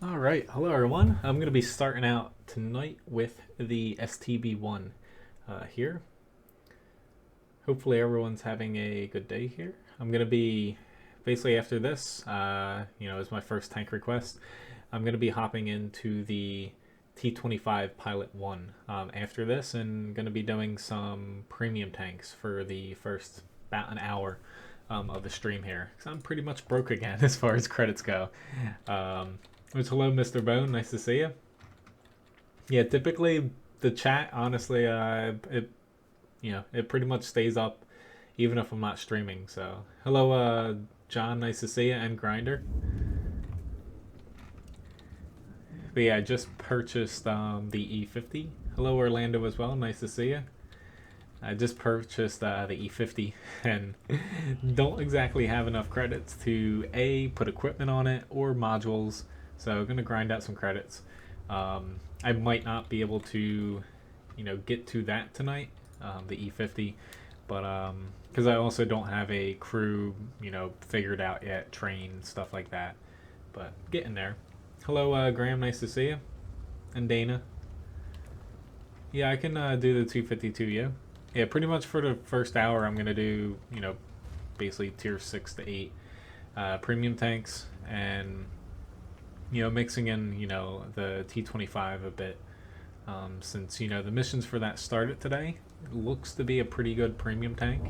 Alright, hello everyone. I'm going to be starting out tonight with the STB1 here. Hopefully everyone's having a good day here. I'm going to be, basically after this, as my first tank request, I'm going to be hopping into the T25 Pilot 1 after this, and going to be doing some premium tanks for the first about an hour of the stream here. Because I'm pretty much broke again as far as credits go. Which, hello, Mr. Bone. Nice to see you. Yeah, typically the chat, honestly, it pretty much stays up even if I'm not streaming. So, hello, John. Nice to see you, and Grinder. But yeah, I just purchased the E50. Hello, Orlando, as well. Nice to see you. I just purchased the E50 and don't exactly have enough credits to put equipment on it or modules. So I'm going to grind out some credits. I might not be able to, get to that tonight, the E50, but because I also don't have a crew, figured out yet, trained, stuff like that. But getting there. Hello, Graham. Nice to see you. And Dana. Yeah, I can do the 252, yeah. Yeah, pretty much for the first hour, I'm going to do, basically tier 6 to 8 premium tanks and mixing in, the T25 a bit, since, the missions for that started today. It looks to be a pretty good premium tank.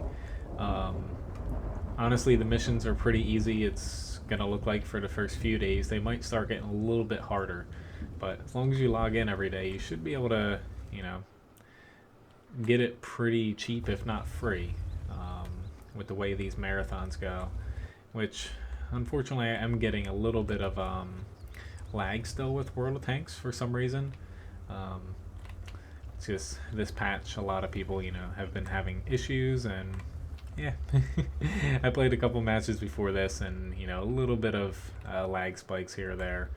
Honestly, the missions are pretty easy. It's going to look like for the first few days. They might start getting a little bit harder, but as long as you log in every day, you should be able to, get it pretty cheap, if not free, with the way these marathons go, which unfortunately I am getting a little bit of lag still with World of Tanks for some reason. It's just this patch, a lot of people, have been having issues, and yeah, I played a couple matches before this, and a little bit of lag spikes here or there,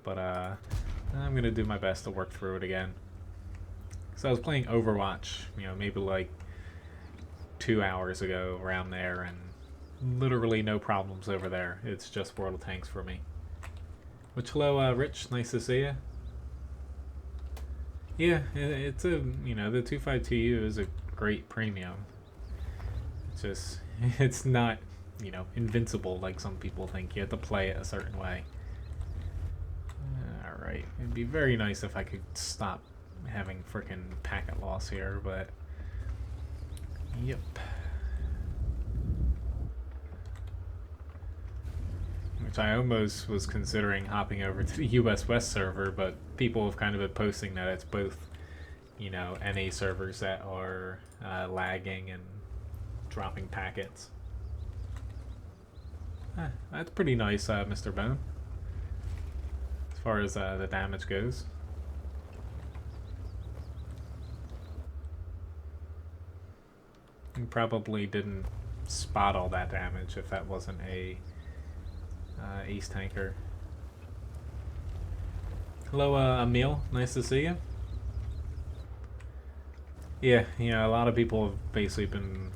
but I'm gonna do my best to work through it again. So I was playing Overwatch, maybe like 2 hours ago, around there, and literally no problems over there. It's just World of Tanks for me. Which, hello, Rich. Nice to see you. Yeah, it's the 252U is a great premium. It's just, it's not, invincible like some people think. You have to play it a certain way. Alright, it'd be very nice if I could stop having freaking packet loss here, but yep. Which I almost was considering hopping over to the US West server, but people have kind of been posting that it's both, NA servers that are lagging and dropping packets. That's pretty nice, Mr. Bone, as far as the damage goes. You probably didn't spot all that damage if that wasn't a ace tanker. Hello, Emil. Nice to see you. Yeah, a lot of people have basically been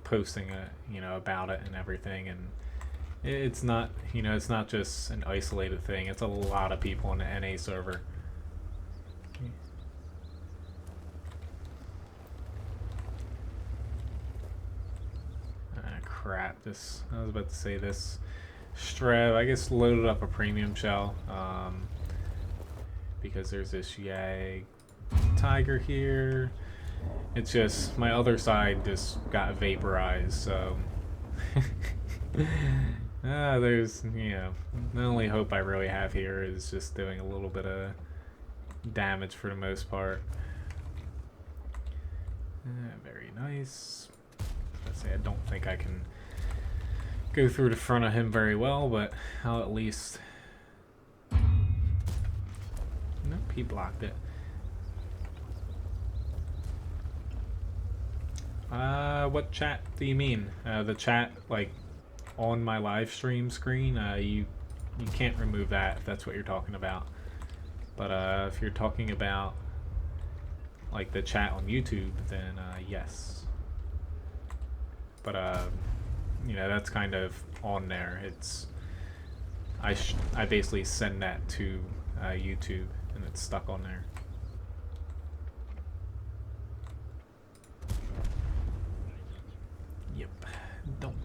posting, about it and everything, and it's not, it's not just an isolated thing. It's a lot of people in the NA server. Crap, I was about to say this Strev, I guess, loaded up a premium shell, because there's this Yag Tiger here. It's just, my other side just got vaporized, so there's, the only hope I really have here is just doing a little bit of damage for the most part. Very nice. I don't think I can go through the front of him very well, but I'll at least... Nope, he blocked it. What chat do you mean? The chat, like, on my live stream screen? You can't remove that if that's what you're talking about. But if you're talking about, like, the chat on YouTube, then yes. But that's kind of on there. It's I basically send that to YouTube, and it's stuck on there. Yep. Don't.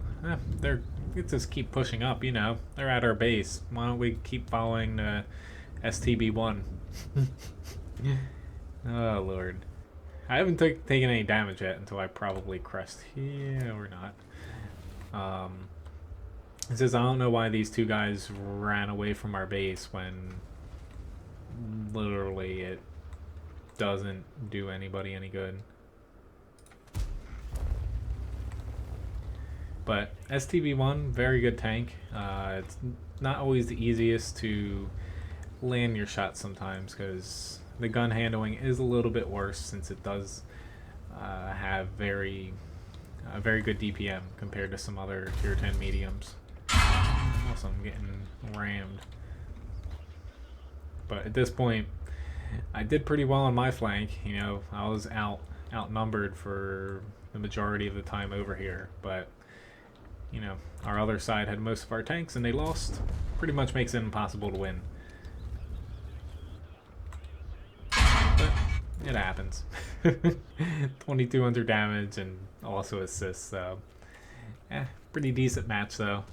They're. Let's just keep pushing up. You know, they're at our base. Why don't we keep following the STB1? Oh Lord. I haven't taken any damage yet until I probably crest here or not. It says I don't know why these two guys ran away from our base when literally it doesn't do anybody any good. But STB1, very good tank. It's not always the easiest to land your shots sometimes because the gun handling is a little bit worse since it does have very good DPM compared to some other tier 10 mediums. Also, I'm getting rammed. But at this point, I did pretty well on my flank. You know, I was outnumbered for the majority of the time over here. But, you know, our other side had most of our tanks and they lost. Pretty much makes it impossible to win. But it happens. 2200 damage and also assists, so pretty decent match though.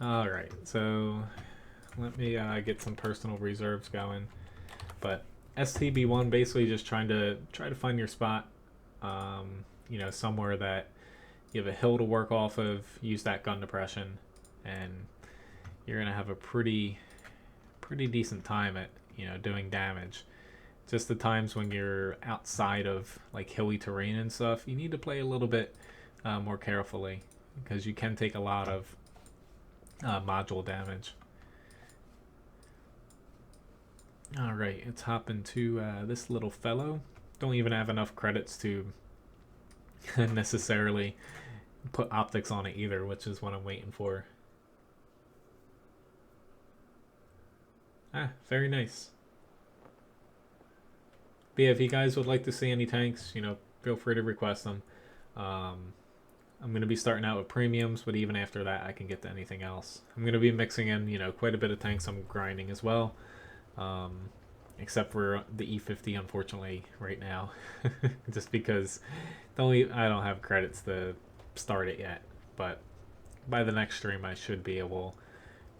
Alright, so let me get some personal reserves going. But STB1 basically just try to find your spot, you know, somewhere that you have a hill to work off of, use that gun depression, and you're gonna have a pretty decent time at, you know, doing damage. Just the times when you're outside of like hilly terrain and stuff, you need to play a little bit more carefully because you can take a lot of module damage. Alright, let's hop into this little fellow. Don't even have enough credits to necessarily put optics on it either, which is what I'm waiting for. Very nice. But yeah, if you guys would like to see any tanks, you know, feel free to request them. I'm going to be starting out with premiums, but even after that, I can get to anything else. I'm going to be mixing in, you know, quite a bit of tanks I'm grinding as well. Except for the E50, unfortunately, right now. Just because I don't have credits to start it yet. But by the next stream, I should be able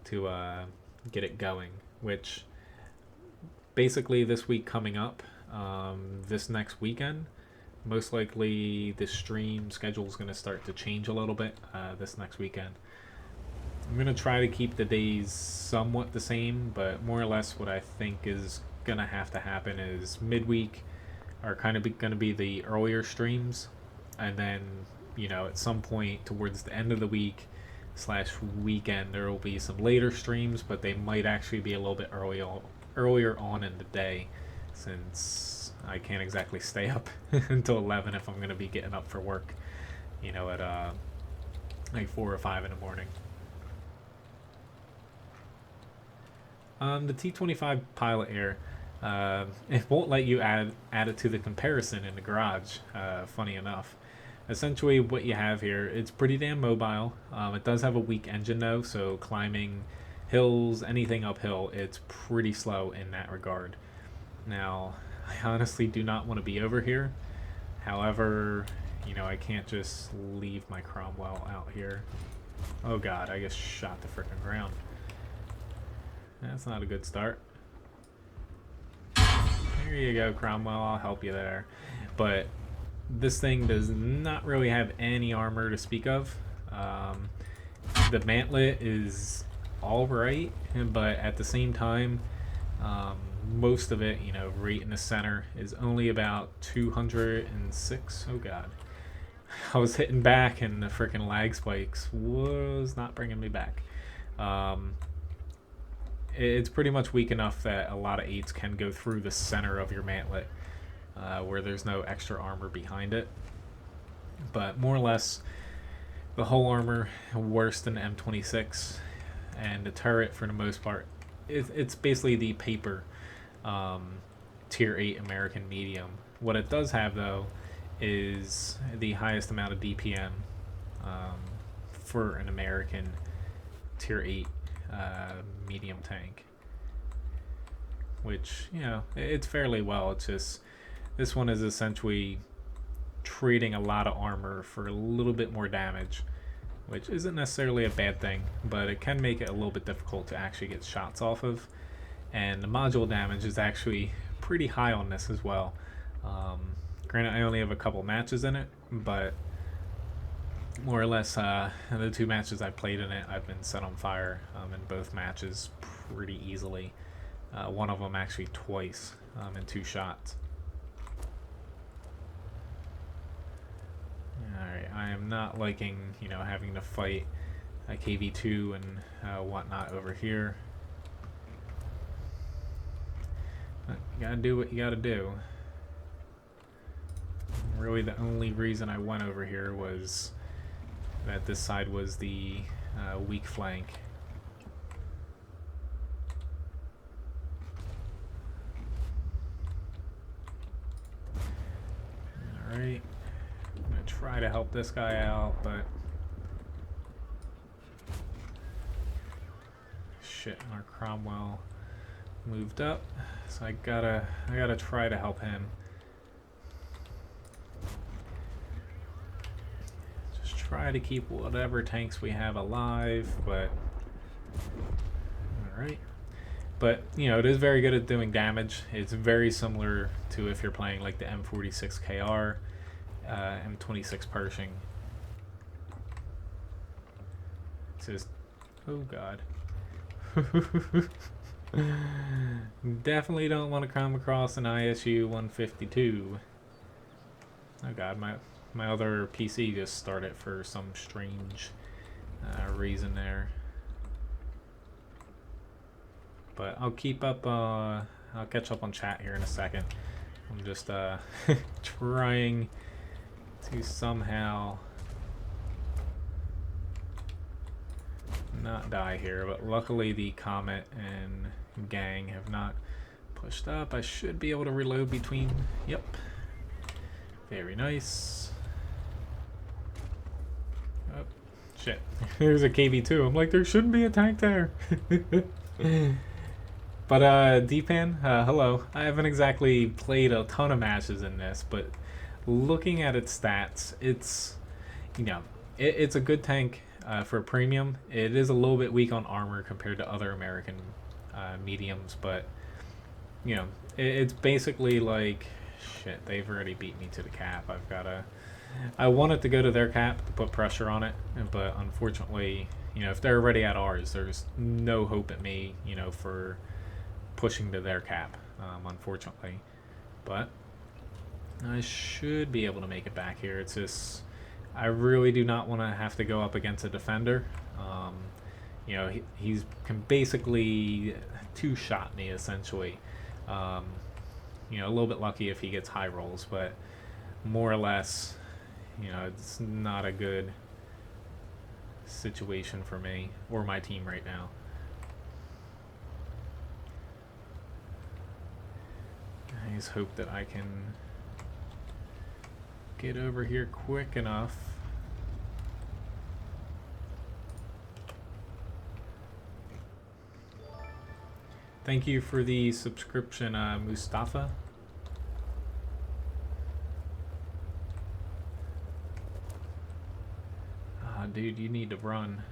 to get it going. Which, basically this week coming up, this next weekend, most likely the stream schedule is going to start to change a little bit this next weekend. I'm going to try to keep the days somewhat the same, but more or less what I think is going to have to happen is midweek are kind of going to be the earlier streams, and then, you know, at some point towards the end of the week / weekend there will be some later streams, but they might actually be a little bit earlier on in the day, since I can't exactly stay up until 11 if I'm going to be getting up for work, you know, at like 4 or 5 in the morning. The T25 Pilot here, it won't let you add it to the comparison in the garage, funny enough. Essentially what you have here, it's pretty damn mobile. It does have a weak engine though, so climbing hills, anything uphill, it's pretty slow in that regard. Now, I honestly do not want to be over here. However, you know, I can't just leave my Cromwell out here. Oh god, I just shot the frickin' ground. That's not a good start. There you go, Cromwell, I'll help you there. But this thing does not really have any armor to speak of. The mantlet is alright, but at the same time, most of it, you know, right in the center, is only about 206. Oh god. I was hitting back and the freaking lag spikes was not bringing me back. It's pretty much weak enough that a lot of aids can go through the center of your mantlet, where there's no extra armor behind it. But more or less, the whole armor worse than the M26, and the turret for the most part, it's basically the paper tier 8 American medium. What it does have though is the highest amount of DPM for an American tier 8 medium tank, which, you know, it's fairly well. It's just this one is essentially trading a lot of armor for a little bit more damage, which isn't necessarily a bad thing, but it can make it a little bit difficult to actually get shots off of. And the module damage is actually pretty high on this as well. Granted, I only have a couple matches in it, but more or less the 2 matches I played in it, I've been set on fire in both matches pretty easily. One of them actually twice in 2 shots. Alright, I am not liking, you know, having to fight a KV2 and whatnot over here. But you gotta do what you gotta do. Really, the only reason I went over here was that this side was the weak flank. Alright. I'm gonna try to help this guy out, but shit, our Cromwell moved up, so I gotta try to help him. Just try to keep whatever tanks we have alive, but alright. But, you know, it is very good at doing damage. It's very similar to if you're playing like the M46 KR, M26 Pershing. It's just, oh god. Definitely don't want to come across an ISU 152. Oh god, my other PC just started for some strange reason there. But I'll keep up, I'll catch up on chat here in a second. I'm just trying to somehow not die here, but luckily the Comet and gang have not pushed up. I should be able to reload between, yep. Very nice. Oh, shit. There's a KV2. I'm like, there shouldn't be a tank there. But D-Pan, hello. I haven't exactly played a ton of matches in this, but looking at its stats, it's, you know, it's a good tank for premium. It is a little bit weak on armor compared to other American mediums, but, you know, it's basically like, shit, they've already beat me to the cap. I wanted to go to their cap to put pressure on it, but unfortunately, you know, if they're already at ours, there's no hope at me, you know, for pushing to their cap, unfortunately. But I should be able to make it back here. It's just, I really do not want to have to go up against a defender. You know, he's can basically 2-shot me, essentially. You know, a little bit lucky if he gets high rolls, but more or less, you know, it's not a good situation for me or my team right now. I just hope that I can get over here quick enough. Thank you for the subscription, Mustafa. Dude, you need to run.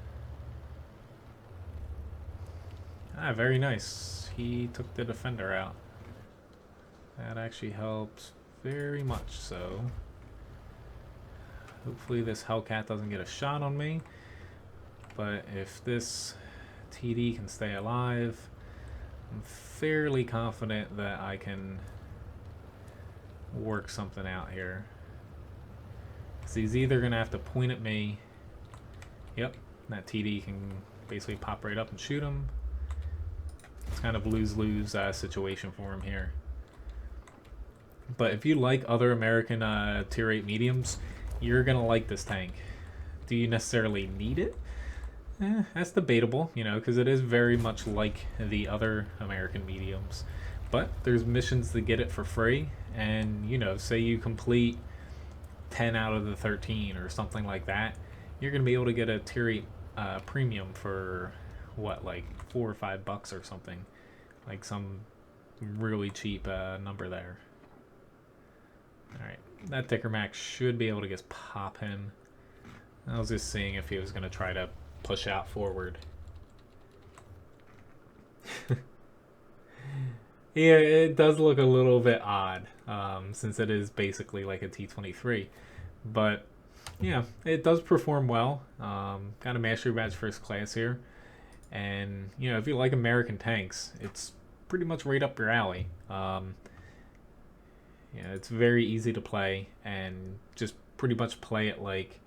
Very nice. He took the defender out. That actually helps very much so. Hopefully this Hellcat doesn't get a shot on me. But if this TD can stay alive, I'm fairly confident that I can work something out here. So he's either going to have to point at me. Yep, that TD can basically pop right up and shoot him. It's kind of lose-lose situation for him here. But if you like other American tier 8 mediums, you're going to like this tank. Do you necessarily need it? That's debatable, you know, because it is very much like the other American mediums. But there's missions to get it for free, and, you know, say you complete 10 out of the 13 or something like that, you're going to be able to get a tier 8 premium for what, like $4 or $5 or something, like some really cheap number there. Alright, that Dicker Max should be able to just pop him. I was just seeing if he was going to try to push out forward. Yeah, it does look a little bit odd, since it is basically like a T23. But, yeah, it does perform well. Got a Mastery Badge First Class here. And, you know, if you like American tanks, it's pretty much right up your alley. Yeah, it's very easy to play, and just pretty much play it like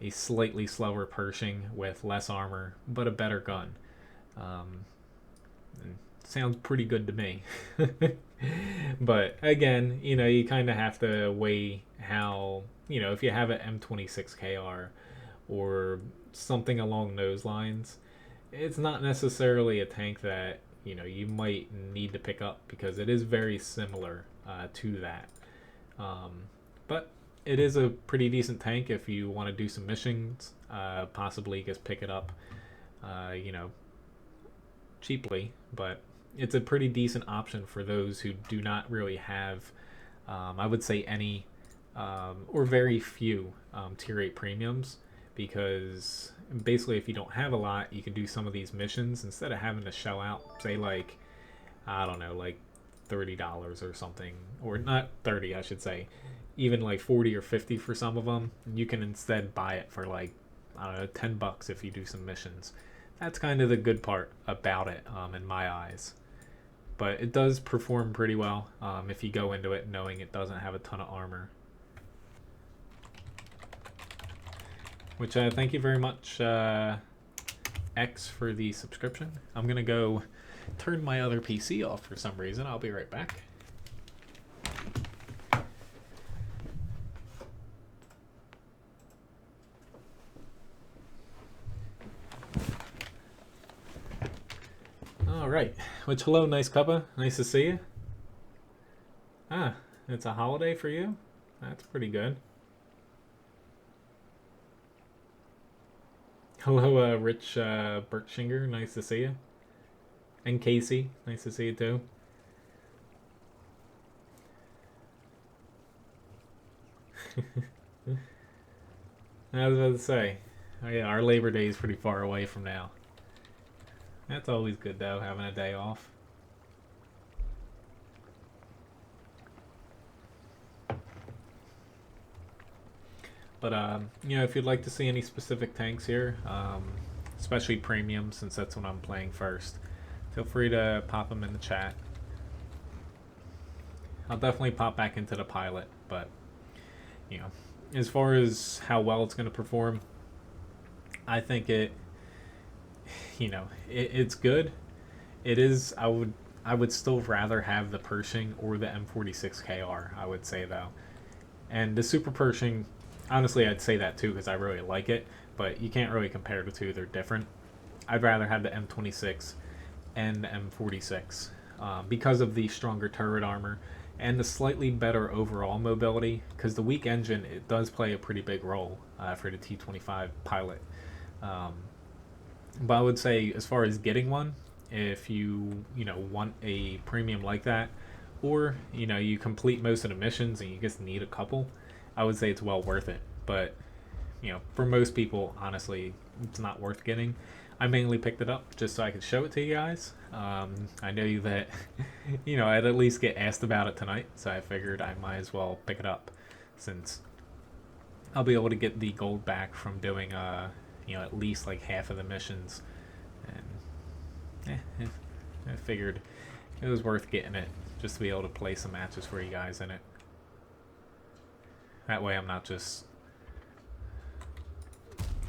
a slightly slower Pershing with less armor, but a better gun. Sounds pretty good to me. But again, you know, you kind of have to weigh how, you know, if you have an M26KR or something along those lines, it's not necessarily a tank that, you know, you might need to pick up, because it is very similar to that. But it is a pretty decent tank if you want to do some missions, possibly just pick it up, you know, cheaply. But it's a pretty decent option for those who do not really have, I would say, any or very few tier 8 premiums, because basically if you don't have a lot, you can do some of these missions instead of having to shell out, say, like, I don't know, like $30 or something, or not 30, I should say, even like 40 or 50 for some of them. You can instead buy it for like, I don't know, $10 if you do some missions. That's kind of the good part about it, in my eyes. But it does perform pretty well if you go into it knowing it doesn't have a ton of armor. Which, thank you very much, X, for the subscription. I'm going to go turn my other PC off for some reason. I'll be right back. Alright, which, hello, nice cuppa. Nice to see you. Ah, it's a holiday for you? That's pretty good. Hello, Rich Berkshinger, nice to see you. And Casey, nice to see you too. I was about to say, oh yeah, our Labor Day is pretty far away from now. That's always good though, having a day off. But, you know, if you'd like to see any specific tanks here, especially premium, since that's what I'm playing first, feel free to pop them in the chat. I'll definitely pop back into the Pilot, but, you know, as far as how well it's going to perform, I think it, you know, it's good. It is, I would still rather have the Pershing or the M46KR, I would say, though. And the Super Pershing, honestly, I'd say that too, because I really like it, but you can't really compare the two. They're different. I'd rather have the M26 and the M46 because of the stronger turret armor and the slightly better overall mobility, because the weak engine, it does play a pretty big role for the T25 Pilot. But I would say, as far as getting one, if you know, want a premium like that, or, you know, you complete most of the missions and you just need a couple, I would say it's well worth it. But, you know, for most people, honestly, it's not worth getting. I mainly picked it up just so I could show it to you guys. I know that, you know, I'd at least get asked about it tonight, so I figured I might as well pick it up, since I'll be able to get the gold back from doing, you know, at least like half of the missions. And I figured it was worth getting it, just to be able to play some matches for you guys in it. That way I'm not just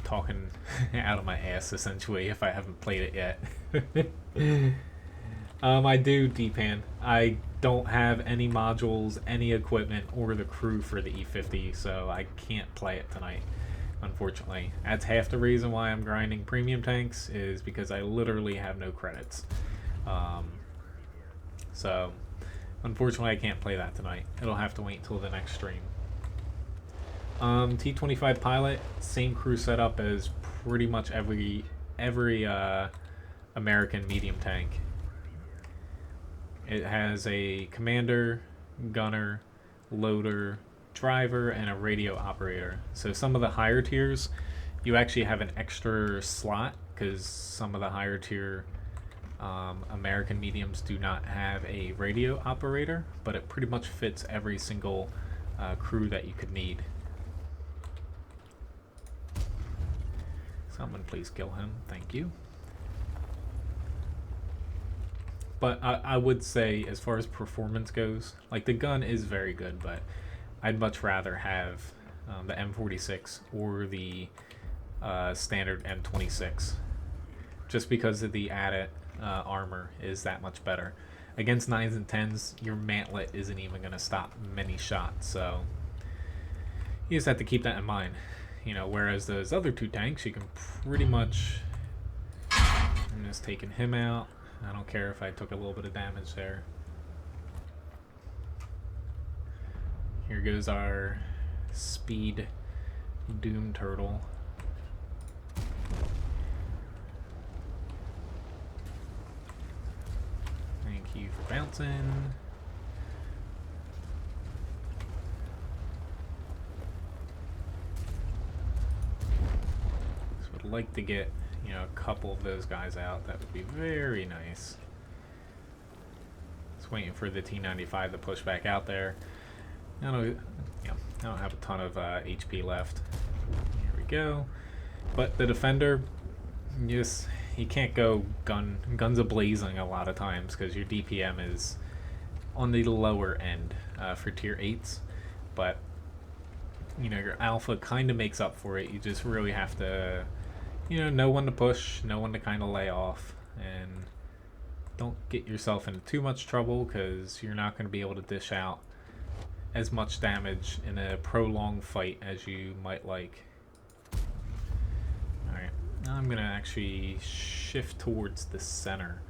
talking out of my ass, essentially, if I haven't played it yet. I do, D-Pan. I don't have any modules, any equipment, or the crew for the E50, so I can't play it tonight, unfortunately. That's half the reason why I'm grinding premium tanks, is because I literally have no credits. So, unfortunately, I can't play that tonight. It'll have to wait until the next stream. T25 Pilot, same crew setup as pretty much every American medium tank. It has a commander, gunner, loader, driver, and a radio operator. So some of the higher tiers, you actually have an extra slot because some of the higher tier American mediums do not have a radio operator, but it pretty much fits every single crew that you could need. Someone please kill him. Thank you. But I would say, as far as performance goes, like the gun is very good, but I'd much rather have the M46 or the standard M26, just because of the added armor is that much better. Against 9s and 10s, your mantlet isn't even going to stop many shots, so you just have to keep that in mind. You know, whereas those other two tanks, you can pretty much... I'm just taking him out. I don't care if I took a little bit of damage there. Here goes our speed Doom Turtle. Thank you for bouncing. So I'd like to get, you know, a couple of those guys out. That would be very nice. Just waiting for the T95 to push back out there. I don't have a ton of HP left. Here we go. But the defender, you can't go guns a-blazing a lot of times because your DPM is on the lower end for tier 8s. But, you know, your alpha kind of makes up for it. You just really have to, you know when to push, know when to kind of lay off, and don't get yourself into too much trouble because you're not going to be able to dish out as much damage in a prolonged fight as you might like. Alright, now I'm going to actually shift towards the center.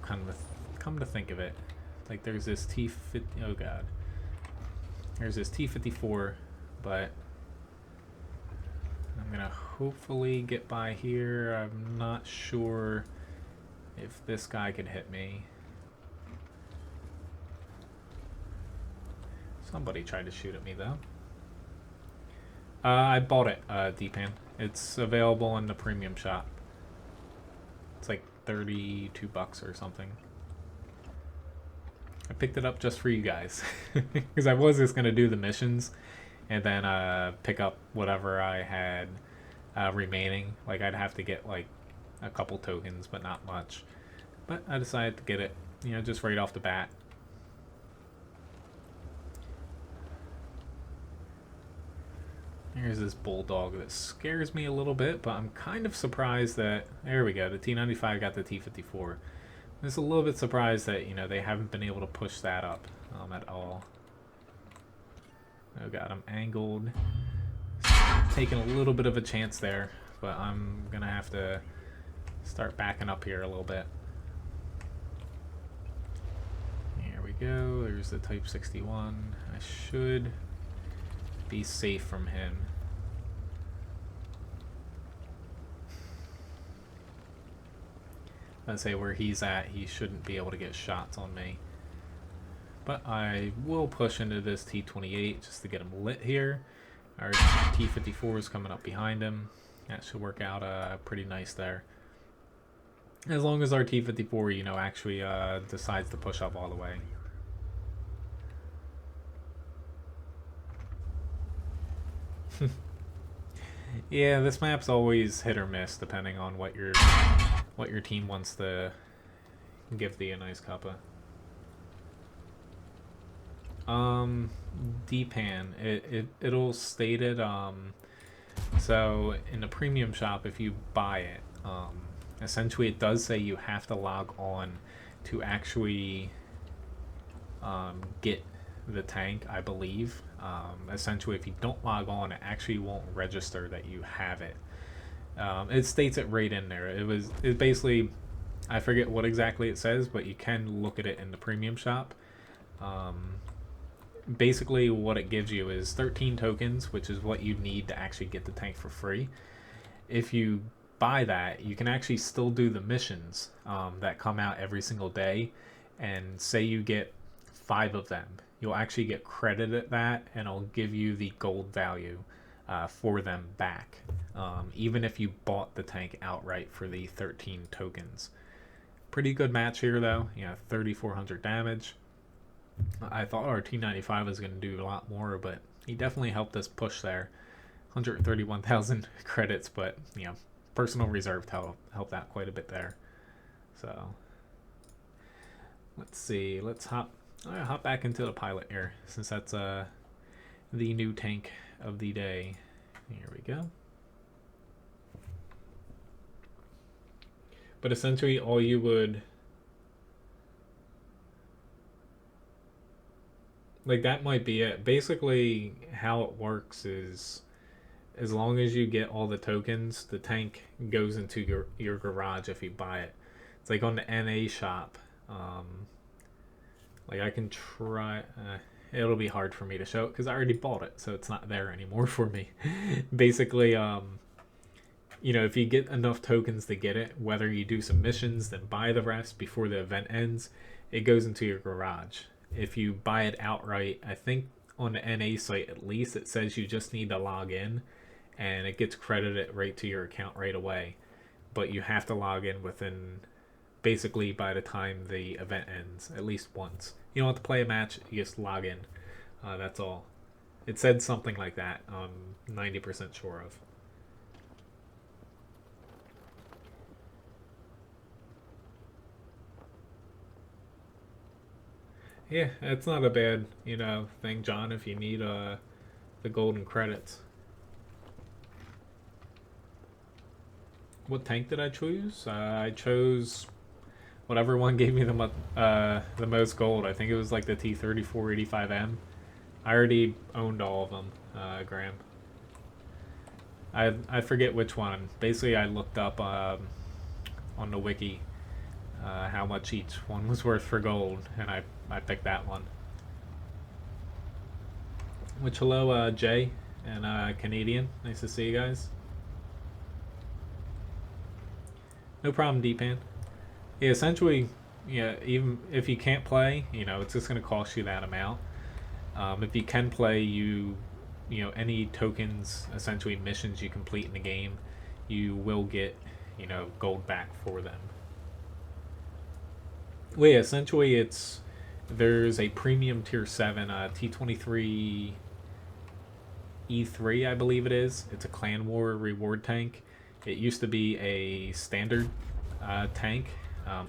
Come to think of it, like there's this T50, oh god. There's this T54, but I'm gonna hopefully get by here. I'm not sure if this guy could hit me. Somebody tried to shoot at me though. I bought it, D-Pan. It's available in the premium shop. It's like 32 bucks or something. I picked it up just for you guys because I was just gonna do the missions and then pick up whatever I had remaining. Like I'd have to get like a couple tokens, but not much. But I decided to get it, you know, just right off the bat. Here's this bulldog that scares me a little bit, but I'm kind of surprised that, there we go, the T95 got the T54. I'm just a little bit surprised that, you know, they haven't been able to push that up at all. Oh god, I'm angled. Taking a little bit of a chance there, but I'm gonna have to start backing up here a little bit. Here we go, there's the Type 61. I should be safe from him. I'd say where he's at, he shouldn't be able to get shots on me. But I will push into this T28 just to get him lit here. Our T54 is coming up behind him. That should work out pretty nice there. As long as our T54, you know, actually decides to push up all the way. Yeah, this map's always hit or miss depending on what your team wants to give thee a nice cuppa. D-Pan, it'll state it, so in the premium shop, if you buy it, essentially it does say you have to log on to actually get the tank, I believe. Essentially, if you don't log on, it actually won't register that you have it. It states it right in there. It basically, I forget what exactly it says, but you can look at it in the premium shop. basically what it gives you is 13 tokens, which is what you need to actually get the tank for free. If you buy that, you can actually still do the missions that come out every single day, and say you get 5 of them, you'll actually get credit at that, and it'll give you the gold value for them back, even if you bought the tank outright for the 13 tokens. Pretty good match here though, 3,400 damage. I thought our T25 was going to do a lot more, but he definitely helped us push there. 131,000 credits, but personal reserve helped out quite a bit there. So let's see. Let's hop back into the pilot here, since that's the new tank of the day. Here we go. But essentially, all you would like, that might be it. Basically, how it works is, as long as you get all the tokens, the tank goes into your garage if you buy it. It's like on the NA shop. Like, I can try. It'll be hard for me to show it because I already bought it, so it's not there anymore for me. Basically, if you get enough tokens to get it, whether you do some missions, then buy the rest before the event ends, it goes into your garage. If you buy it outright, I think on the NA site at least, it says you just need to log in, and it gets credited right to your account right away. But you have to log in within, basically by the time the event ends, at least once. You don't have to play a match, you just log in. That's all. It said something like that, I'm 90% sure of. Yeah, it's not a bad, thing, John, if you need the golden credits. What tank did I choose? I chose whatever one gave me the most gold. I think it was like the T3485M. I already owned all of them, Graham. I forget which one. Basically, I looked up on the wiki how much each one was worth for gold, and I picked that one. Which, hello, Jay and Canadian. Nice to see you guys. No problem, D-Pan. Yeah, essentially, even if you can't play, it's just going to cost you that amount. If you can play, any tokens, essentially missions you complete in the game, you will get, gold back for them. Well, yeah, essentially there's a premium tier 7 T23 E3, I believe it is. It's a clan war reward tank. It used to be a standard tank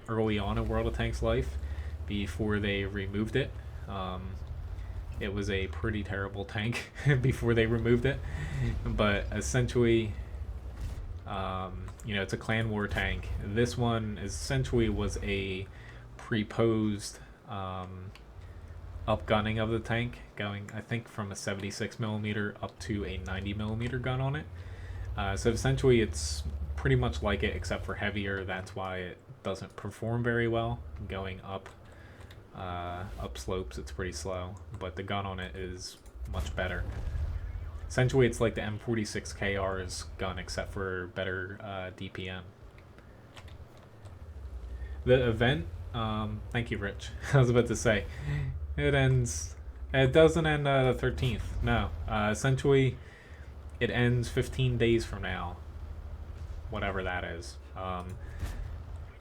early on in World of Tanks life before they removed it. It was a pretty terrible tank before they removed it, but essentially it's a clan war tank. This one essentially was a preposed upgunning of the tank, going I think from a 76mm up to a 90mm gun on it. So essentially it's pretty much like it except for heavier. That's why it doesn't perform very well going up slopes. It's pretty slow, but the gun on it is much better. Essentially it's like the M46KR's gun except for better DPM. The event, thank you, Rich. I was about to say, it doesn't end the 13th. No, essentially it ends 15 days from now, whatever that is.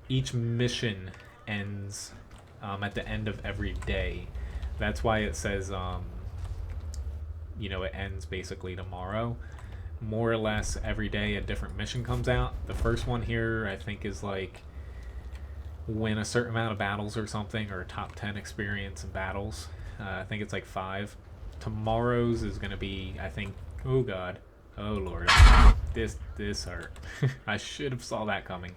Each mission ends at the end of every day. That's why it says it ends basically tomorrow. More or less every day a different mission comes out. The first one here I think is like win a certain amount of battles or something, or top 10 experience in battles. I think it's like 5. Tomorrow's is going to be, I think, oh god, oh lord, this hurt. I should have saw that coming.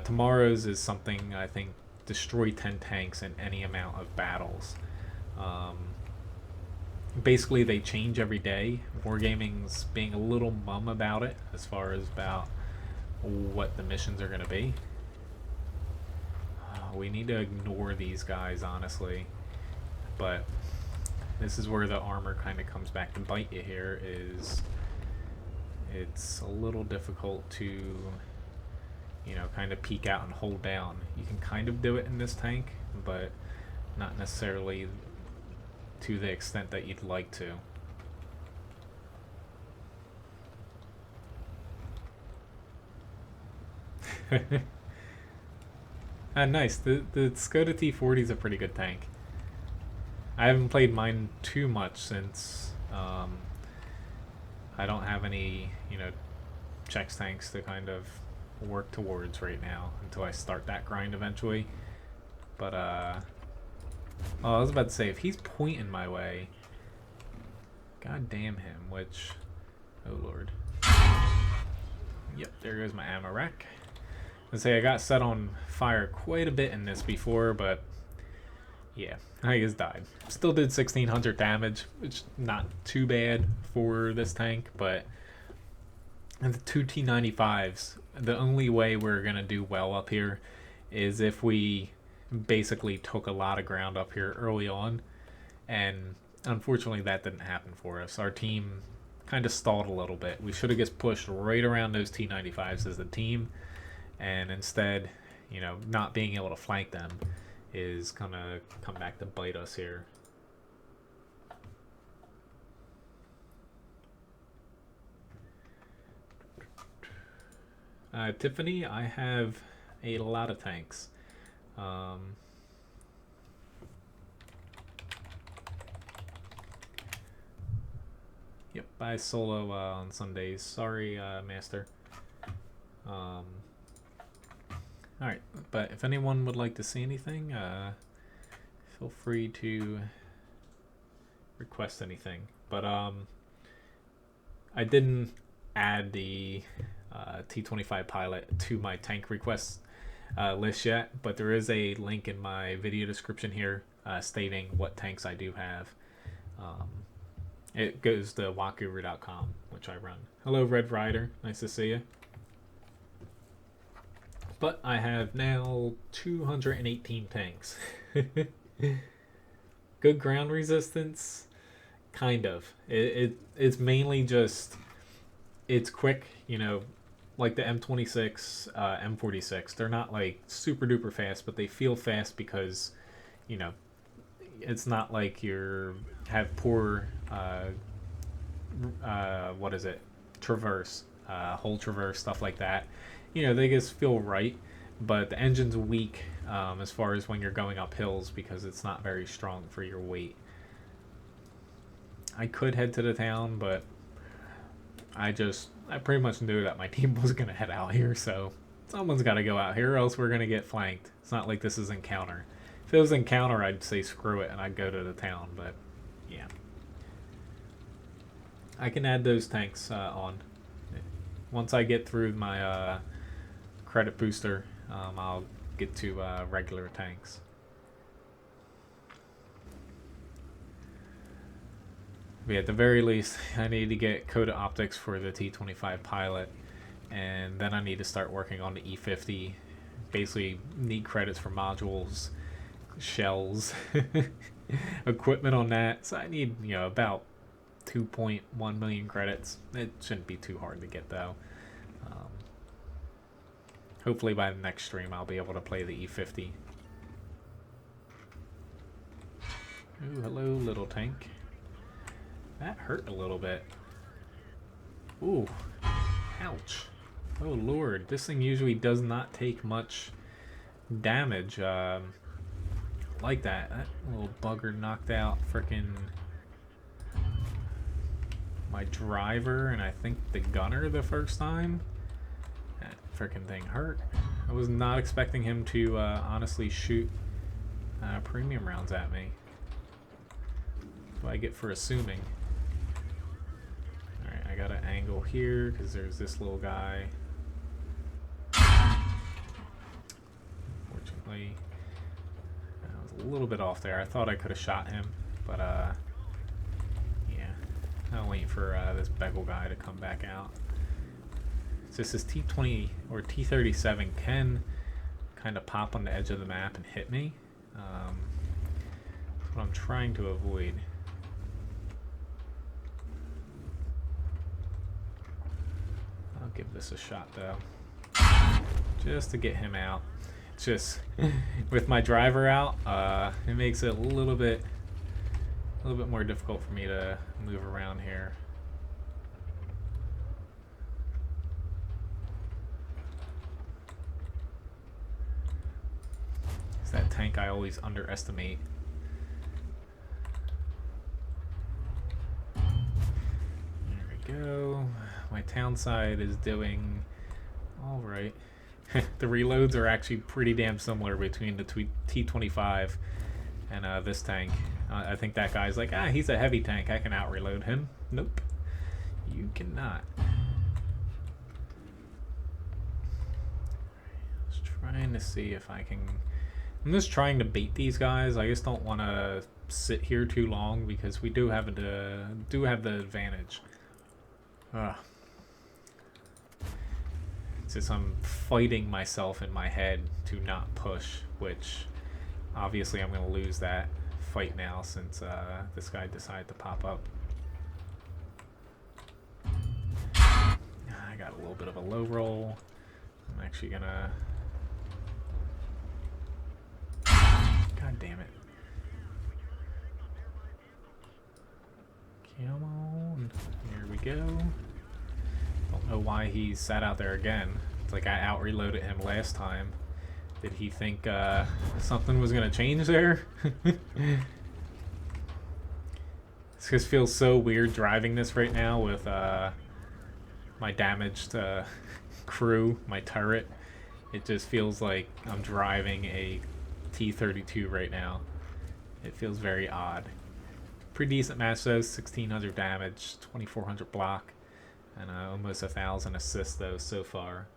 Tomorrow's is something, I think, destroy 10 tanks in any amount of battles. Basically they change every day. Wargaming's being a little mum about it as far as about what the missions are going to be. We need to ignore these guys, honestly, but this is where the armor kind of comes back to bite you here, is it's a little difficult to, you know, kind of peek out and hold down. You can kind of do it in this tank, but not necessarily to the extent that you'd like to. Nice. The Skoda T40 is a pretty good tank. I haven't played mine too much since I don't have any, you know, Chex tanks to kind of work towards right now until I start that grind eventually. But oh, I was about to say, if he's pointing my way, god damn him, which, oh lord. Yep, there goes my ammo rack. Let's say I got set on fire quite a bit in this before, but yeah, I just died. Still did 1600 damage, which not too bad for this tank, but the two T95s, the only way we're gonna do well up here is if we basically took a lot of ground up here early on, and unfortunately that didn't happen for us. Our team kind of stalled a little bit. We should have just pushed right around those T95s as a team, and instead, you know, not being able to flank them is gonna come back to bite us here. Tiffany, I have a lot of tanks. Yep, I solo on Sundays. Sorry, Master. Alright, but if anyone would like to see anything, feel free to request anything. But I didn't add the T25 Pilot to my tank requests list yet, but there is a link in my video description here stating what tanks I do have. It goes to WoTguru.com, which I run. Hello, Red Rider. Nice to see you. But I have now 218 tanks. Good ground resistance? Kind of. It's mainly just, it's quick, you know, like the M26, M46. They're not like super duper fast, but they feel fast because, you know, it's not like you have poor, what is it? Traverse, hull traverse, stuff like that. You know, they just feel right, but the engine's weak as far as when you're going up hills because it's not very strong for your weight. I could head to the town, but I pretty much knew that my team was going to head out here, so someone's got to go out here or else we're going to get flanked. It's not like this is Encounter. If it was Encounter, I'd say screw it and I'd go to the town, but yeah. I can add those tanks on. Once I get through my credit booster, I'll get to regular tanks. But at the very least, I need to get Cody optics for the T25 Pilot, and then I need to start working on the E50. Basically, need credits for modules, shells, equipment on that. So I need, you know, about 2.1 million credits. It shouldn't be too hard to get though. Hopefully by the next stream I'll be able to play the E50. Ooh, hello little tank. That hurt a little bit. Ooh, ouch. Oh lord, this thing usually does not take much damage like that. That little bugger knocked out frickin' my driver and I think the gunner the first time. That frickin' thing hurt. I was not expecting him to honestly shoot premium rounds at me. That's what I get for assuming. Alright, I got an angle here because there's this little guy. Unfortunately, I was a little bit off there. I thought I could have shot him, but yeah. I'm waiting for this Beggle guy to come back out. So this is T20 or T37 can kind of pop on the edge of the map and hit me. That's what I'm trying to avoid. give this a shot though, just to get him out. It's just with my driver out, it makes it a little bit more difficult for me to move around here. It's that tank I always underestimate. Go. My town side is doing all right. The reloads are actually pretty damn similar between the T25 and this tank. I think that guy's like, he's a heavy tank, I can out reload him. Nope, you cannot. Just trying to see if I can. I'm just trying to bait these guys. I just don't want to sit here too long because we do have the advantage. It's just I'm fighting myself in my head to not push, which obviously I'm going to lose that fight now since this guy decided to pop up. I got a little bit of a low roll. I'm actually going to... God damn it. Come on. Here we go. Don't know why he sat out there again. It's like I out reloaded him last time. Did he think something was gonna change there? This just feels so weird driving this right now with my damaged crew, my turret. It just feels like I'm driving a T-32 right now. It feels very odd. Pretty decent match though, 1600 damage, 2400 block, and almost 1000 assists though so far.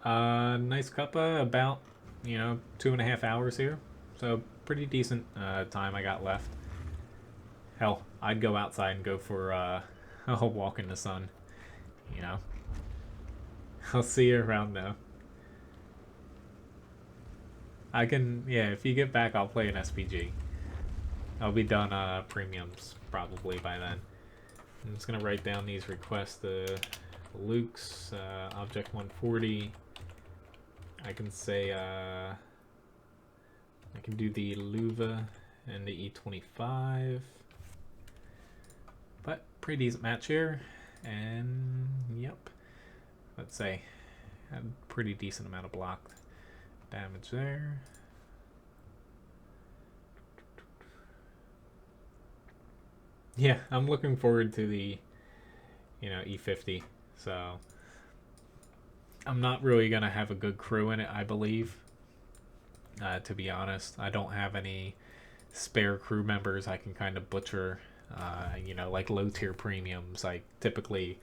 Nice cuppa, about 2.5 hours here, so pretty decent time I got left. Hell, I'd go outside and go for a walk in the sun, I'll see you around though. I can, if you get back I'll play an SPG. I'll be done premiums probably by then. I'm just gonna write down these requests. The Luke's Object 140. I can say I can do the Luva and the E25. But pretty decent match here, and yep, let's say had a pretty decent amount of blocked damage there. Yeah, I'm looking forward to the, E50. So I'm not really gonna have a good crew in it, I believe. To be honest, I don't have any spare crew members I can kind of butcher. Like low tier premiums. I typically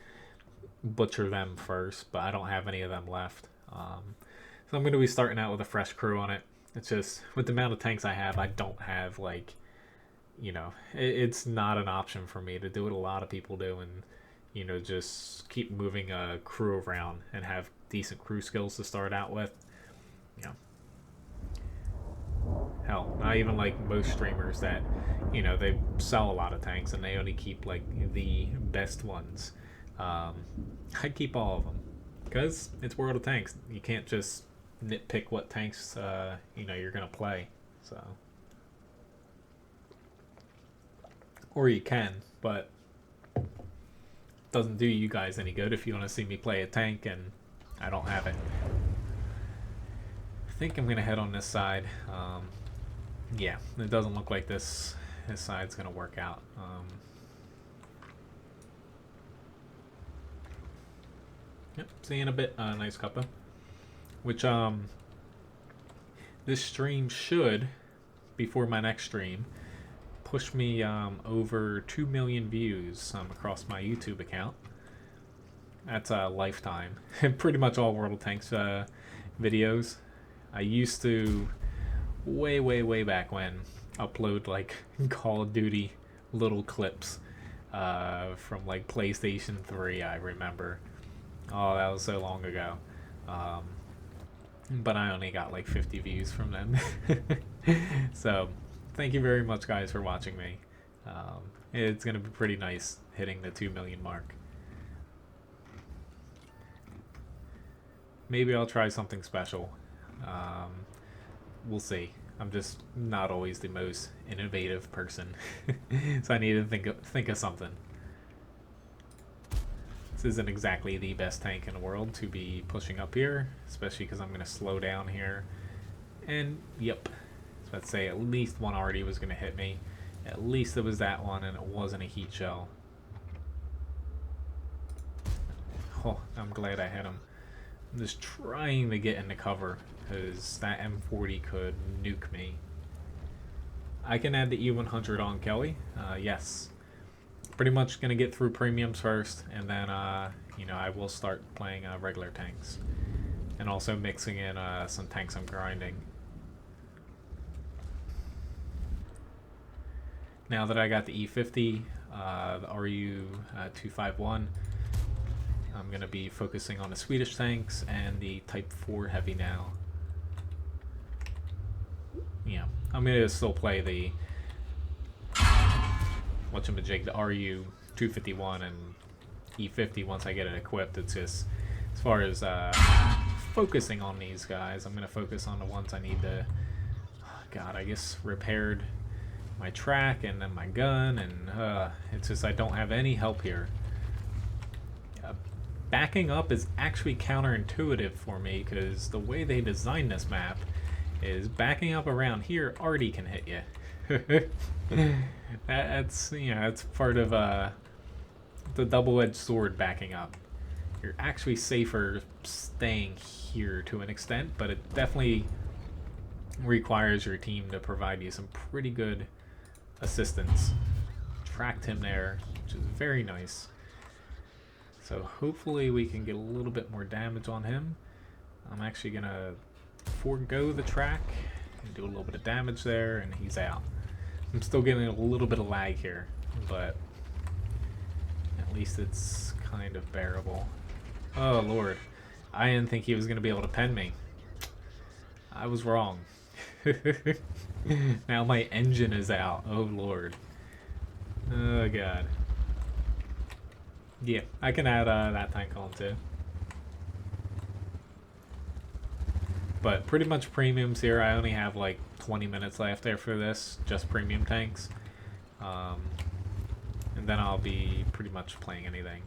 butcher them first, but I don't have any of them left. So I'm gonna be starting out with a fresh crew on it. It's just with the amount of tanks I have, I don't have it's not an option for me to do what a lot of people do and, just keep moving a crew around and have decent crew skills to start out with. Hell, not even like most streamers that, they sell a lot of tanks and they only keep like the best ones. I keep all of them because it's World of Tanks. You can't just nitpick what tanks, you're going to play. So. Or you can, but doesn't do you guys any good if you want to see me play a tank and I don't have it. I think I'm gonna head on this side. Yeah, it doesn't look like this side's gonna work out. Yep, see you in a bit. Nice cuppa. Which this stream should, before my next stream, push me over 2 million views across my YouTube account. That's a lifetime. Pretty much all World of Tanks videos. I used to, way back when, upload like Call of Duty little clips from like PlayStation 3, I remember. Oh, that was so long ago. But I only got like 50 views from them. So thank you very much, guys, for watching me. It's going to be pretty nice hitting the 2 million mark. Maybe I'll try something special. Um, we'll see. I'm just not always the most innovative person, so I need to think of something. This isn't exactly the best tank in the world to be pushing up here, especially because I'm going to slow down here. And yep, so I'd say at least one already was going to hit me. At least it was that one, and it wasn't a heat shell. Oh, I'm glad I hit him. I'm just trying to get into cover, because that M40 could nuke me. I can add the E100 on Kelly. Yes. Pretty much going to get through premiums first, and then, you know, I will start playing regular tanks. And also mixing in some tanks I'm grinding. Now that I got the E50, the RU-251, I'm going to be focusing on the Swedish tanks and the Type 4 Heavy now. Yeah, I'm going to still play the whatchamajig, the RU-251 and E50 once I get it equipped. It's just, as far as focusing on these guys, I'm going to focus on the ones I need to, God, I guess repaired my track and then my gun, and it's just I don't have any help here. Backing up is actually counterintuitive for me, because the way they designed this map is backing up around here already can hit you. That's, you know, it's part of the double-edged sword backing up. You're actually safer staying here to an extent, but it definitely requires your team to provide you some pretty good assistance. Tracked him there, which is very nice. So hopefully we can get a little bit more damage on him. I'm actually going to forego the track and do a little bit of damage there, and he's out. I'm still getting a little bit of lag here, but at least it's kind of bearable. Oh lord, I didn't think he was going to be able to pen me. I was wrong. Now my engine is out. Oh lord. Oh god. Yeah, I can add that tank on too. But pretty much premiums here. I only have like 20 minutes left after this, just premium tanks. And then I'll be pretty much playing anything.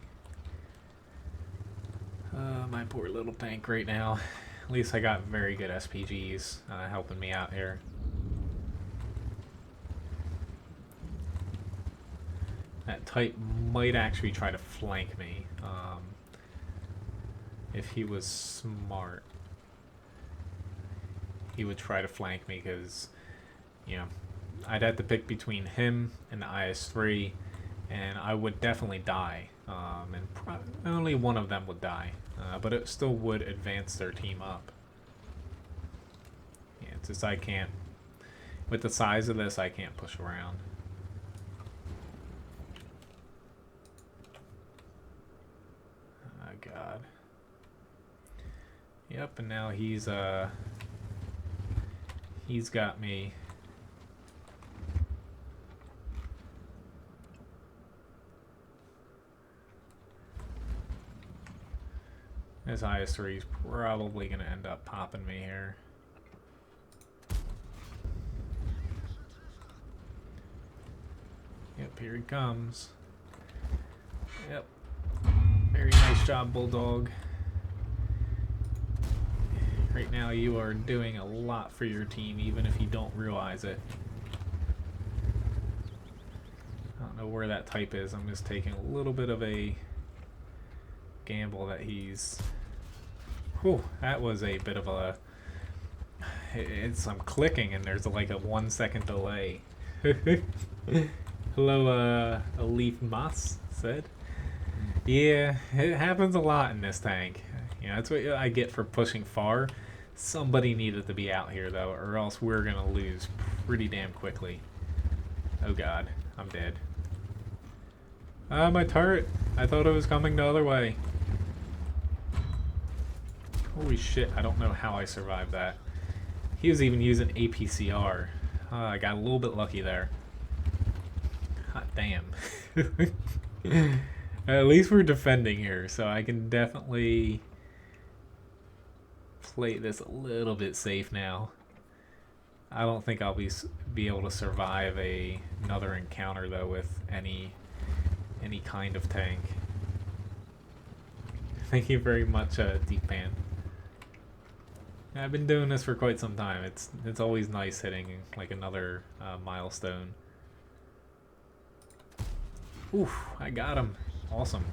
My poor little tank right now. At least I got very good SPGs helping me out here. That Type might actually try to flank me if he was smart. He would try to flank me because, you know, I'd have to pick between him and the IS-3, and I would definitely die. And only one of them would die, but it still would advance their team up. Yeah, it's just I can't, with the size of this, I can't push around. Oh god. Yep, and now he's got me. This IS-3 is probably going to end up popping me here. Yep, here he comes. Yep. Very nice job, Bulldog. Right now you are doing a lot for your team, even if you don't realize it. I don't know where that Type is. I'm just taking a little bit of a gamble that he's... Whew, that was a bit of a... I'm clicking and there's like a 1 second delay. Hello, Alif Mas said. Yeah, it happens a lot in this tank. You know, that's what I get for pushing far. Somebody needed to be out here, though, or else we're going to lose pretty damn quickly. Oh, God. I'm dead. Ah, my turret. I thought it was coming the other way. Holy shit. I don't know how I survived that. He was even using APCR. I got a little bit lucky there. Hot damn. At least we're defending here, so I can definitely play this a little bit safe now. I don't think I'll be able to survive another encounter though with any kind of tank. Thank you very much, Deep Pan. I've been doing this for quite some time. It's always nice hitting like another milestone. Oof, I got him. Awesome.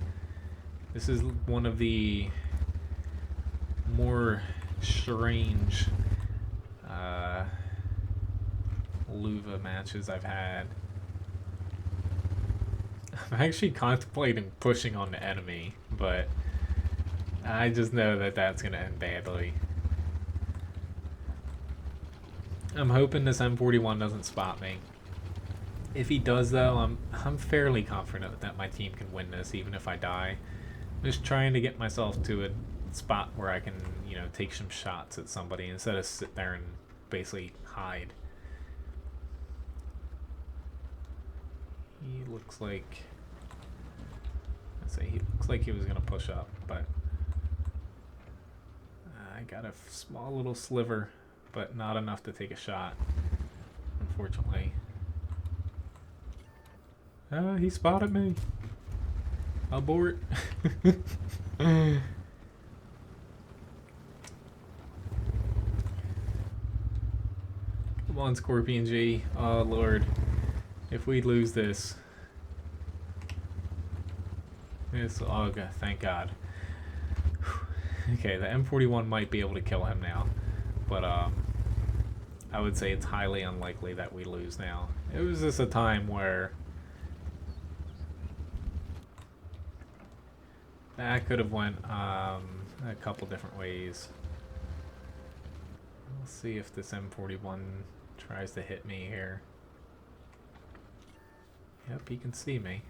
This is one of the more strange Luva matches I've had. I'm actually contemplating pushing on the enemy, but I just know that that's going to end badly. I'm hoping this M41 doesn't spot me. If he does, though, I'm fairly confident that my team can win this, even if I die. I'm just trying to get myself to a spot where I can, you know, take some shots at somebody instead of sit there and basically hide. He looks like... he looks like he was gonna push up, but I got a small little sliver, but not enough to take a shot, unfortunately. He spotted me. Abort. Come on, Scorpion G. Oh, Lord. If we lose this... oh, God, thank God. Okay, the M41 might be able to kill him now. But, I would say it's highly unlikely that we lose now. It was just a time where... that could have went a couple different ways. Let's see if this M41 tries to hit me here. Yep, he can see me.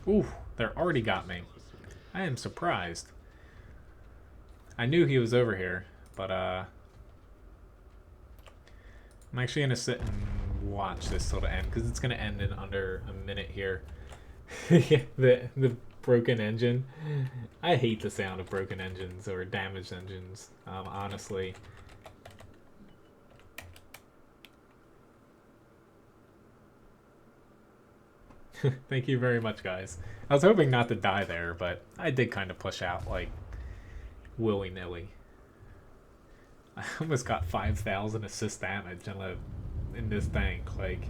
Ooh, they're already got me. I am surprised. I knew he was over here, but I'm actually gonna sit and watch this till the end because it's gonna end in under a minute here. the broken engine. I hate the sound of broken engines or damaged engines, honestly. Thank you very much, guys. I was hoping not to die there, but I did kind of push out, like, willy-nilly. I almost got 5,000 assist damage in this tank. Like,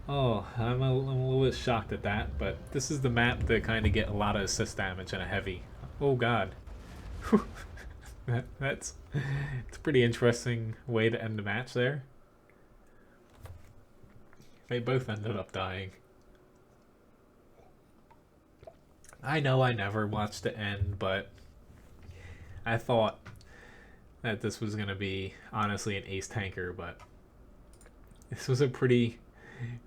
oh, I'm a little bit shocked at that, but this is the map to kind of get a lot of assist damage in a heavy. Oh, God. It's a pretty interesting way to end the match there. They both ended up dying. I know I never watched the end, but I thought that this was going to be, honestly, an ace tanker, but this was a pretty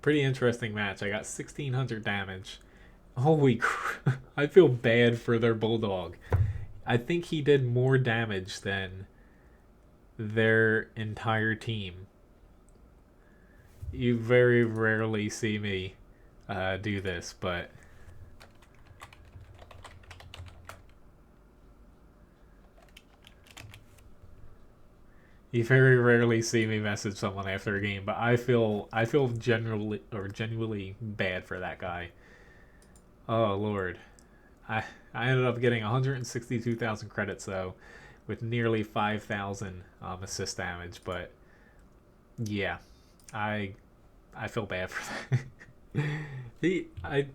interesting match. I got 1,600 damage. Holy crap. I feel bad for their Bulldog. I think he did more damage than their entire team. You very rarely see me do this, but you very rarely see me message someone after a game. But I feel genuinely bad for that guy. Oh Lord, I ended up getting 162,000 credits though, with nearly 5,000 assist damage. But yeah, I feel bad for that.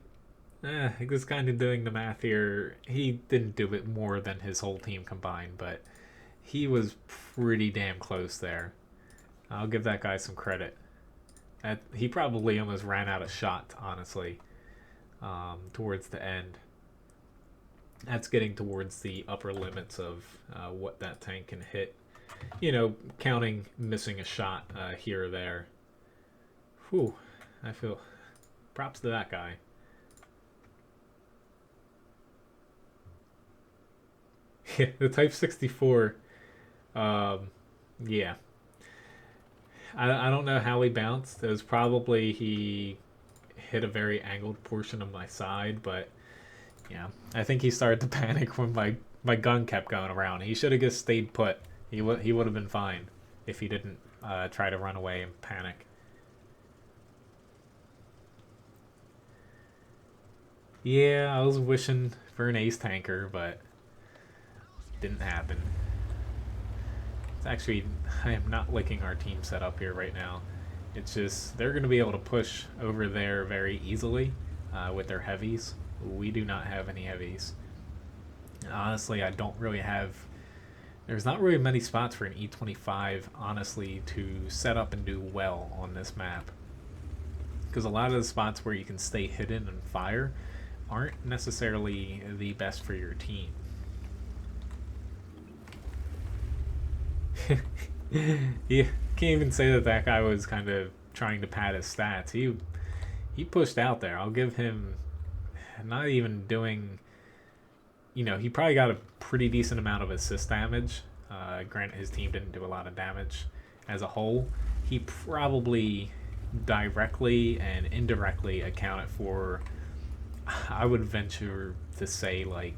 Just kind of doing the math here. He didn't do it more than his whole team combined, but he was pretty damn close there. I'll give that guy some credit. He probably almost ran out of shot, honestly, towards the end. That's getting towards the upper limits of what that tank can hit. You know, counting missing a shot here or there. Whew, I feel... props to that guy. Yeah, the Type 64... yeah. I don't know how he bounced. It was probably he hit a very angled portion of my side, but Yeah, I think he started to panic when my gun kept going around. He should have just stayed put. He would have been fine if he didn't try to run away and panic. Yeah, I was wishing for an ace tanker, but didn't happen. It's actually, I am not liking our team setup here right now. It's just, they're going to be able to push over there very easily with their heavies. We do not have any heavies. And honestly, I don't really have... There's not really many spots for an E25, honestly, to set up and do well on this map. Because a lot of the spots where you can stay hidden and fire aren't necessarily the best for your team. Yeah, can't even say that that guy was kind of trying to pad his stats. He pushed out there. I'll give him not even doing... You know, he probably got a pretty decent amount of assist damage. Granted, his team didn't do a lot of damage as a whole. He probably directly and indirectly accounted for, I would venture to say, like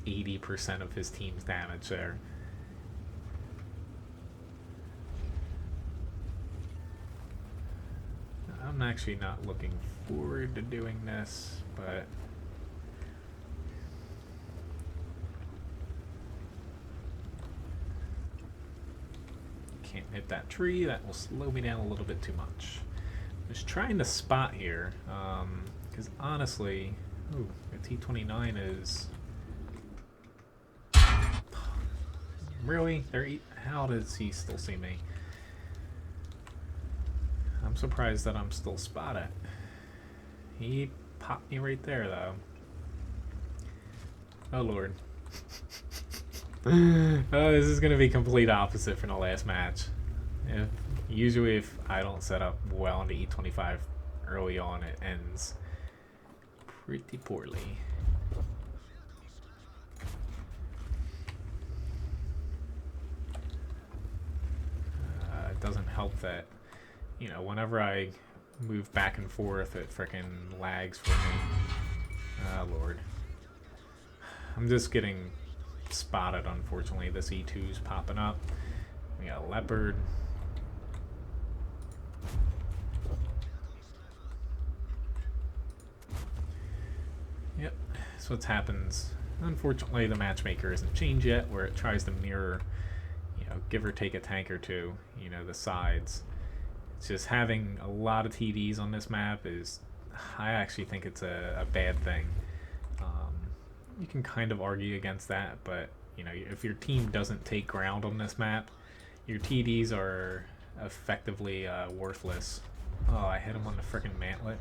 80% of his team's damage there. I'm actually not looking forward to doing this, but can't hit that tree. That will slow me down a little bit too much. Just trying to spot here, because honestly, ooh, the T29 is really. How does he still see me? I'm surprised that I'm still spotted. He popped me right there, though. Oh lord. Oh, this is going to be complete opposite from the last match. Usually if I don't set up well into E25 early on, it ends pretty poorly. It doesn't help that, you know, whenever I move back and forth, it frickin' lags for me. Oh lord. I'm just getting spotted, unfortunately. This E2's popping up. We got a leopard. Yep, that's what happens. Unfortunately, the matchmaker isn't changed yet, where it tries to mirror, you know, give or take a tank or two, you know, the sides. It's just having a lot of TDs on this map is, I actually think it's a bad thing. You can kind of argue against that, but you know, if your team doesn't take ground on this map, your TDs are effectively worthless. Oh, I hit him on the frickin' mantlet.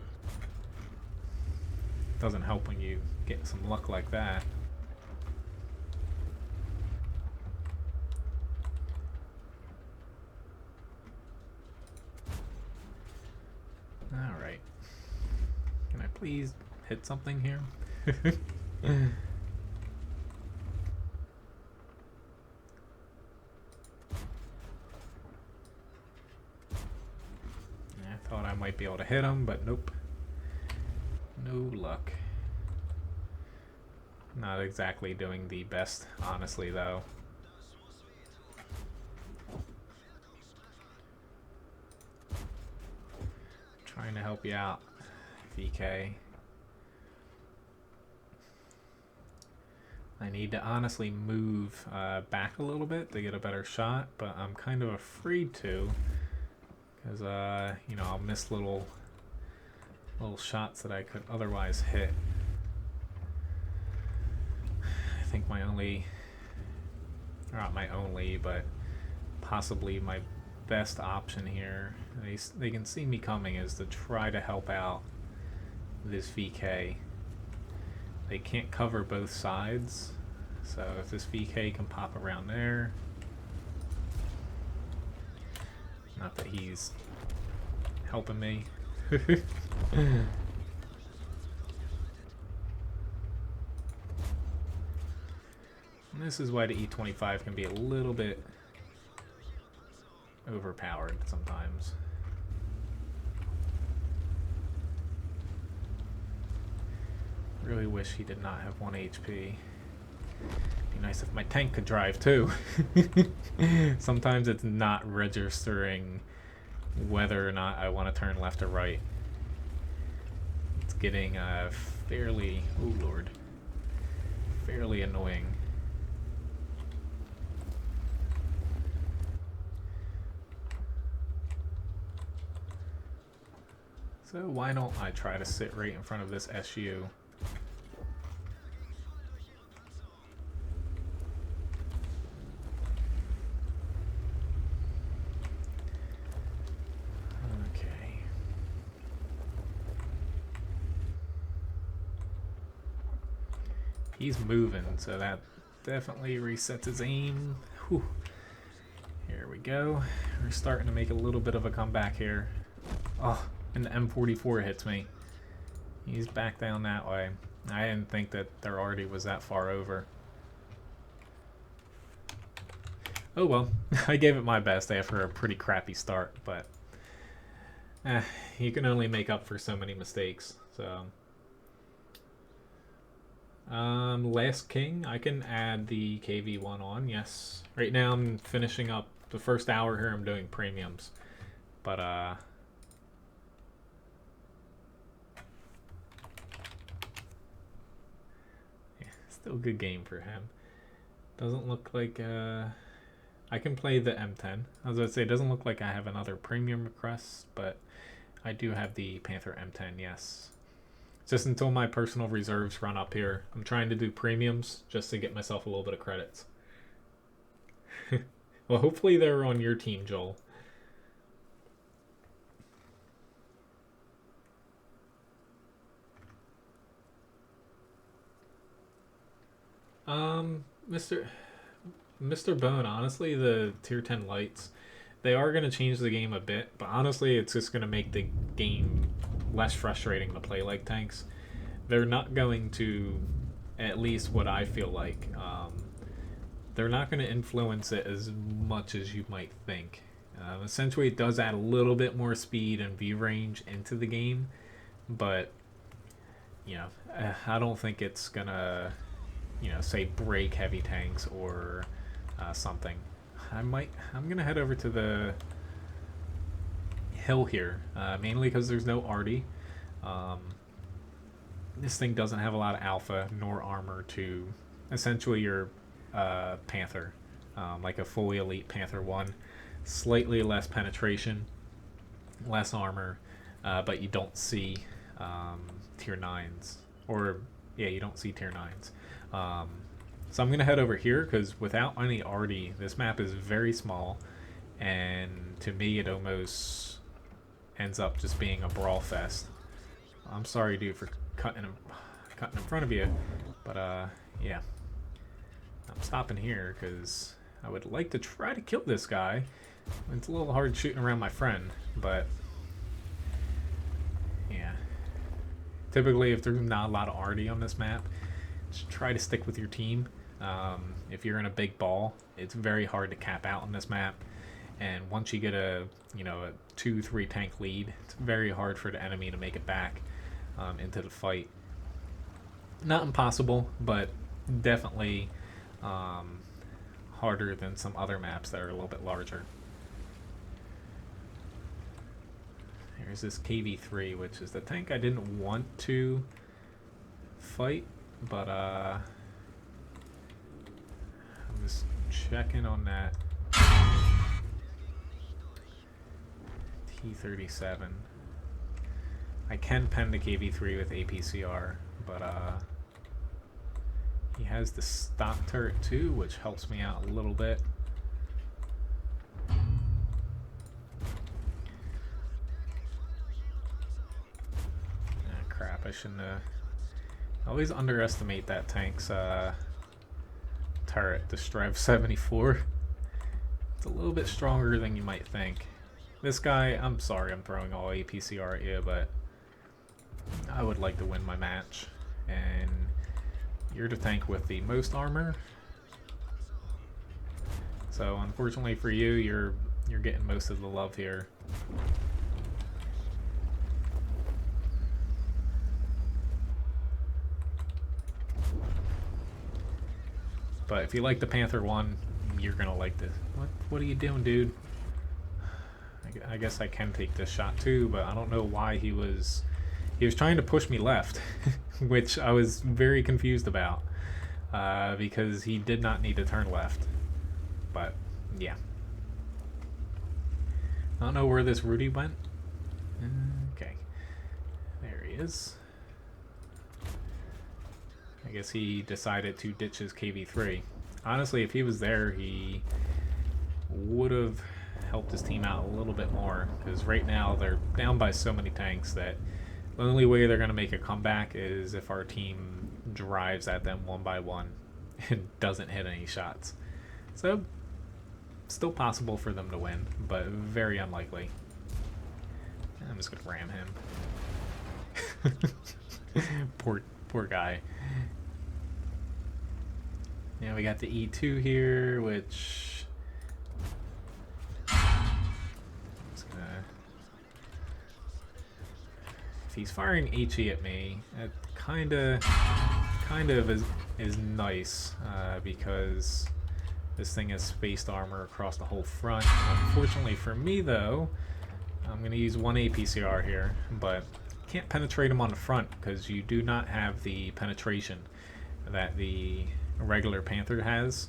Doesn't help when you get some luck like that. Alright. Can I please hit something here? I thought I might be able to hit him, but nope. No luck. Not exactly doing the best, honestly, though. Trying to help you out, VK. I need to honestly move back a little bit to get a better shot, but I'm kind of afraid to, because you know, I'll miss little shots that I could otherwise hit. I think my only, or not my only, but possibly my best option here, they can see me coming, is to try to help out this VK. They can't cover both sides, so if this VK can pop around there, not that he's helping me. And this is why the E25 can be a little bit overpowered sometimes. Really wish he did not have 1 HP. Be nice if my tank could drive too. Sometimes it's not registering whether or not I want to turn left or right. It's getting fairly, oh lord, fairly annoying. So why don't I try to sit right in front of this SU? Okay. He's moving, so that definitely resets his aim. Whew. Here we go. We're starting to make a little bit of a comeback here. Oh. And the M44 hits me. He's back down that way. I didn't think that there already was that far over. Oh well, I gave it my best after a pretty crappy start, but you can only make up for so many mistakes. So, Last King, I can add the KV1 on, yes. Right now I'm finishing up the first hour here, I'm doing premiums. But, still a good game for him. Doesn't look like I can play the M10. I was going to say, it doesn't look like I have another premium request, but I do have the Panther M10, yes. Just until my personal reserves run up here. I'm trying to do premiums just to get myself a little bit of credits. Well, hopefully they're on your team, Joel. Mr. Bone, honestly, the tier 10 lights, they are going to change the game a bit, but honestly, it's just going to make the game less frustrating to play like tanks. They're not going to, at least what I feel like, they're not going to influence it as much as you might think. Essentially, it does add a little bit more speed and view range into the game, but, you know, I don't think it's going to, you know, say break heavy tanks or something. I'm gonna head over to the hill here, mainly because there's no arty. This thing doesn't have a lot of alpha nor armor to essentially your Panther, like a fully elite Panther 1. Slightly less penetration, less armor, but you don't see tier 9s, or yeah, you don't see tier 9s. So I'm going to head over here because without any arty, this map is very small, and to me it almost ends up just being a brawl fest. I'm sorry, dude, for cutting in front of you, but yeah. I'm stopping here because I would like to try to kill this guy. It's a little hard shooting around my friend, but yeah. Typically, if there's not a lot of arty on this map, just try to stick with your team. If you're in a big ball, it's very hard to cap out on this map, and once you get a 2-3 tank lead, it's very hard for the enemy to make it back into the fight. Not impossible, but definitely harder than some other maps that are a little bit larger. Here's this KV3, which is the tank I didn't want to fight, but I'm just checking on that T37. I can pen the KV3 with APCR, but he has the stock turret too, which helps me out a little bit. Crap, I shouldn't have. I always underestimate that tank's turret, the Strive 74. It's a little bit stronger than you might think. This guy, I'm sorry I'm throwing all APCR at you, but I would like to win my match. And you're the tank with the most armor. So unfortunately for you, you're getting most of the love here. But if you like the Panther one, you're gonna like this. What are you doing, dude? I guess I can take this shot too, but I don't know why he was trying to push me left, which I was very confused about, because he did not need to turn left. But yeah, I don't know where this Rudy went. Okay, there he is. I guess he decided to ditch his KV-3. Honestly, if he was there, he would have helped his team out a little bit more, because right now they're down by so many tanks that the only way they're going to make a comeback is if our team drives at them one by one and doesn't hit any shots. So, still possible for them to win, but very unlikely. I'm just going to ram him. Poor guy. Yeah, we got the E2 here, which... If he's firing HE at me, it kind of is nice, because this thing has spaced armor across the whole front. Unfortunately for me, though, I'm going to use one APCR here, but can't penetrate him on the front because you do not have the penetration that the regular Panther has.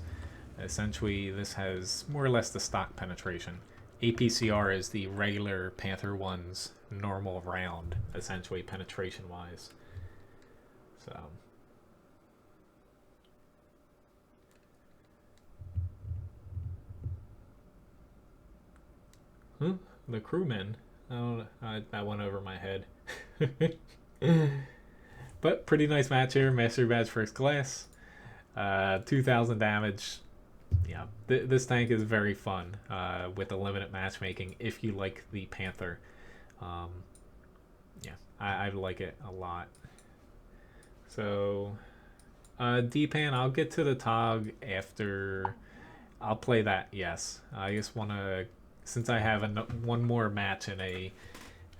Essentially, this has more or less the stock penetration. APCR is the regular Panther 1's normal round, essentially, penetration-wise. So... Huh? The crewman? Oh, that went over my head. But pretty nice match here. Mastery Badge First Class. 2,000 damage. Yeah, this tank is very fun with the limited matchmaking if you like the Panther. Yeah, I like it a lot. So, D-Pan, I'll get to the TOG after. I'll play that, yes. I just want to, since I have one more match in a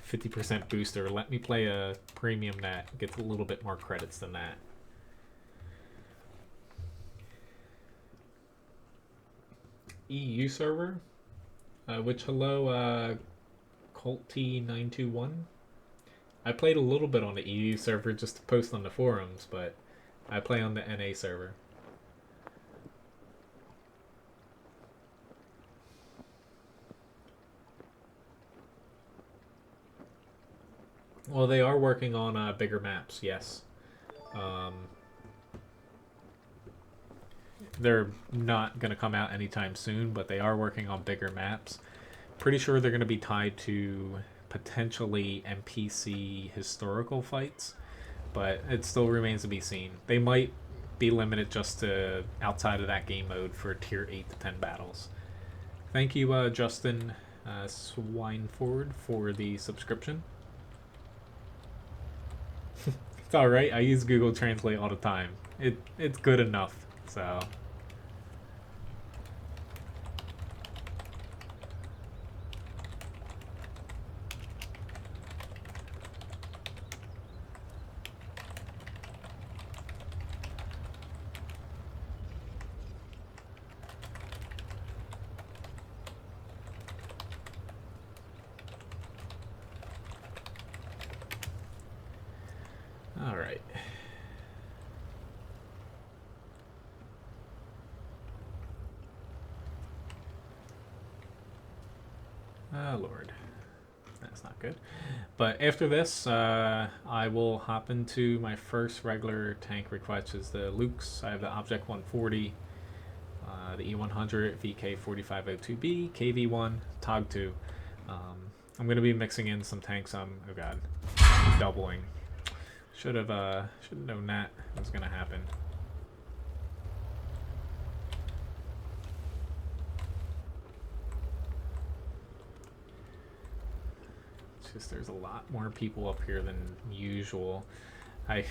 50% booster, let me play a premium that gets a little bit more credits than that. EU server, which hello, Colt T921. I played a little bit on the EU server just to post on the forums, but I play on the NA server. Well, they are working on bigger maps, yes. They're not going to come out anytime soon, but they are working on bigger maps. Pretty sure they're going to be tied to potentially NPC historical fights, but it still remains to be seen. They might be limited just to outside of that game mode for tier 8 to 10 battles. Thank you, Justin Swineford, for the subscription. It's alright, I use Google Translate all the time. It's good enough, so... Alright. Oh, Lord. That's not good. But after this, I will hop into my first regular tank request, is the Lukes. I have the Object 140, the E100, VK4502B, KV1, TOG2. I'm going to be mixing in some tanks. Oh god, doubling. Should have known that was going to happen. It's just there's a lot more people up here than usual. I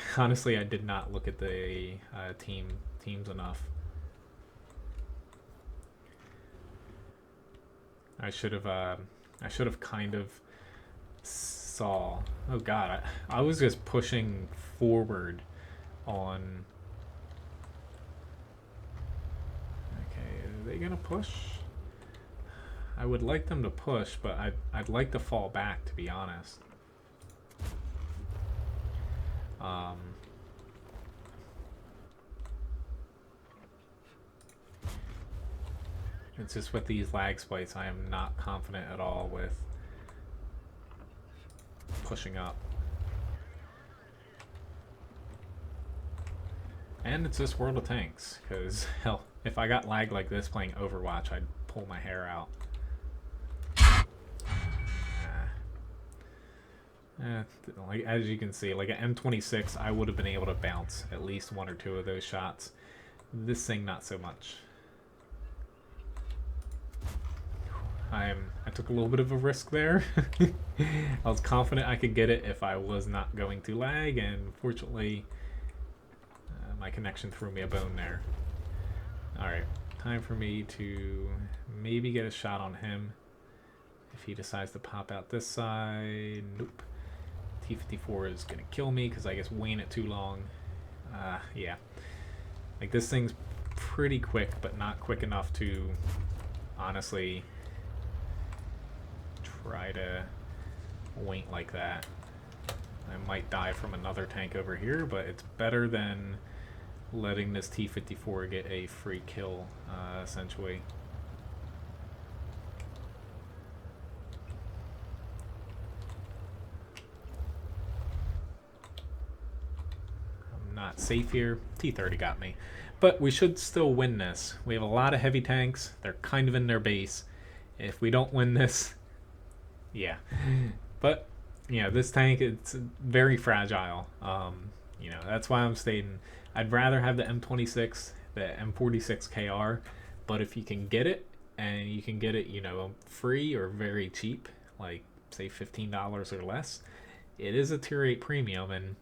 did not look at the teams enough. I should have kind of saw. Oh god, I was just pushing forward on they gonna push? I would like them to push, but I'd like to fall back, to be honest. It's just with these lag spikes, I am not confident at all with pushing up. And it's just World of Tanks, because hell, if I got lag like this playing Overwatch, I'd pull my hair out. Like, as you can see, like an M26, I would have been able to bounce at least one or two of those shots. This thing, not so much. I took a little bit of a risk there. I was confident I could get it if I was not going to lag, and fortunately, my connection threw me a bone there. Alright, time for me to maybe get a shot on him. If he decides to pop out this side, nope. T-54 is going to kill me because I guess weighing it too long. Yeah. Like, this thing's pretty quick, but not quick enough to honestly try to wait like that. I might die from another tank over here, but it's better than letting this T-54 get a free kill, essentially. I'm not safe here. T-30 got me. But we should still win this. We have a lot of heavy tanks. They're kind of in their base. If we don't win this, yeah. But, you know, this tank, it's very fragile. You know, that's why I'm stating I'd rather have the M26, the M46 KR, but if you can get it, and you can get it, you know, free or very cheap, like, say, $15 or less, it is a Tier 8 premium, and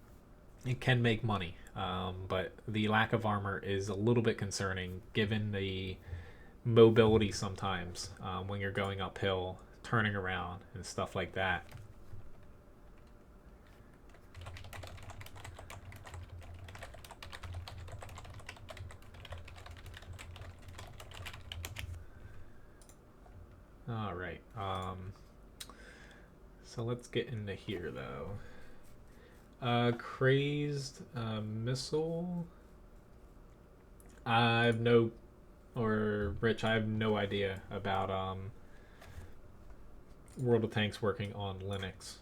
it can make money. But the lack of armor is a little bit concerning, given the mobility sometimes when you're going uphill, turning around, and stuff like that. Alright, so let's get into here, though. Crazed missile. I have no, or Rich, I have no idea about World of Tanks working on Linux.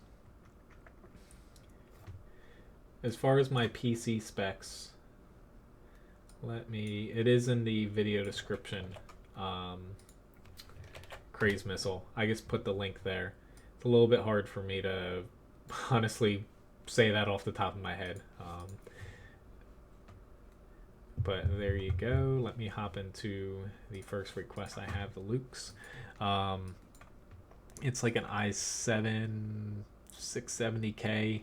As far as my PC specs, it is in the video description. Crazed missile. I just put the link there. It's a little bit hard for me to honestly say that off the top of my head. But there you go. Let me hop into the first request I have, the Lukes. It's like an i7 670K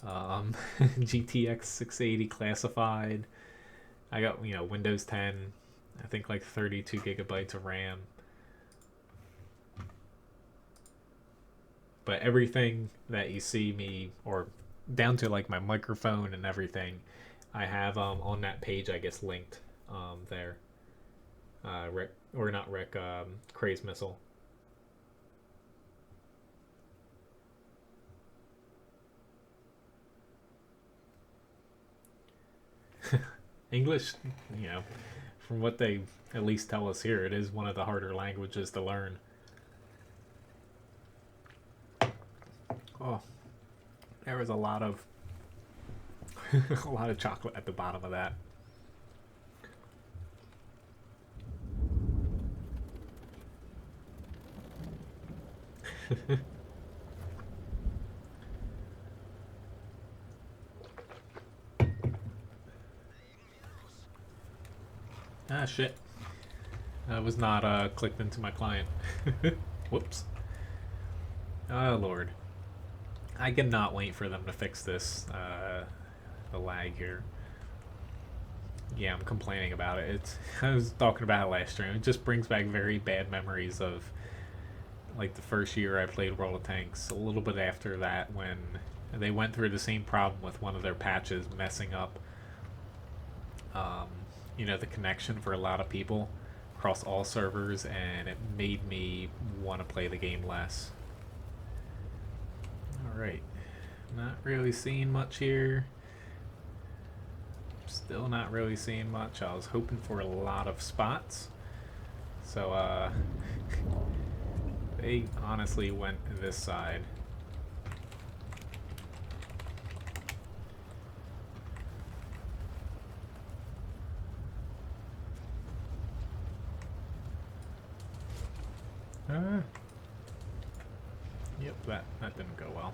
GTX 680 classified. I got, you know, Windows 10, I think like 32 gigabytes of RAM. But everything that you see me, or down to like my microphone and everything, I have on that page, I guess, linked there. Rick, or not Rick, Crazed Missile. English, you know, from what they at least tell us here, it is one of the harder languages to learn. Oh, there was a lot of a lot of chocolate at the bottom of that. Ah, shit. That was not clicked into my client. Whoops. Oh, Lord. I cannot wait for them to fix this, the lag here. Yeah, I'm complaining about it. I was talking about it last stream. It just brings back very bad memories of, like, the first year I played World of Tanks. A little bit after that, when they went through the same problem with one of their patches messing up, you know, the connection for a lot of people. across all servers, and it made me want to play the game less. Alright, not really seeing much here. Still not really seeing much. I was hoping for a lot of spots. So, they honestly went this side. Yep, that didn't go well.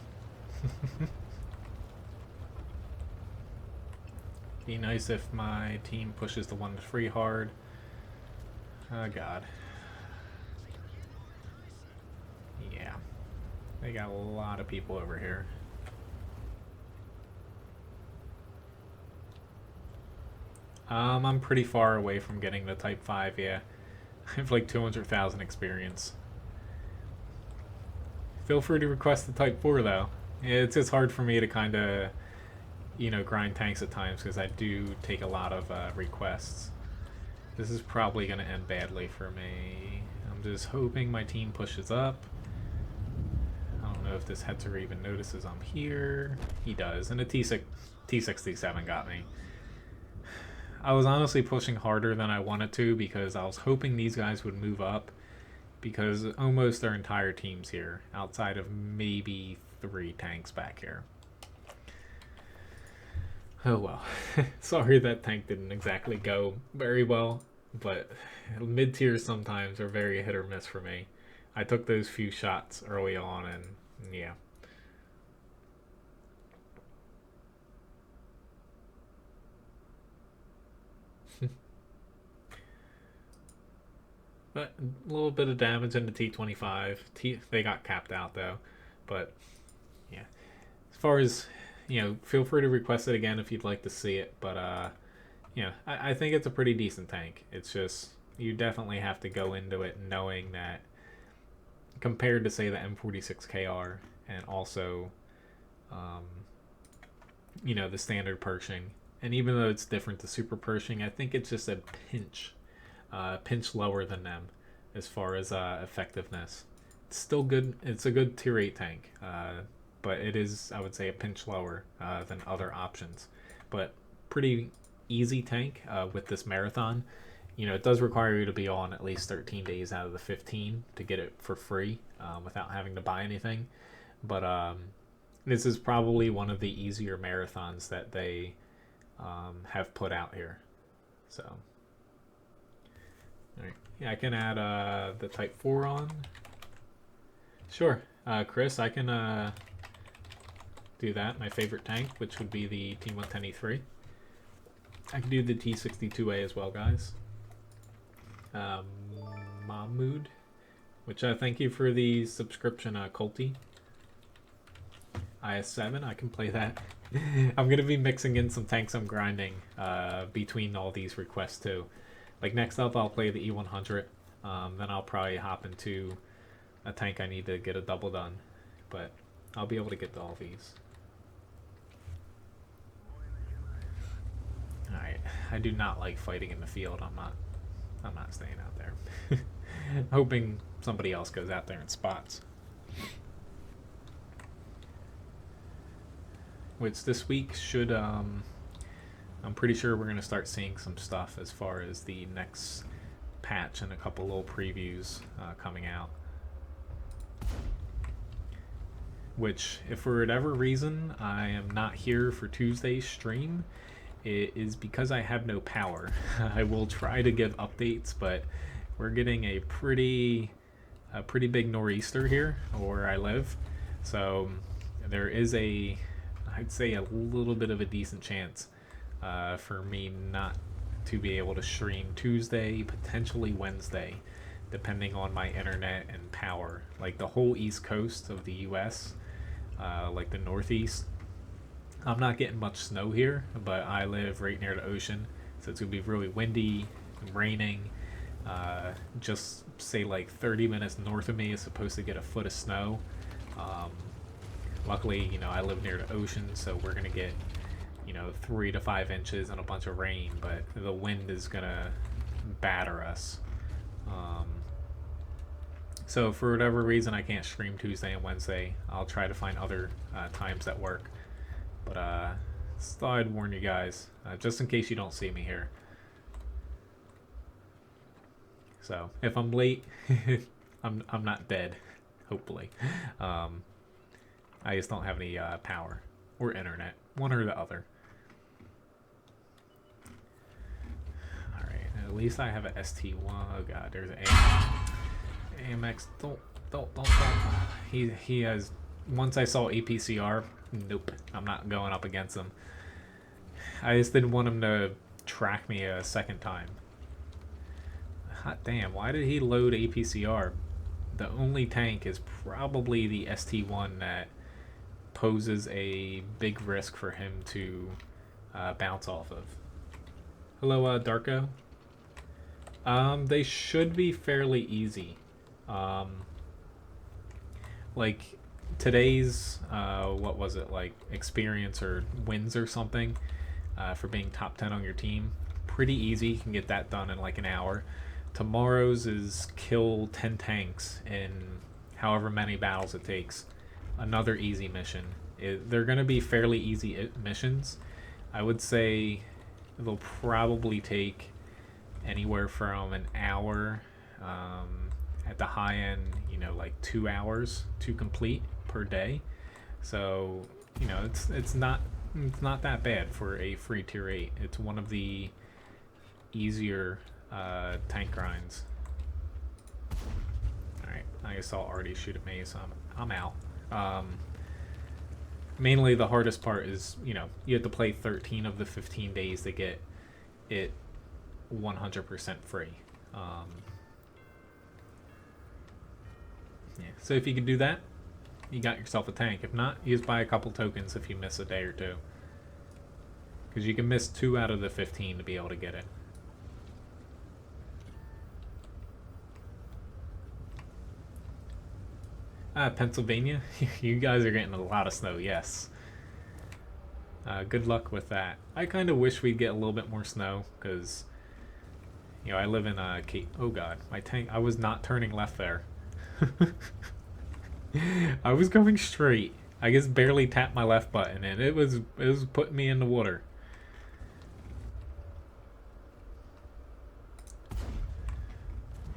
Be nice if my team pushes the 1-3 hard. Oh god. Yeah. They got a lot of people over here. I'm pretty far away from getting the Type 5, yeah. I have like 200,000 experience. Feel free to request the Type 4 though. It's just hard for me to kind of, you know, grind tanks at times because I do take a lot of requests. This is probably going to end badly for me. I'm just hoping my team pushes up. I don't know if this Hetzer even notices I'm here. He does, and a T67 got me. I was honestly pushing harder than I wanted to because I was hoping these guys would move up, because almost their entire team's here, outside of maybe 3 tanks back here. Oh well. Sorry that tank didn't exactly go very well, but mid-tiers sometimes are very hit or miss for me. I took those few shots early on, and yeah. But a little bit of damage in the T25. They got capped out though. But yeah. As far as, you know, feel free to request it again if you'd like to see it. But yeah, I think it's a pretty decent tank. It's just, you definitely have to go into it knowing that compared to say the M46KR and also you know, the standard Pershing, and even though it's different to super Pershing, I think it's just a pinch lower than them as far as effectiveness. It's still good. It's a good tier 8 tank, but it is, I would say, a pinch lower than other options. But pretty easy tank with this marathon. You know, it does require you to be on at least 13 days out of the 15 to get it for free without having to buy anything. But this is probably one of the easier marathons that they have put out here. So, all right. Yeah, I can add the Type 4 on. Sure, Chris, I can do that. My favorite tank, which would be the T110E3. I can do the T62A as well, guys. Mahmood, which thank you for the subscription, Colty. IS7, I can play that. I'm gonna be mixing in some tanks I'm grinding between all these requests too. Like next up, I'll play the E100. Then I'll probably hop into a tank I need to get a double done, but I'll be able to get to all these. All right, I do not like fighting in the field. I'm not staying out there. Hoping somebody else goes out there and spots. Which this week should, I'm pretty sure we're going to start seeing some stuff as far as the next patch and a couple little previews coming out. Which, if for whatever reason I am not here for Tuesday's stream, it is because I have no power. I will try to give updates, but we're getting a pretty big nor'easter here where I live. So there is I'd say a little bit of a decent chance for me not to be able to stream Tuesday, potentially Wednesday, depending on my internet and power. Like the whole east coast of the US, like the northeast, I'm not getting much snow here, but I live right near the ocean, so it's gonna be really windy and raining. Just say like 30 minutes north of me is supposed to get a foot of snow. Luckily, you know, I live near the ocean, so we're gonna get, you know, 3 to 5 inches and a bunch of rain, but the wind is gonna batter us. So for whatever reason I can't stream Tuesday and Wednesday, I'll try to find other times that work. But just thought I'd warn you guys, just in case you don't see me here. So if I'm late, I'm not dead, hopefully. I just don't have any power or internet, one or the other. All right, at least I have a ST1. Oh god, there's an AMX. Don't. He has. Once I saw APCR, nope, I'm not going up against him. I just didn't want him to track me a second time. Hot damn, why did he load APCR? The only tank is probably the ST1 that poses a big risk for him to bounce off of. Hello, Darko. They should be fairly easy. Like today's what was it, like experience or wins or something for being top 10 on your team, pretty easy. You can get that done in like an hour. Tomorrow's is kill 10 tanks in however many battles it takes. Another easy mission. They're going to be fairly easy missions. I would say they'll probably take anywhere from an hour, at the high end, you know, like 2 hours to complete per day. So, you know, it's not that bad for a free tier 8. It's one of the easier tank grinds. Alright, I saw Artie shoot at me, so I'm out. Mainly the hardest part is, you know, you have to play 13 of the 15 days to get it 100% free. Yeah, so if you can do that, you got yourself a tank. If not, you just buy a couple tokens if you miss a day or two. Because you can miss 2 out of the 15 to be able to get it. Pennsylvania, you guys are getting a lot of snow, yes. Good luck with that. I kind of wish we'd get a little bit more snow, because, you know, I live in Cape. Oh god, my tank, I was not turning left there. I was going straight. I just barely tapped my left button, and it was putting me in the water.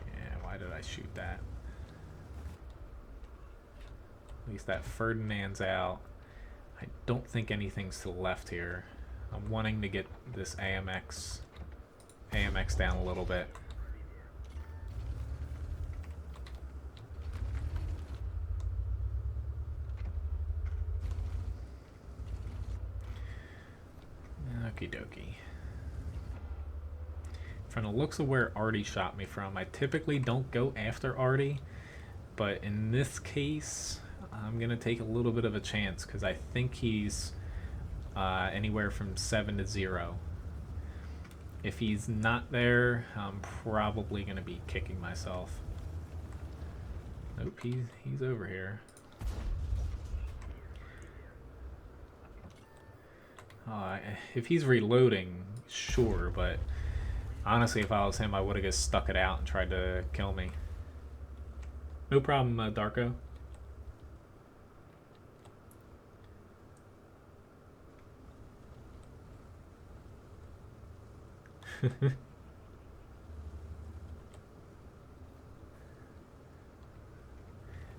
Yeah, why did I shoot that? At least that Ferdinand's out. I don't think anything's to the left here. I'm wanting to get this AMX down a little bit. Okie dokie. From the looks of where Artie shot me from, I typically don't go after Artie, but in this case, I'm going to take a little bit of a chance because I think he's anywhere from 7 to 0. If he's not there, I'm probably going to be kicking myself. Nope, he's over here. If he's reloading, sure, but honestly, if I was him, I would have just stuck it out and tried to kill me. No problem, Darko. And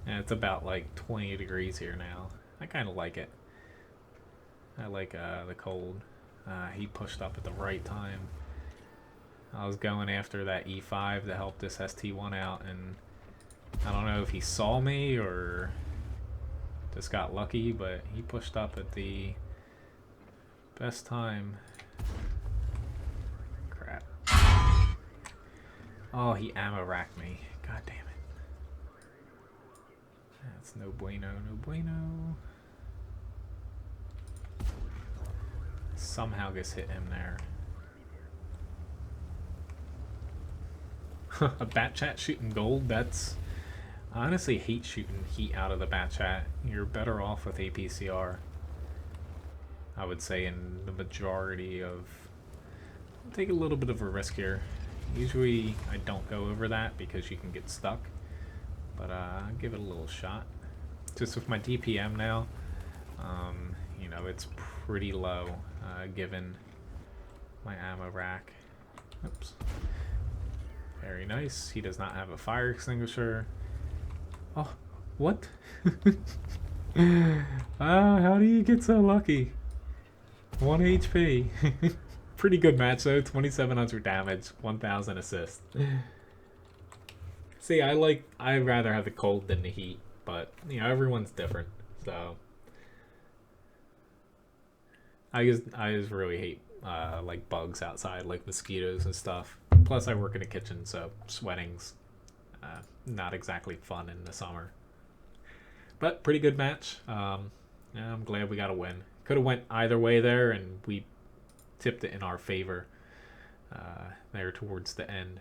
it's about like 20 degrees here now. I kind of like it. I like the cold. He pushed up at the right time. I was going after that E5 to help this ST1 out, and I don't know if he saw me or just got lucky, but he pushed up at the best time. Crap. Oh, he ammo racked me. God damn it. That's no bueno, no bueno. Somehow gets hit him there. A bat chat shooting gold, that's... I honestly hate shooting heat out of the bat chat. You're better off with APCR. I would say in the majority of... Take a little bit of a risk here. Usually I don't go over that because you can get stuck, but I'll give it a little shot. Just with my DPM now, you know, it's pretty low given my ammo rack. Oops. Very nice. He does not have a fire extinguisher. Oh, what? How do you get so lucky? 1 HP. Pretty good match though. 2,700 damage, 1,000 assist. See, I'd rather have the cold than the heat, but you know, everyone's different. So I just really hate like bugs outside, like mosquitoes and stuff. Plus, I work in a kitchen, so sweating's not exactly fun in the summer. But pretty good match. Yeah, I'm glad we got a win. Could have went either way there, and we tipped it in our favor there towards the end.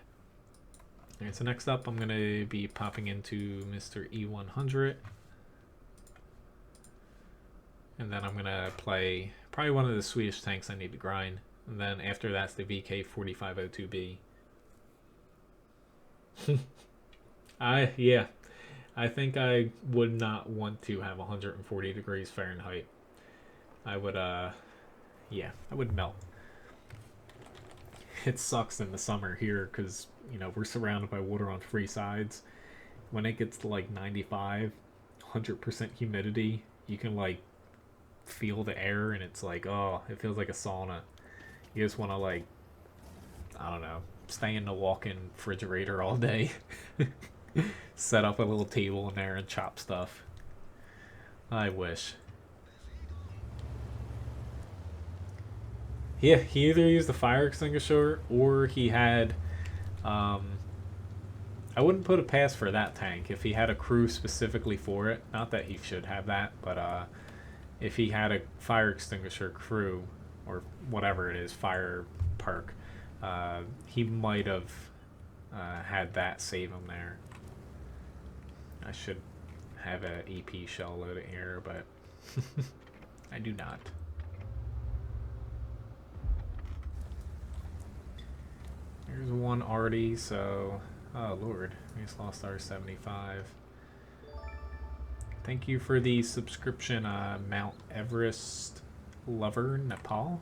Alright, so next up, I'm going to be popping into Mr. E100. And then I'm going to play probably one of the Swedish tanks I need to grind. And then after that's the VK4502B. Yeah. I think I would not want to have 140 degrees Fahrenheit. I would, yeah, I would melt. It sucks in the summer here because, you know, we're surrounded by water on three sides. When it gets to like 95, 100% humidity, you can like feel the air and it's like, oh, it feels like a sauna. You just want to like, I don't know, stay in the walk-in refrigerator all day. Set up a little table in there and chop stuff. I wish. Yeah, he either used the fire extinguisher or he had I wouldn't put a pass for that tank if he had a crew specifically for it. Not that he should have that, but if he had a fire extinguisher crew or whatever it is, fire perk, he might have had that save him there. I should have an EP shell loaded here, but I do not. Here's one already, so... Oh, Lord. We just lost our 75. Thank you for the subscription, Mount Everest Lover, Nepal.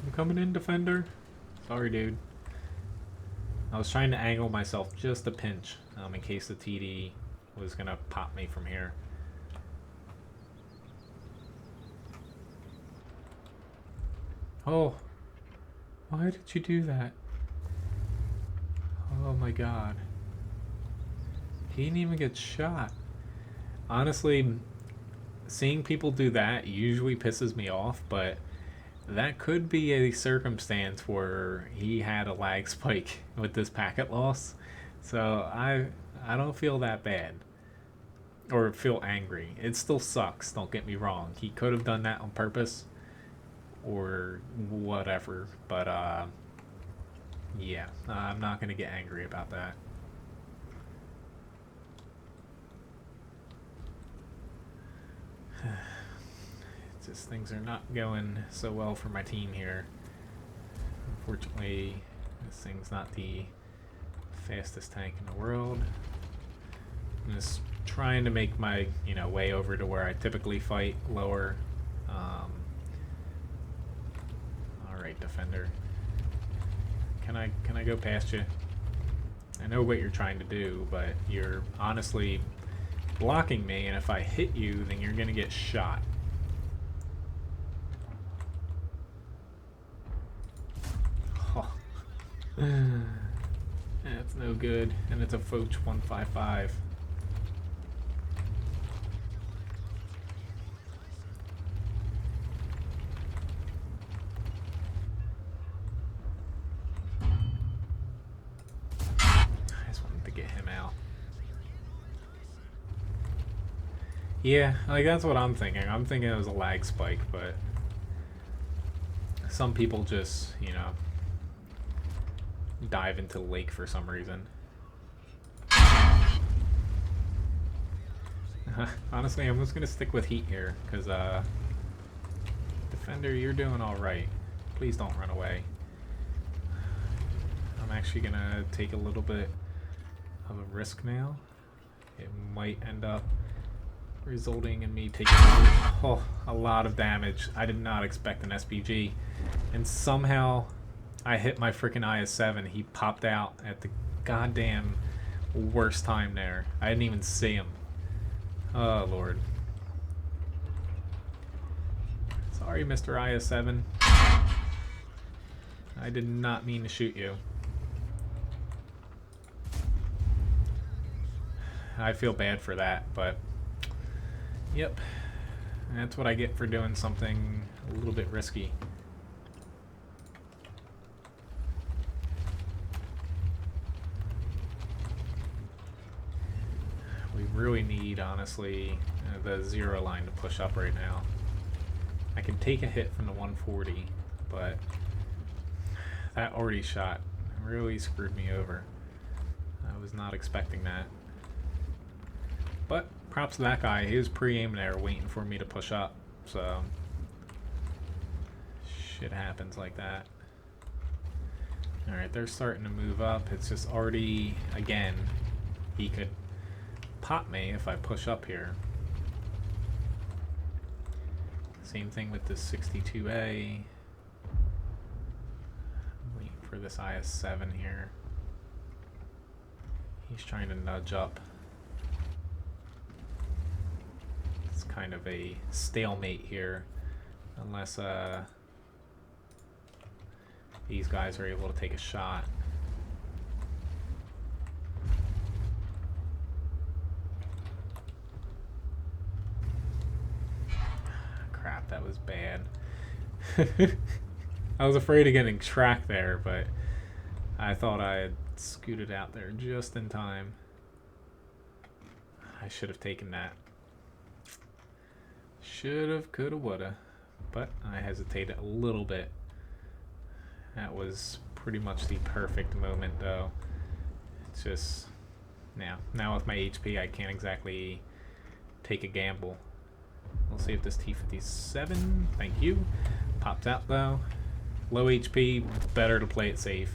I'm coming in, Defender. Sorry, dude. I was trying to angle myself just a pinch in case the TD was going to pop me from here. Oh, why did you do that? Oh my god. He didn't even get shot. Honestly, seeing people do that usually pisses me off, but that could be a circumstance where he had a lag spike with this packet loss. So I don't feel that bad. Or feel angry. It still sucks, don't get me wrong. He could have done that on purpose. Or whatever, but yeah, I'm not gonna get angry about that. It's just things are not going so well for my team here. Unfortunately, this thing's not the fastest tank in the world. I'm just trying to make my, you know, way over to where I typically fight lower. Alright, Defender. Can I go past you? I know what you're trying to do, but you're honestly blocking me, and if I hit you, then you're gonna get shot. Oh. That's no good, and it's a Foch 155. Yeah, like that's what I'm thinking. I'm thinking it was a lag spike, but some people just, you know, dive into the lake for some reason. Honestly, I'm just gonna stick with heat here, because Defender, you're doing all right. Please don't run away. I'm actually gonna take a little bit of a risk now. It might end up resulting in me taking a lot of damage. I did not expect an SPG, and somehow I hit my freaking IS-7. He popped out at the goddamn worst time there. I didn't even see him. Oh Lord. Sorry, Mr. IS-7. I did not mean to shoot you. I feel bad for that, but yep, that's what I get for doing something a little bit risky. We really need, honestly, the 0 line to push up right now. I can take a hit from the 140, but that already shot really screwed me over. I was not expecting that. But props to that guy. He was pre-aiming there waiting for me to push up. So shit happens like that. Alright, they're starting to move up. It's just already, again, he could pop me if I push up here. Same thing with this 62A. Waiting for this IS-7 here. He's trying to nudge up. It's kind of a stalemate here, unless these guys are able to take a shot. Crap, that was bad. I was afraid of getting tracked there, but I thought I had scooted out there just in time. I should have taken that. Should have, could have, would have. But I hesitated a little bit. That was pretty much the perfect moment, though. It's just, now with my HP, I can't exactly take a gamble. We'll see if this T57, thank you, pops out though. Low HP, better to play it safe.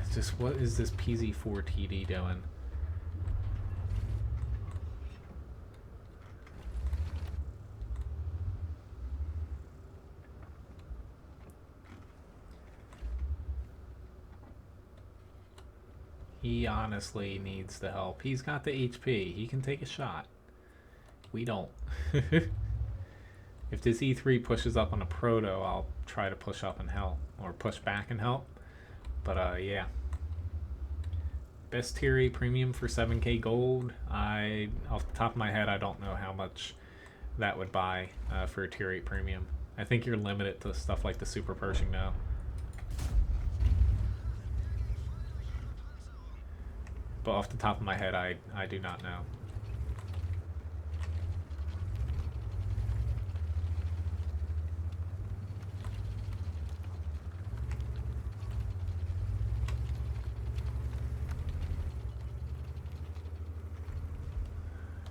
It's just, what is this PZ4 TD doing? He honestly needs the help. He's got the HP. He can take a shot. We don't. If this E3 pushes up on a proto, I'll try to push up and help. Or push back and help. But yeah. Best tier 8 premium for 7k gold. Off the top of my head, I don't know how much that would buy for a tier 8 premium. I think you're limited to stuff like the Super Pershing now. But off the top of my head, I do not know.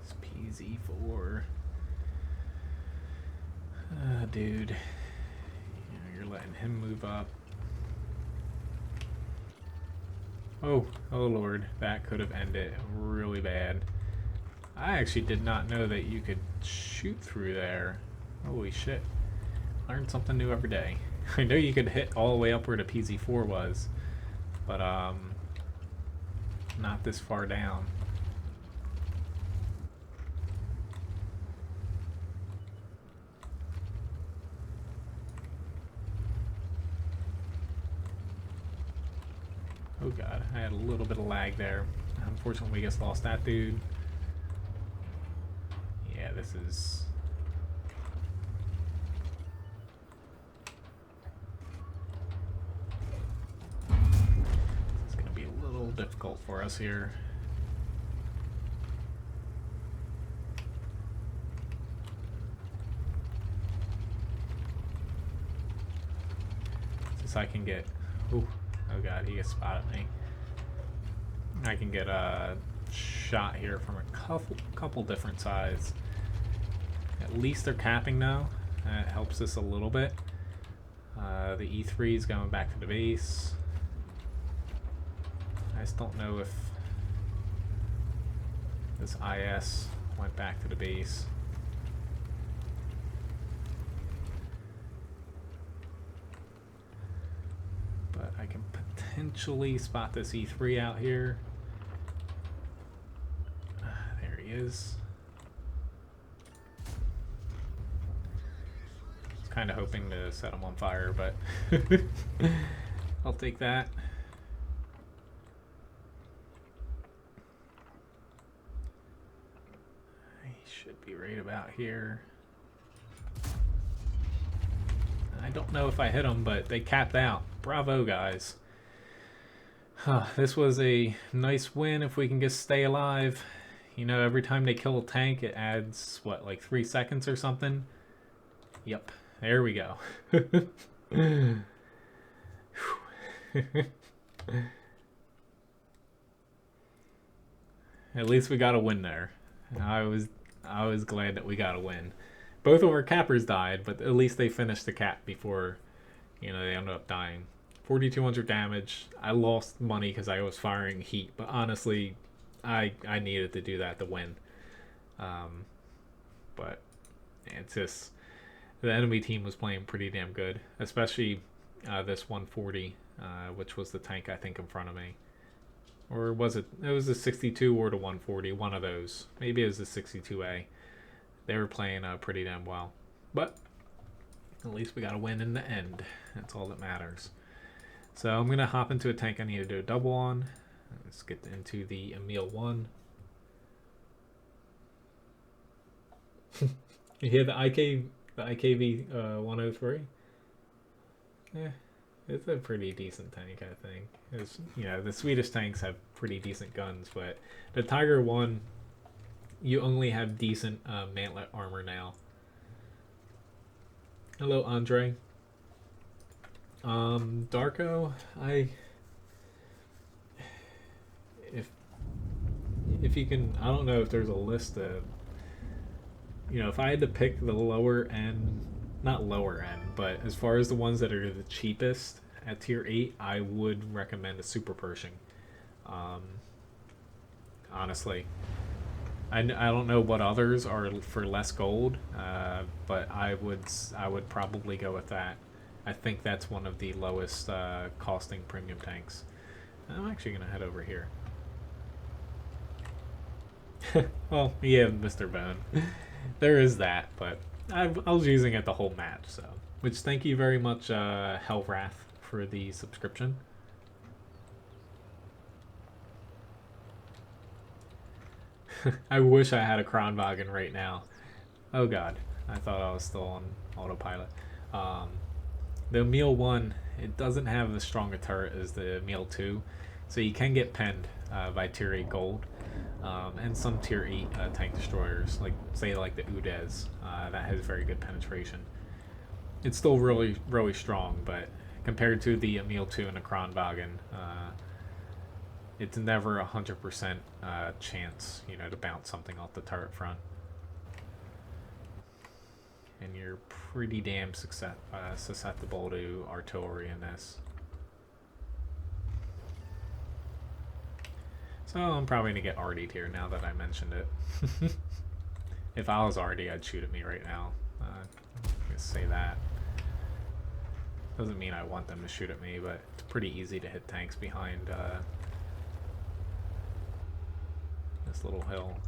It's PZ4. Dude. You're letting him move up. Oh Lord, that could have ended really bad. I actually did not know that you could shoot through there. Holy shit. Learn something new every day. I know you could hit all the way up where the PZ4 was, but not this far down. Oh god, I had a little bit of lag there. Unfortunately, we just lost that dude. Yeah, this is... It's gonna be a little difficult for us here. Since I can get... Ooh. Oh god, he has spotted me. I can get a shot here from a couple different sides. At least they're capping now. That helps us a little bit. The E3 is going back to the base. I just don't know if this IS went back to the base. But I can potentially spot this E3 out here. There he is. Kind of hoping to set him on fire, but I'll take that. He should be right about here. I don't know if I hit him, but they capped out. Bravo, guys. This was a nice win if we can just stay alive. You know, every time they kill a tank, it adds, what, like 3 seconds or something? Yep. There we go. At least we got a win there. I was glad that we got a win. Both of our cappers died, but at least they finished the cap before, you know, they ended up dying. 4,200 damage. I lost money because I was firing heat, but honestly, I needed to do that to win. But it's just, the enemy team was playing pretty damn good, especially this 140, which was the tank I think in front of me. Or was it? It was the 62 or the 140, one of those. Maybe it was the 62A. They were playing pretty damn well. But at least we got a win in the end. That's all that matters. So I'm going to hop into a tank I need to do a double on. Let's get into the Emil 1. You hear the IKV 103? Yeah, it's a pretty decent tank, I think. It's, you know, the Swedish tanks have pretty decent guns, but the Tiger 1, you only have decent mantlet armor now. Hello, Andre. Darko, if you can, I don't know if there's a list of, you know, if I had to pick the lower end, not lower end, but as far as the ones that are the cheapest at tier 8, I would recommend a Super Pershing. Honestly, I don't know what others are for less gold, but I would probably go with that. I think that's one of the lowest costing premium tanks. I'm actually gonna head over here. Well, yeah, Mr. Bone. There is that, but I was using it the whole match, so. Which, thank you very much, Hellwrath, for the subscription. I wish I had a Kronwagen right now. Oh god, I thought I was still on autopilot. The Emil 1, it doesn't have as strong a turret as the Emil 2, so you can get penned by tier 8 gold. And some tier 8 tank destroyers, like say like the Udez, that has very good penetration. It's still really, really strong, but compared to the Emil 2 and the Kronwagen, it's never 100% chance, you know, to bounce something off the turret front. And you're pretty damn susceptible to artillery in this. So I'm probably going to get artied here now that I mentioned it. If I was arty, I'd shoot at me right now. Just say that. Doesn't mean I want them to shoot at me, but it's pretty easy to hit tanks behind this little hill.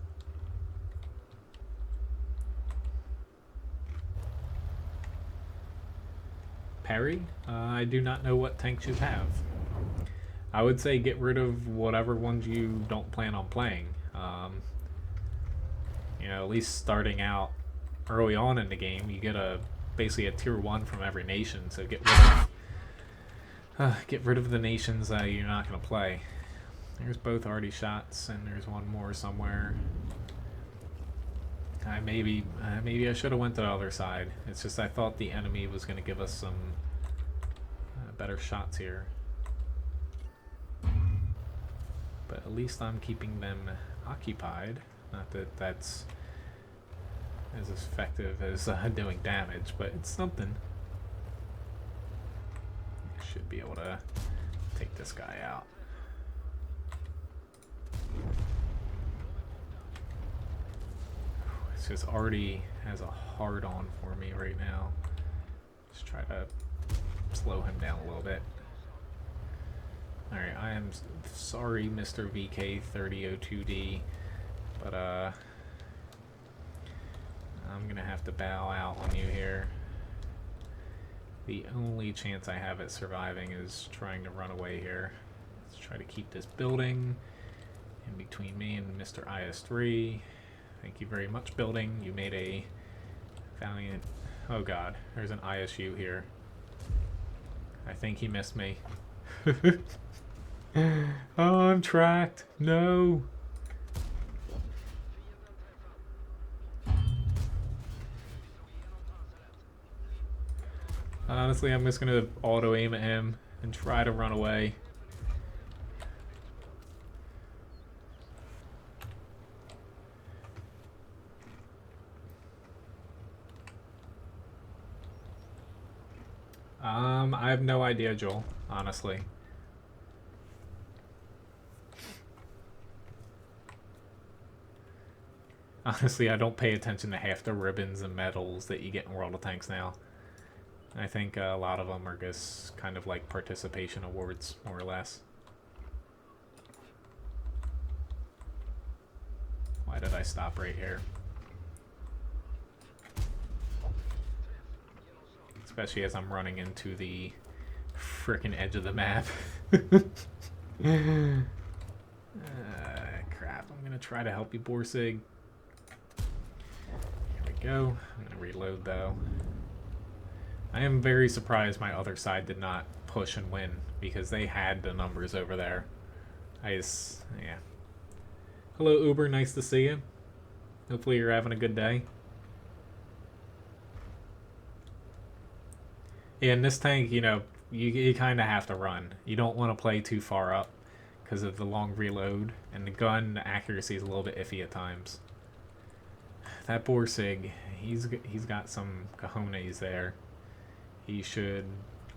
Parry? I do not know what tanks you have. I would say get rid of whatever ones you don't plan on playing. You know, at least starting out early on in the game, you get basically a tier 1 from every nation. So get rid of the nations you're not going to play. There's both arty shots, and there's one more somewhere. Maybe I should have went to the other side. It's just I thought the enemy was going to give us some better shots here. But at least I'm keeping them occupied. Not that that's as effective as doing damage, but it's something. Should be able to take this guy out. This just already has a hard on for me right now. Just try to slow him down a little bit. Alright, I am sorry, Mr. VK3002D, but I'm gonna have to bow out on you here. The only chance I have at surviving is trying to run away here. Let's try to keep this building in between me and Mr. IS-3. Thank you very much, building. You made a valiant... Oh god, there's an ISU here. I think he missed me. Oh, I'm tracked. No. Honestly, I'm just gonna auto aim at him and try to run away. I have no idea, Joel, honestly. Honestly, I don't pay attention to half the ribbons and medals that you get in World of Tanks now. I think a lot of them are just kind of like participation awards, more or less. Why did I stop right here? Especially as I'm running into the frickin' edge of the map. Crap, I'm gonna try to help you, Borsig. Here we go. I'm gonna reload though. I am very surprised my other side did not push and win, because they had the numbers over there. Yeah. Hello, Uber, nice to see you. Hopefully you're having a good day. Yeah, in this tank, you know, you kind of have to run. You don't want to play too far up because of the long reload, and the gun accuracy is a little bit iffy at times. That Borsig, he's got some cojones there. He should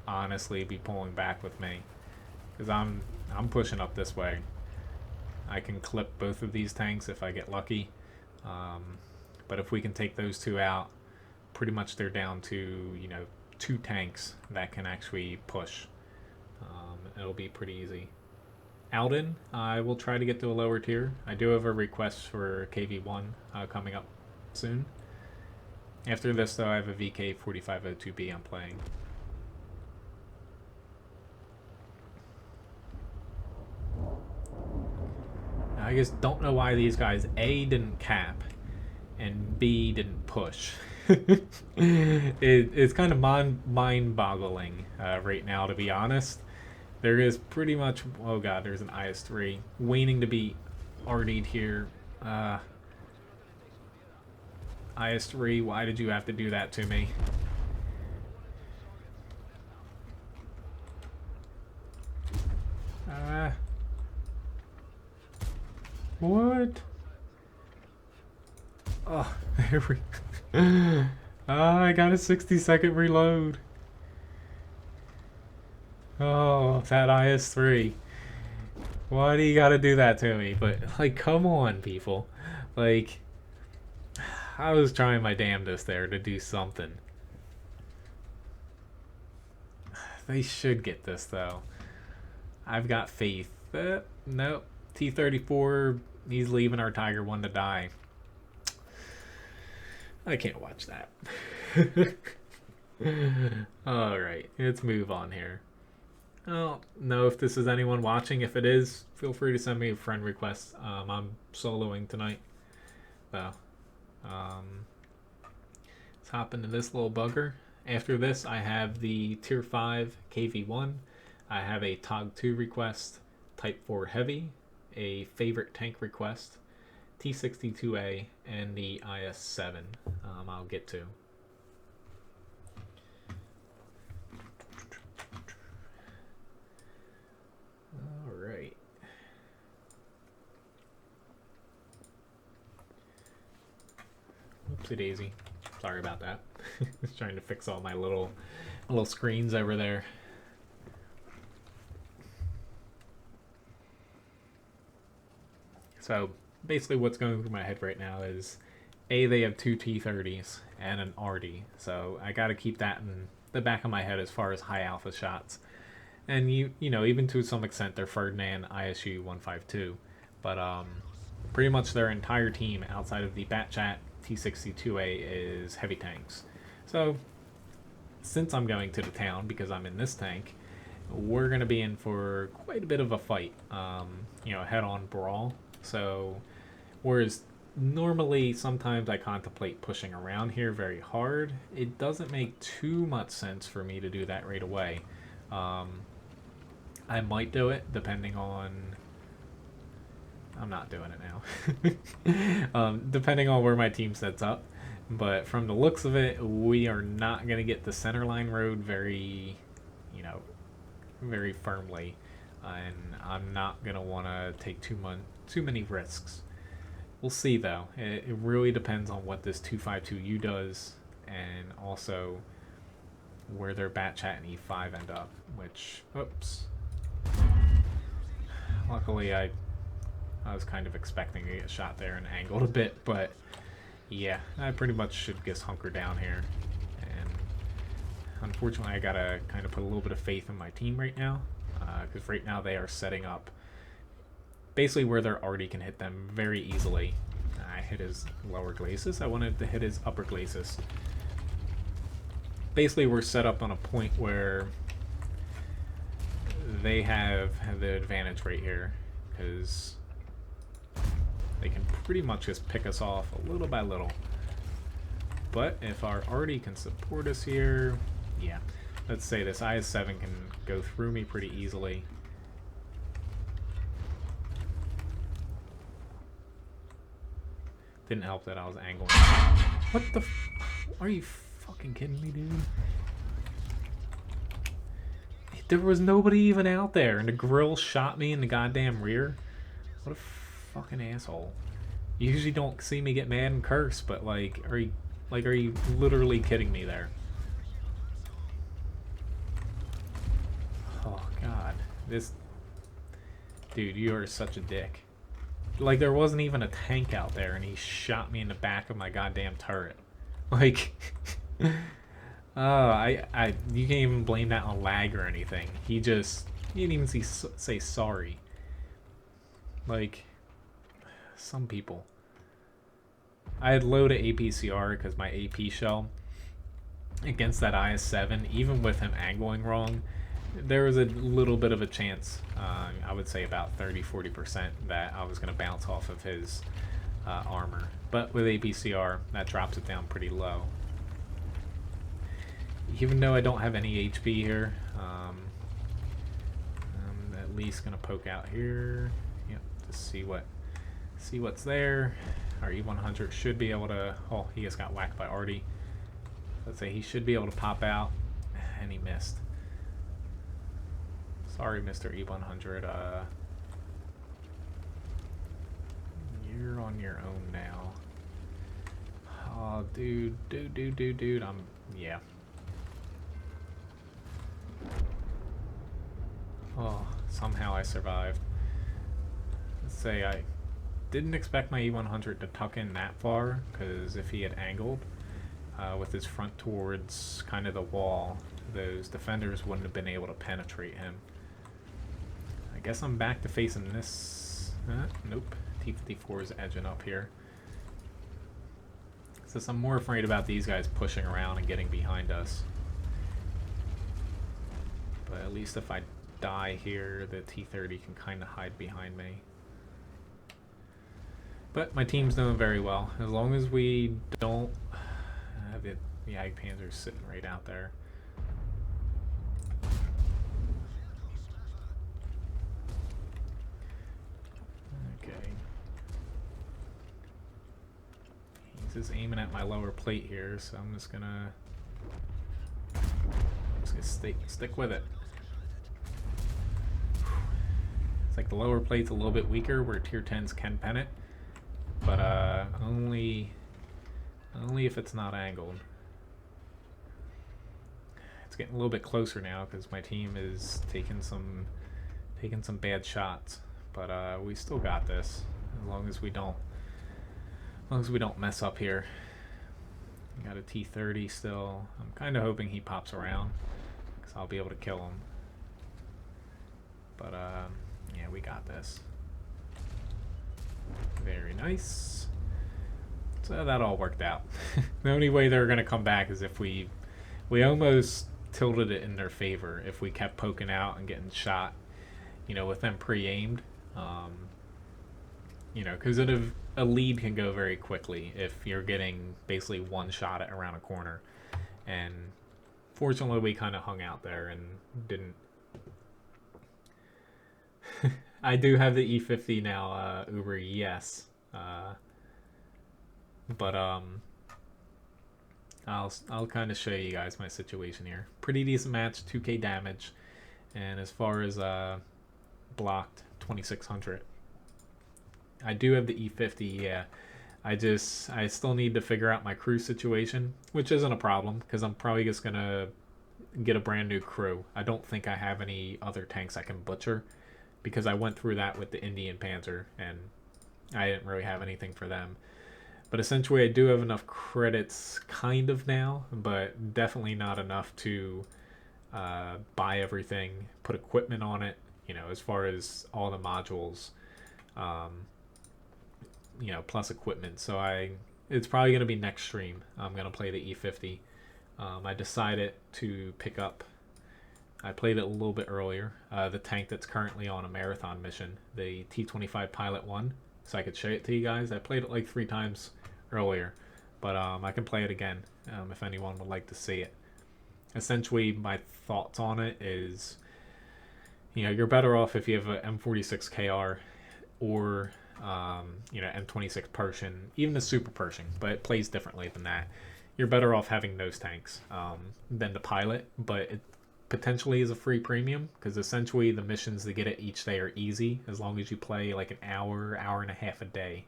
honestly be pulling back with me, because I'm pushing up this way. I can clip both of these tanks if I get lucky, but if we can take those two out, pretty much they're down to, you know, 2 tanks that can actually push. It'll be pretty easy. Alden, I will try to get to a lower tier. I do have a request for KV1 coming up soon. After this, though, I have a VK4502B I'm playing. I just don't know why these guys, A, didn't cap, and B, didn't push. It's kind of mind-boggling right now, to be honest. There is pretty much... Oh god, there's an IS-3 waiting to be RD'd here. IS-3, why did you have to do that to me? What? Oh, there we go. I got a 60-second reload. Oh, that IS-3. Why do you gotta do that to me? But, like, come on, people. Like, I was trying my damnedest there to do something. They should get this, though. I've got faith. Nope. T-34, he's leaving our Tiger 1 to die. I can't watch that. Alright, let's move on here. I don't know if this is anyone watching. If it is, feel free to send me a friend request. I'm soloing tonight. So, let's hop into this little bugger. After this, I have the Tier 5 KV1. I have a TOG 2 request, Type 4 Heavy, a favorite tank request, T62A, and the IS-7 I'll get to. Alright. Oopsie daisy. Sorry about that. Just trying to fix all my little screens over there. So basically what's going through my head right now is they have 2 T30s and an RD. So I got to keep that in the back of my head as far as high alpha shots. And you know, even to some extent they're Ferdinand ISU 152. But pretty much their entire team outside of the Batchat T62A is heavy tanks. So since I'm going to the town because I'm in this tank, we're going to be in for quite a bit of a fight. You know, head-on brawl. So whereas normally sometimes I contemplate pushing around here very hard, it doesn't make too much sense for me to do that right away. I might do it depending on... I'm not doing it now. Depending on where my team sets up. But from the looks of it, we are not going to get the centerline road very, you know, very firmly. And I'm not going to want to take too many risks. We'll see, though. It really depends on what this 252U does, and also where their Batchat and E5 end up, which, oops. Luckily, I was kind of expecting to get shot there and angled a bit, but yeah, I pretty much should just hunker down here. And unfortunately, I gotta kind of put a little bit of faith in my team right now, because right now they are setting up basically where their RD can hit them very easily. I hit his lower glacis. I wanted to hit his upper glacis. Basically, we're set up on a point where they have the advantage right here, because they can pretty much just pick us off a little by little. But if our RD can support us here, yeah, let's say this IS-7 can go through me pretty easily. Didn't help that I was angling. What the are you fucking kidding me, dude? There was nobody even out there, and the grill shot me in the goddamn rear. What a fucking asshole. You usually don't see me get mad and curse, but like, are you literally kidding me there? Oh god. This dude, you are such a dick. Like, there wasn't even a tank out there, and he shot me in the back of my goddamn turret. Like, you can't even blame that on lag or anything. He didn't even say sorry. Like, some people. I had low to APCR because my AP shell against that IS-7, even with him angling wrong, there was a little bit of a chance, I would say about 30-40%, that I was going to bounce off of his armor. But with APCR, that drops it down pretty low. Even though I don't have any HP here, I'm at least going to poke out here. Yep, to see what's there. Our E100 should be able to... Oh, he just got whacked by Artie. Let's say he should be able to pop out, and he missed. Sorry, Mr. E100. You're on your own now. Oh, dude. Yeah. Oh, somehow I survived. Let's say I didn't expect my E100 to tuck in that far, because if he had angled with his front towards kind of the wall, those defenders wouldn't have been able to penetrate him. I guess I'm back to facing this. Nope. T-54 is edging up here. So I'm more afraid about these guys pushing around and getting behind us. But at least if I die here, the T-30 can kind of hide behind me. But my team's doing very well. As long as we don't have it, the Ag Panzer's sitting right out there. Okay. He's just aiming at my lower plate here, so I'm just gonna stick with it. It's like the lower plate's a little bit weaker where tier 10s can pen it, but only Only if it's not angled. It's getting a little bit closer now because my team is taking some bad shots, but we still got this as long as we don't mess up here. Got a T30 still. I'm kind of hoping he pops around because I'll be able to kill him. But yeah, we got this. Very nice. So that all worked out. The only way they're gonna come back is if we almost tilted it in their favor if we kept poking out and getting shot, you know, with them pre-aimed. You know, because a lead can go very quickly if you're getting basically one shot at around a corner. And fortunately, we kind of hung out there and didn't. I do have the E50 now, Uber, yes. But I'll kind of show you guys my situation here. Pretty decent match, 2k damage, and as far as blocked, 2600. I do have the E50, yeah. I still need to figure out my crew situation, which isn't a problem because I'm probably just gonna get a brand new crew. I don't think I have any other tanks I can butcher because I went through that with the Indian Panther and I didn't really have anything for them. But essentially I do have enough credits kind of now, but definitely not enough to buy everything, put equipment on it, you know, as far as all the modules, you know, plus equipment. So it's probably going to be next stream. I'm going to play the E50. I decided to pick up, I played it a little bit earlier, the tank that's currently on a marathon mission, the T25 Pilot 1, so I could show it to you guys. I played it like 3 times earlier, but I can play it again if anyone would like to see it. Essentially, my thoughts on it is, you know, you're better off if you have a M46 KR or you know, M26 Persian, even the Super Persian, but it plays differently than that. You're better off having those tanks than the Pilot, but it potentially is a free premium because essentially the missions to get it each day are easy as long as you play like an hour and a half a day.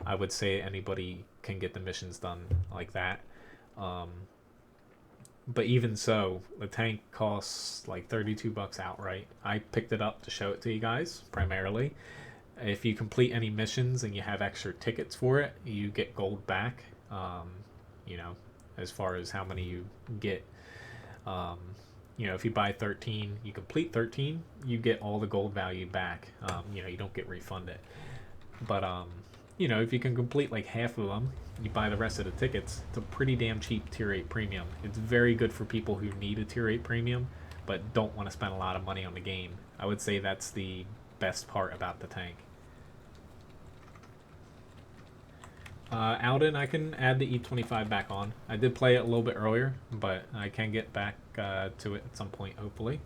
I would say anybody can get the missions done like that. But even so, the tank costs like $32 outright. I picked it up to show it to you guys primarily. If you complete any missions and you have extra tickets for it, you get gold back. You know, as far as how many you get. You know, if you buy 13, you complete 13, you get all the gold value back. You know, you don't get refunded. But, you know, if you can complete like half of them, you buy the rest of the tickets. It's a pretty damn cheap tier 8 premium. It's very good for people who need a tier 8 premium, but don't want to spend a lot of money on the game. I would say that's the best part about the tank. Alden, I can add the E25 back on. I did play it a little bit earlier, but I can get back to it at some point, hopefully.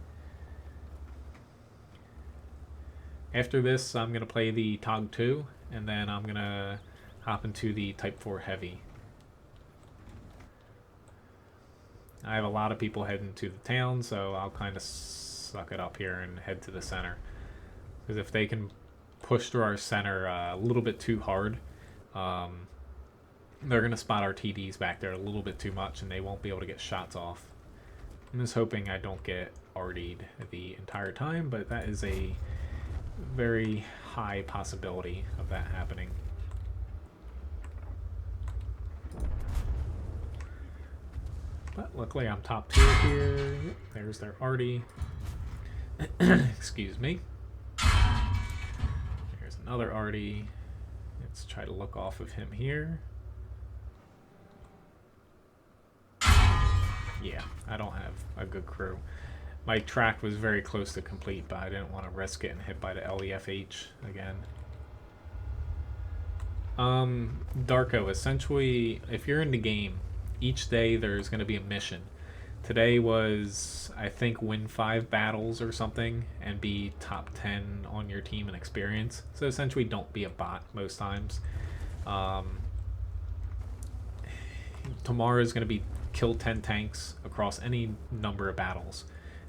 After this, I'm going to play the TOG 2, and then I'm going to hop into the Type 4 Heavy. I have a lot of people heading to the town, so I'll kind of suck it up here and head to the center. Because if they can push through our center a little bit too hard, they're going to spot our TDs back there a little bit too much and they won't be able to get shots off. I'm just hoping I don't get RD'd the entire time, but that is a very high possibility of that happening. But luckily I'm top tier here. There's their RD. Excuse me. There's another RD. Let's try to look off of him here. Yeah, I don't have a good crew. My track was very close to complete, but I didn't want to risk getting hit by the LEFH again. Darko, essentially, if you're in the game, each day there's going to be a mission. Today was, I think, win 5 battles or something and be top 10 on your team in experience. So essentially don't be a bot most times. Tomorrow is going to be kill 10 tanks across any number of battles.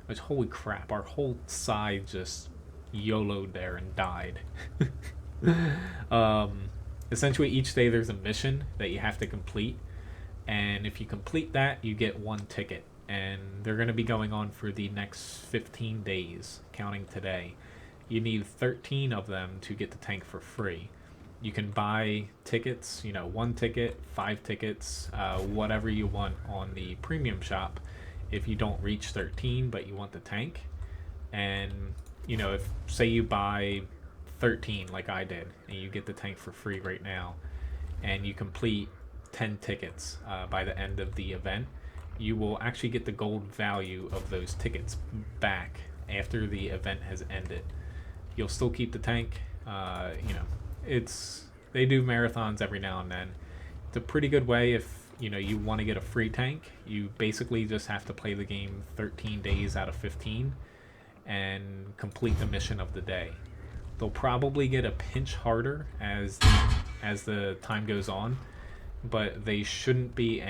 Which, holy crap, our whole side just YOLO'd there and died. Essentially each day there's a mission that you have to complete. And if you complete that, you get 1 ticket. And they're going to be going on for the next 15 days, counting today. You need 13 of them to get the tank for free. You can buy tickets, 1 ticket, 5 tickets, whatever you want on the premium shop if you don't reach 13 but you want the tank. And, if, say you buy 13 like I did, and you get the tank for free right now, and you complete 10 tickets by the end of the event, you will actually get the gold value of those tickets back after the event has ended. You'll still keep the tank. They do marathons every now and then. It's a pretty good way if you want to get a free tank. You basically just have to play the game 13 days out of 15 and complete the mission of the day. They'll probably get a pinch harder as the time goes on, but they shouldn't be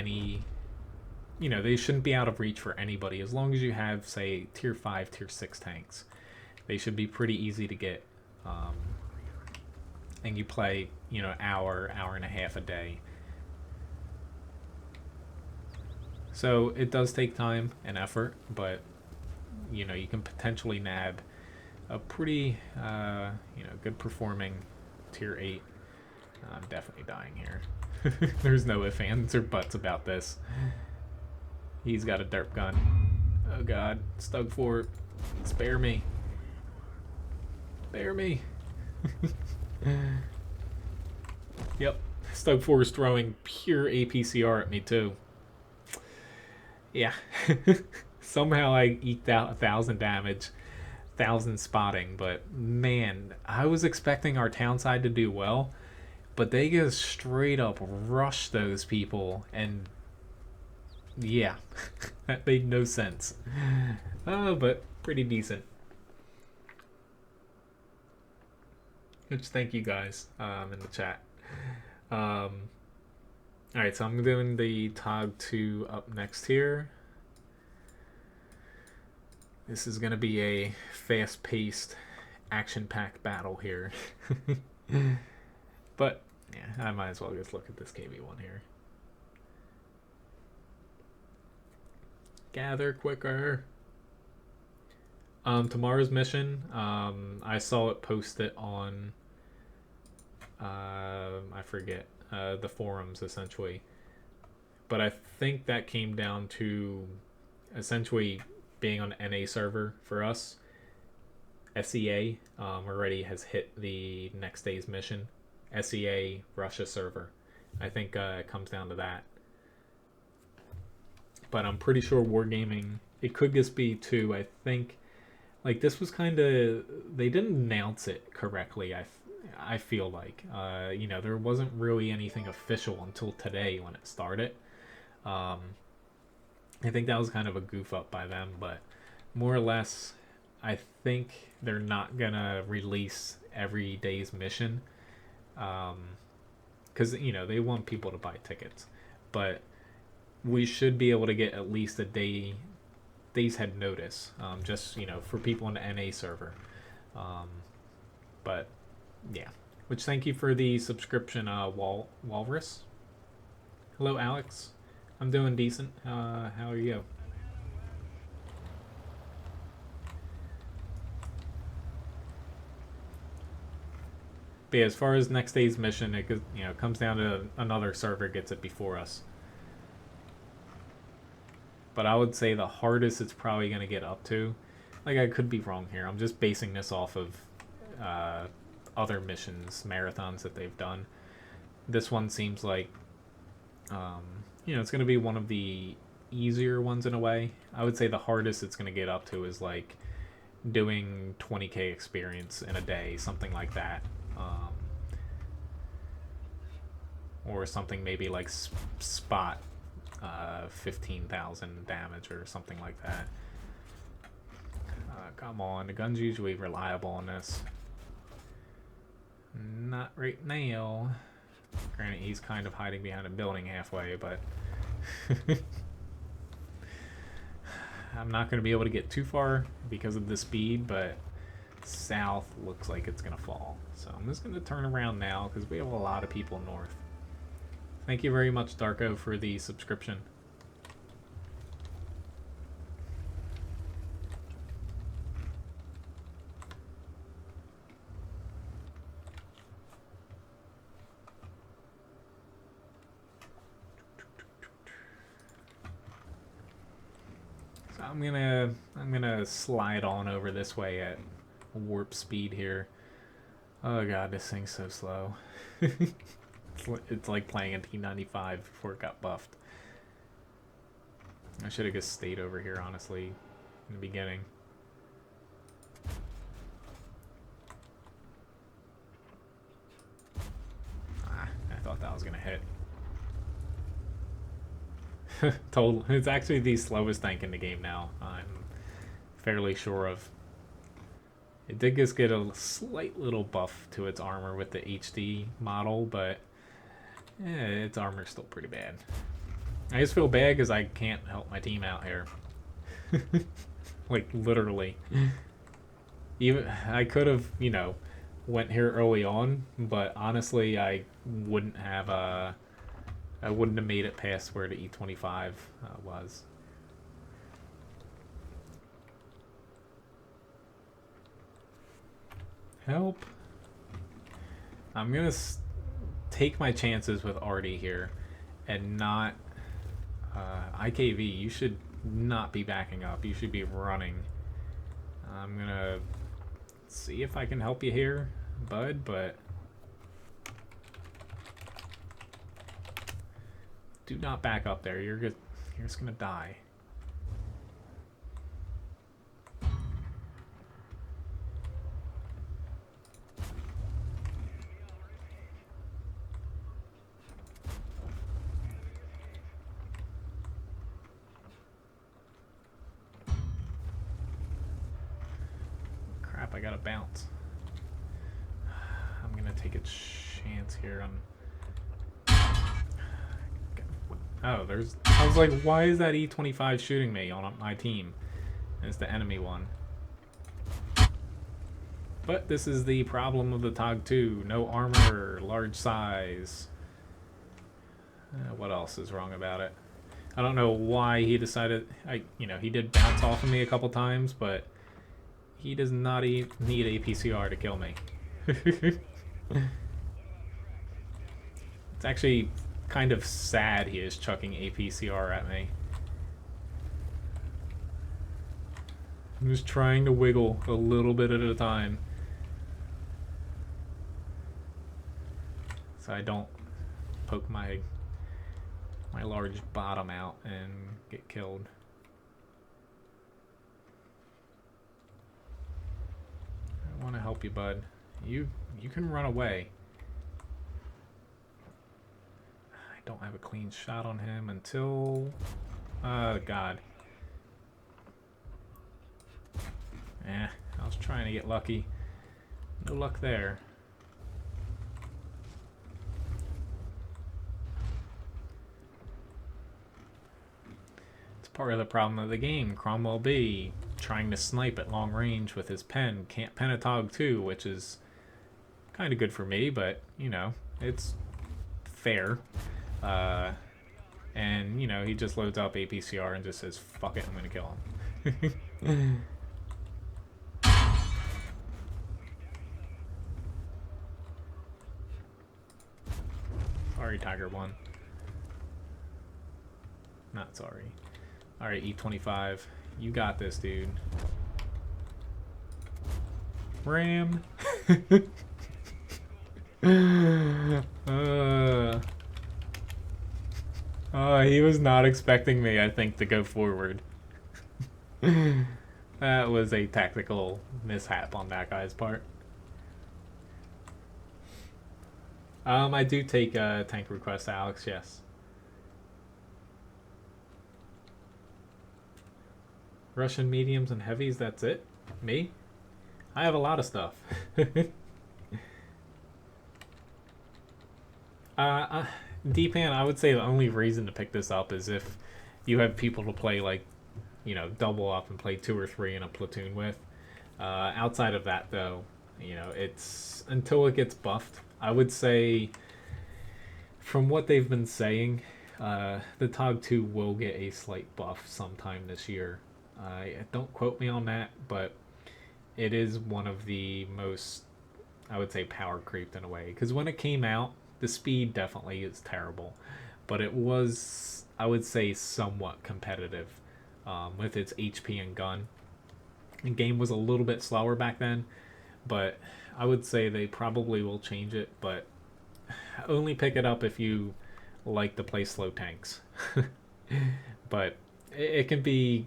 they shouldn't be out of reach for anybody as long as you have, say, tier 5, tier 6 tanks. They should be pretty easy to get. And you play, hour and a half a day. So it does take time and effort, but, you can potentially nab a pretty, good performing tier 8. I'm definitely dying here. There's no ifs, ands, or buts about this. He's got a derp gun. Oh god. Stug Fort. Spare me. Spare me. Yep. Stug Fort is throwing pure APCR at me too. Yeah. Somehow I eked out 1,000 damage. 1,000 spotting, but man, I was expecting our town side to do well, but they just straight up rush those people, and yeah, that made no sense. But pretty decent. Which, thank you guys in the chat. Alright, so I'm doing the TOG 2 up next here. This is going to be a fast-paced, action-packed battle here. But, yeah, I might as well just look at this KV1 here. Gather quicker. Tomorrow's mission, I saw it posted on, I forget, the forums, essentially. But I think that came down to, essentially, being on NA server for us. SEA already has hit the next day's mission. SEA Russia server. I think it comes down to that. But I'm pretty sure Wargaming, it could just be 2. I think, like, this was kind of, they didn't announce it correctly. I feel like, there wasn't really anything official until today when it started. I think that was kind of a goof up by them, but more or less, I think they're not gonna release every day's mission, because they want people to buy tickets, but we should be able to get at least a day's head notice, just for people on the NA server, but yeah. Which, thank you for the subscription, Walrus. Hello, Alex. I'm doing decent. How are you? But yeah, as far as next day's mission, it comes down to another server gets it before us. But I would say the hardest it's probably going to get up to, like, I could be wrong here. I'm just basing this off of other missions, marathons that they've done. This one seems like it's going to be one of the easier ones in a way. I would say the hardest it's going to get up to is like doing 20k experience in a day, something like that. Or something maybe like spot 15,000 damage or something like that. Come on, the gun's usually reliable on this. Not right now. Granted, he's kind of hiding behind a building halfway, but I'm not going to be able to get too far because of the speed, but south looks like it's going to fall. So I'm just going to turn around now because we have a lot of people north. Thank you very much, Darko, for the subscription. So I'm gonna slide on over this way at warp speed here. Oh god, this thing's so slow. It's like playing a T25 before it got buffed. I should have just stayed over here, honestly, in the beginning. I thought that was gonna hit. Total. It's actually the slowest tank in the game now, I'm fairly sure of. It did just get a slight little buff to its armor with the HD model, but its armor's still pretty bad. I just feel bad because I can't help my team out here. Like, literally. Even I could have, you know, went here early on, but honestly, I wouldn't have made it past where the E25 was. Help. I'm gonna take my chances with Artie here and not IKV. You should not be backing up. You should be running. I'm gonna see if I can help you here, bud, but do not back up there. You're just gonna die. I gotta bounce. I'm gonna take a chance here on. Oh, there's. I was like, why is that E25 shooting me on my team? And it's the enemy one. But this is the problem of the TOG 2. No armor, large size. What else is wrong about it? I don't know why he decided. He did bounce off of me a couple times, but he does not need a PCR to kill me. It's actually kind of sad he is chucking a PCR at me. I'm just trying to wiggle a little bit at a time, so I don't poke my large bottom out and get killed. I want to help you, bud. You can run away. I don't have a clean shot on him until... God. I was trying to get lucky. No luck there. It's part of the problem of the game. Cromwell B trying to snipe at long range with his pen. Can't pen a TOG 2, which is kind of good for me, but, you know, it's fair. And, you know, he just loads up APCR and just says, fuck it, I'm gonna kill him. Sorry, Tiger 1. Not sorry. Alright, E25. You got this, dude. Ram. He was not expecting me, I think, to go forward. That was a tactical mishap on that guy's part. I do take tank requests, Alex, yes. Russian mediums and heavies, that's it? Me? I have a lot of stuff. D-Pan, I would say the only reason to pick this up is if you have people to play, like, you know, double up and play 2 or 3 in a platoon with. Outside of that, though, you know, it's until it gets buffed. I would say from what they've been saying, the TOG 2 will get a slight buff sometime this year. Don't quote me on that, but it is one of the most, I would say, power creeped in a way. Because when it came out, the speed definitely is terrible, but it was, I would say, somewhat competitive with its HP and gun. The game was a little bit slower back then, but I would say they probably will change it, but only pick it up if you like to play slow tanks. But it can be,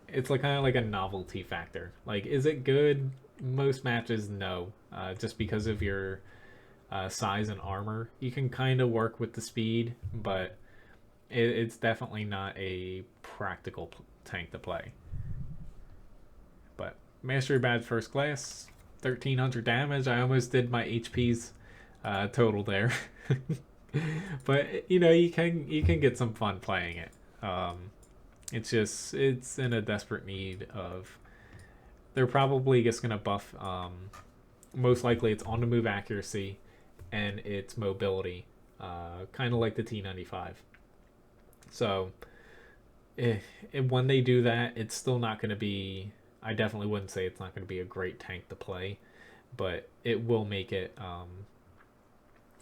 it's like kind of like a novelty factor. Like, is it good? Most matches, no. Just because of your size and armor, you can kind of work with the speed, but it's definitely not a practical tank to play. But Mastery Badge First Class, 1300 damage. I almost did my HP's total there. But you know, you can get some fun playing it. It's in a desperate need of. They're probably just gonna buff. Most likely, it's on the move accuracy, and its mobility, kind of like the T95. So, when they do that, it's still not going to be. I definitely wouldn't say it's not going to be a great tank to play, but it will make it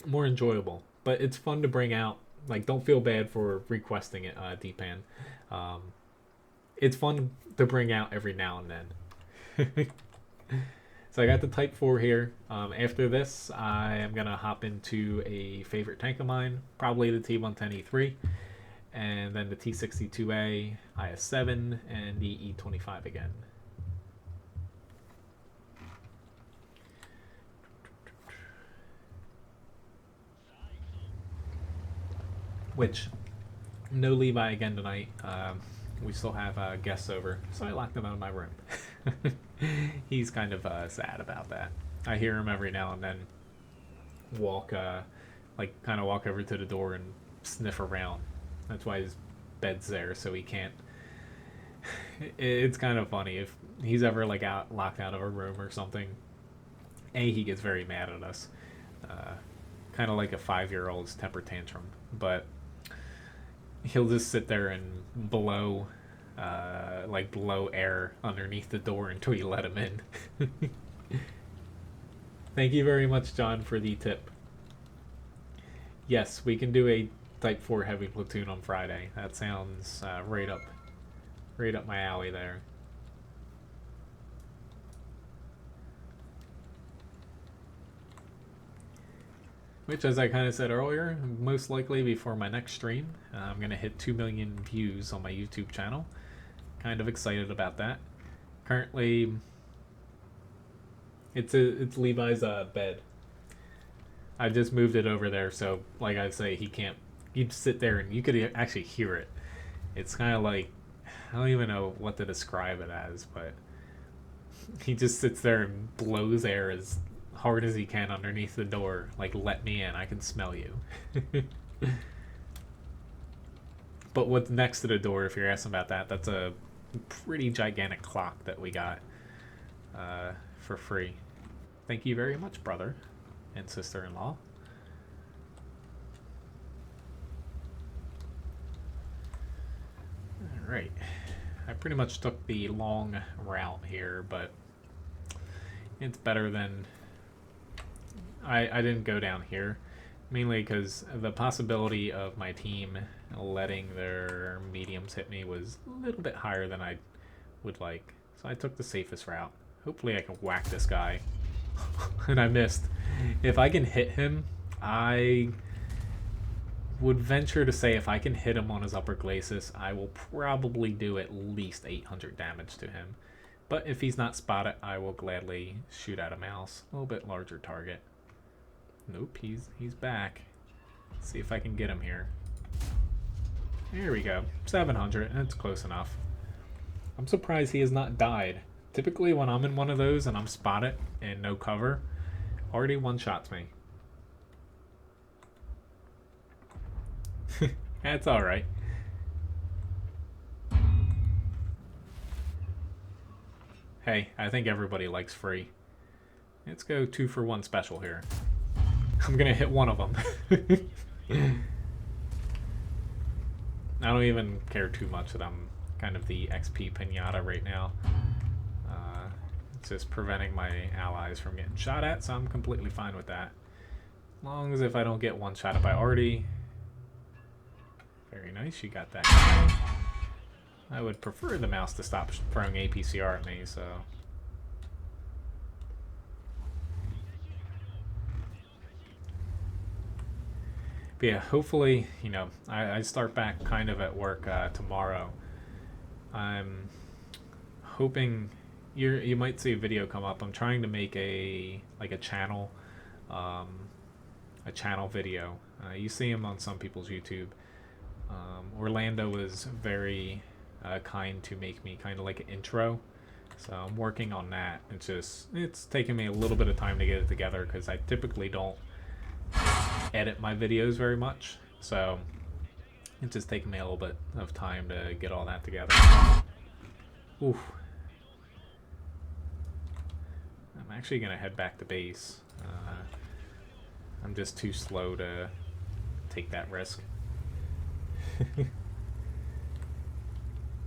more enjoyable. But it's fun to bring out. Like, don't feel bad for requesting it, D-Pan. It's fun to bring out every now and then. So I got the Type 4 here. After this, I am going to hop into a favorite tank of mine, probably the T110E3, and then the T62A, IS-7, and the E25 again. Which, no Levi again tonight. We still have guests over, so I locked him out of my room. He's kind of sad about that. I hear him every now and then walk, kind of walk over to the door and sniff around. That's why his bed's there, so he can't. It's kind of funny if he's ever locked out of a room or something. He gets very mad at us, kind of like a 5-year-old's temper tantrum. But he'll just sit there and blow air underneath the door until you let him in. Thank you very much, John, for the tip. Yes, we can do a Type 4 heavy platoon on Friday. That sounds right up my alley there. Which, as I kind of said earlier, most likely before my next stream, I'm going to hit 2 million views on my YouTube channel. Kind of excited about that. Currently, it's Levi's bed. I just moved it over there, so like I say, you'd sit there and you could actually hear it. It's kind of like, I don't even know what to describe it as, but he just sits there and blows air as hard as he can underneath the door, like, let me in, I can smell you. But what's next to the door, if you're asking about that, that's a pretty gigantic clock that we got for free. Thank you very much, brother and sister-in-law. Alright, I pretty much took the long route here, but it's better than I didn't go down here, mainly because the possibility of my team letting their mediums hit me was a little bit higher than I would like. So I took the safest route. Hopefully I can whack this guy. And I missed. If I can hit him, I would venture to say if I can hit him on his upper glacis, I will probably do at least 800 damage to him. But if he's not spotted, I will gladly shoot at a mouse. A little bit larger target. Nope, he's back. Let's see if I can get him here. There we go. 700. That's close enough. I'm surprised he has not died. Typically when I'm in one of those and I'm spotted and no cover, already one-shots me. That's alright. Hey, I think everybody likes free. Let's go 2-for-1 special here. I'm gonna hit one of them. I don't even care too much that I'm kind of the XP pinata right now. It's just preventing my allies from getting shot at, so I'm completely fine with that. As long as if I don't get one shot at by Artie. Very nice, you got that guy. I would prefer the mouse to stop throwing APCR at me, so... But yeah, hopefully, you know, I start back kind of at work tomorrow. I'm hoping you might see a video come up. I'm trying to make a channel video. You see them on some people's YouTube. Orlando was very kind to make me kind of like an intro, so I'm working on that. It's taking me a little bit of time to get it together because I typically don't edit my videos very much, so it's just taking me a little bit of time to get all that together. Oof. I'm actually gonna head back to base. I'm just too slow to take that risk.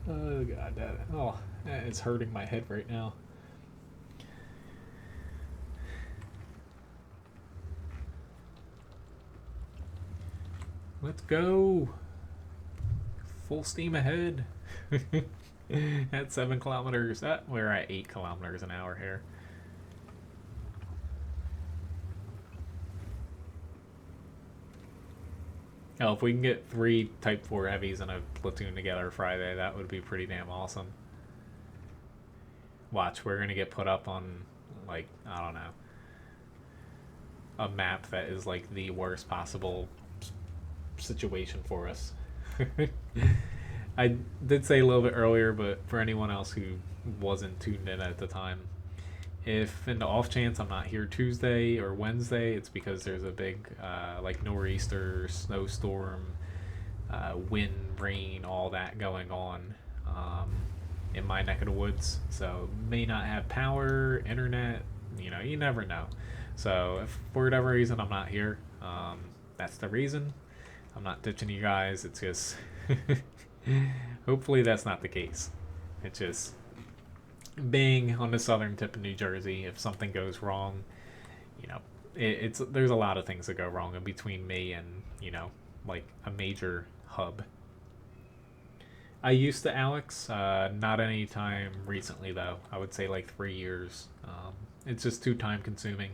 Oh god, it's hurting my head right now. Let's go. Full steam ahead. At 7 kilometers. We're at 8 kilometers an hour here. Oh, if we can get 3 Type 4 heavies in a platoon together Friday, that would be pretty damn awesome. Watch, we're going to get put up on, like, I don't know, a map that is, like, the worst possible situation for us. I did say a little bit earlier, but for anyone else who wasn't tuned in at the time, if in the off chance I'm not here Tuesday or Wednesday, it's because there's a big like nor'easter, snowstorm, wind, rain, all that going on in my neck of the woods. So may not have power, internet, you know, you never know. So if for whatever reason I'm not here, that's the reason. I'm not ditching you guys. It's just hopefully that's not the case. It's just being on the southern tip of New Jersey. If something goes wrong, you know, there's a lot of things that go wrong in between me and, you know, like a major hub. I used to Alex, not any time recently though. I would say like 3 years. It's just too time consuming.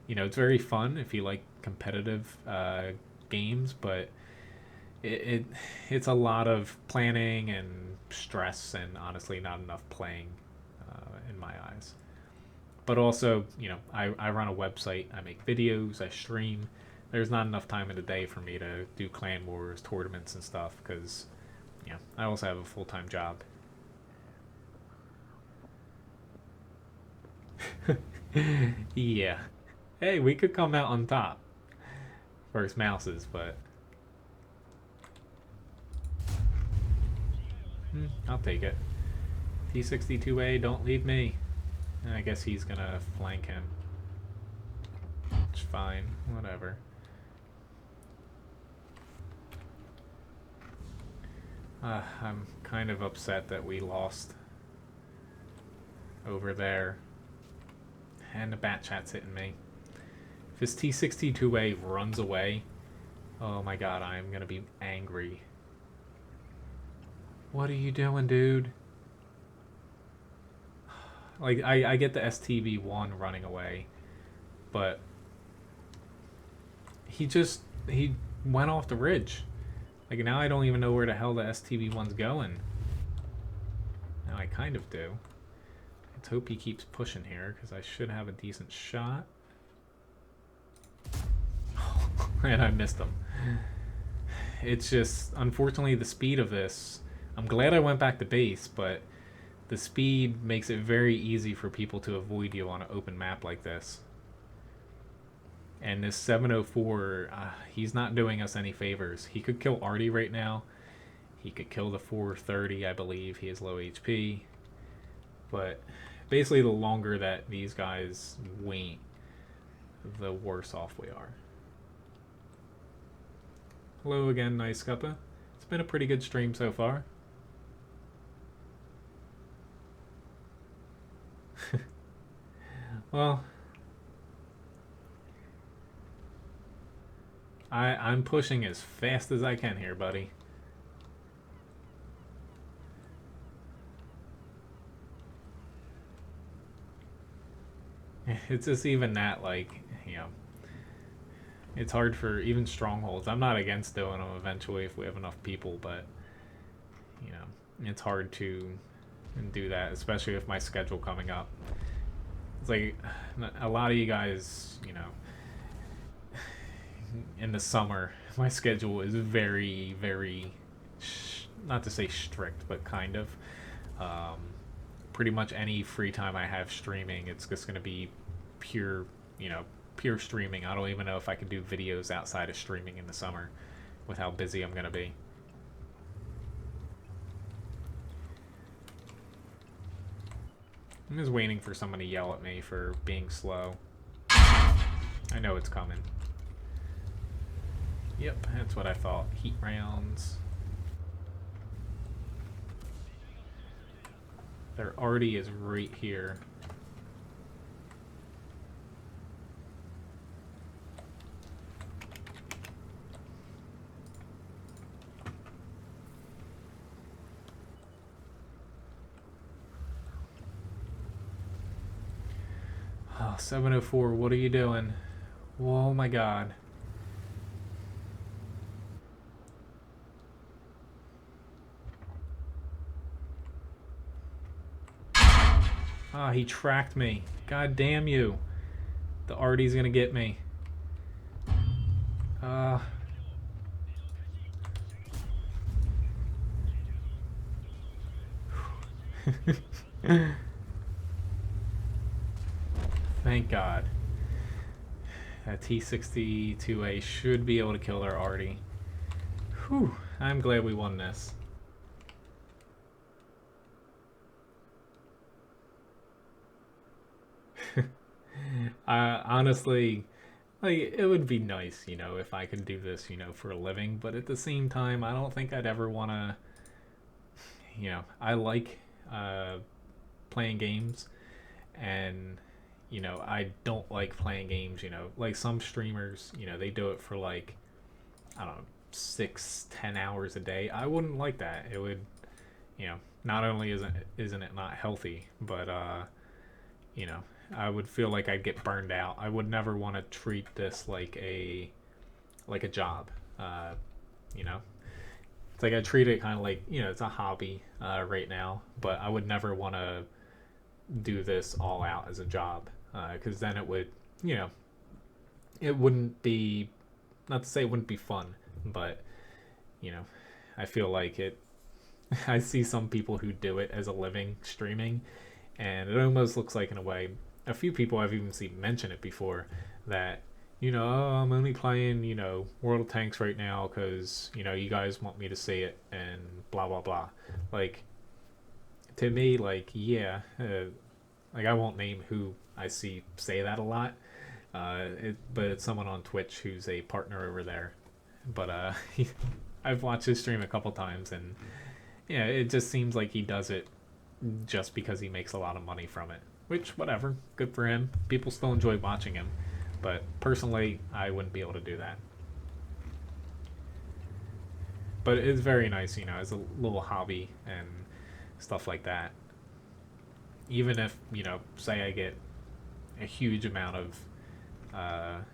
You know, it's very fun if you like competitive games, but it's a lot of planning and stress, and honestly not enough playing in my eyes. But also, you know, I run a website, I make videos, I stream. There's not enough time in the day for me to do clan wars, tournaments and stuff, because, you know, I also have a full-time job. Yeah. Hey, we could come out on top. First mouses, but I'll take it. T62A, don't leave me. And I guess he's gonna flank him. It's fine, whatever. I'm kind of upset that we lost over there. And the bat chat's hitting me. If this T62A runs away, oh my god, I'm gonna be angry. What are you doing, dude? Like, I get the STV-1 running away, but he went off the ridge. Like, now I don't even know where the hell the STV-1's going. Now I kind of do. Let's hope he keeps pushing here, because I should have a decent shot. And I missed him. It's just, unfortunately, the speed of this... I'm glad I went back to base, but the speed makes it very easy for people to avoid you on an open map like this. And this 704, he's not doing us any favors. He could kill Artie right now. He could kill the 430, I believe. He has low HP. But basically, the longer that these guys wait, the worse off we are. Hello again, Nice Cuppa. It's been a pretty good stream so far. Well, I'm pushing as fast as I can here, buddy. It's just even that, like, you know, it's hard for even strongholds. I'm not against doing them eventually if we have enough people, but, you know, it's hard to do that, especially with my schedule coming up. It's like a lot of you guys, you know, in the summer, my schedule is very, very, not to say strict, but kind of. Pretty much any free time I have streaming, it's just going to be pure, you know, pure streaming. I don't even know if I can do videos outside of streaming in the summer with how busy I'm going to be. I'm just waiting for someone to yell at me for being slow. I know it's coming. Yep, that's what I thought. Heat rounds. There already is right here. Oh, 704, what are you doing? Oh my god. Ah, he tracked me. God damn you. The Artie's gonna get me. Thank God. That T62A should be able to kill our Artie. Whew, I'm glad we won this. Honestly, like, it would be nice, you know, if I could do this, you know, for a living, but at the same time, I don't think I'd ever want to, you know, I like playing games, and, you know, I don't like playing games, you know, like some streamers, you know, they do it for like, I don't know, 6-10 hours a day. I wouldn't like that. It would, you know, not only isn't it not healthy, but you know, I would feel like I'd get burned out. I would never want to treat this like a job. You know, it's like I treat it kind of like, you know, it's a hobby right now, but I would never want to do this all out as a job, because then it would, you know, it wouldn't be, not to say it wouldn't be fun, but, you know, I feel like it. I see some people who do it as a living streaming, and it almost looks like, in a way, a few people I've even seen mention it before, that, you know, oh, I'm only playing, you know, World of Tanks right now because, you know, you guys want me to see it and blah blah blah. Like, to me, like, yeah, like, I won't name who I see say that a lot, but it's someone on Twitch who's a partner over there. But I've watched his stream a couple times, and yeah, it just seems like he does it just because he makes a lot of money from it. Which, whatever, good for him. People still enjoy watching him, but personally, I wouldn't be able to do that. But it's very nice, you know, as a little hobby and stuff like that. Even if, you know, say I get a huge amount of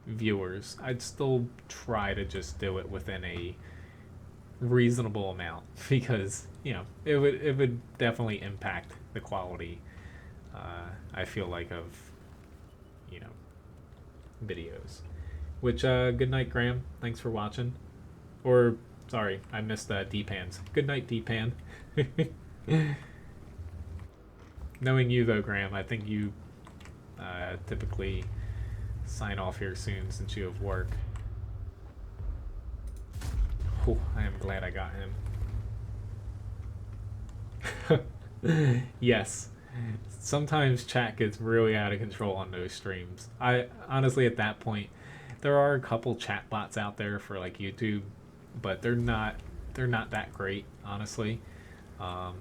viewers, I'd still try to just do it within a reasonable amount, because, you know, it would definitely impact the quality, I feel like, of, you know, videos. Which, good night, Graham. Thanks for watching. Or, sorry, I missed D-Pans. Good night, D-Pan. Knowing you, though, Graham, I think you typically sign off here soon since you have work. Oh, I am glad I got him. Yes. Sometimes chat gets really out of control on those streams. I honestly, at that point, there are a couple chat bots out there for like YouTube, but they're not that great, honestly. Um,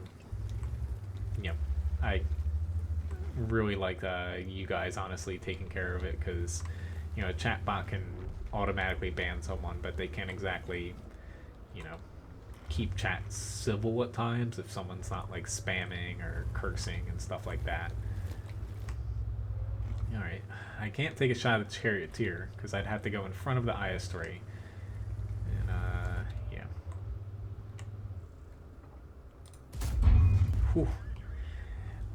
you know, I really like you guys honestly taking care of it, because you know, a chat bot can automatically ban someone, but they can't exactly, you know, keep chat civil at times if someone's not like spamming or cursing and stuff like that. Alright, I can't take a shot at the Charioteer because I'd have to go in front of the IS-3. And, yeah. Whew.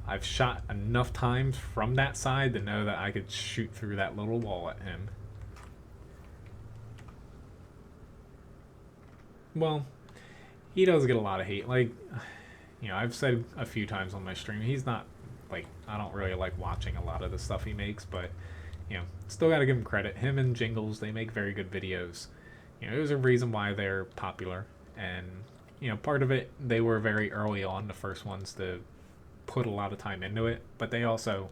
I've shot enough times from that side to know that I could shoot through that little wall at him. Well, he does get a lot of hate. Like, you know, I've said a few times on my stream, he's not, like, I don't really like watching a lot of the stuff he makes, but, you know, still gotta give him credit. Him and Jingles, they make very good videos. You know, there's a reason why they're popular, and, you know, part of it, they were very early on, the first ones to put a lot of time into it, but they also,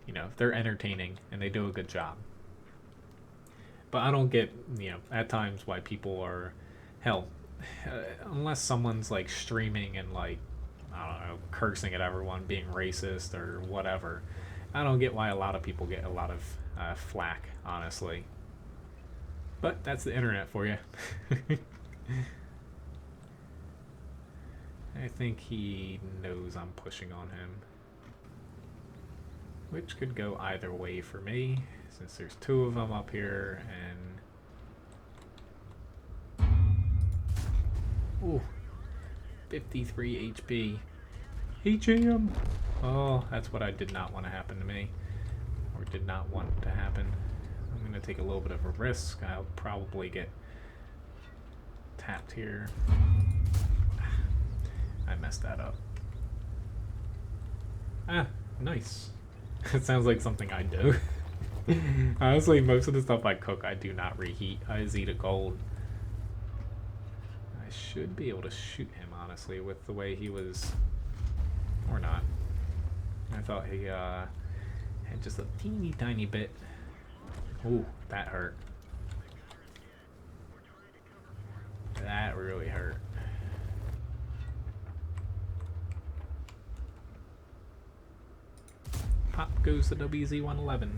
you know, they're entertaining, and they do a good job. But I don't get, you know, at times why people are, hell, unless someone's like streaming and like, I don't know, cursing at everyone, being racist or whatever, I don't get why a lot of people get a lot of flack, honestly. But that's the internet for you. I think he knows I'm pushing on him, which could go either way for me, since there's two of them up here. And ooh, 53 HP. HM! Oh, that's what I did not want to happen to me. Or did not want to happen. I'm going to take a little bit of a risk. I'll probably get tapped here. I messed that up. Ah, nice. It sounds like something I do. Honestly, most of the stuff I cook, I do not reheat. I just eat it cold. I should be able to shoot him, honestly, with the way he was... Or not. I thought he had just a teeny tiny bit. Ooh, that hurt. That really hurt. Pop goes the WZ-111.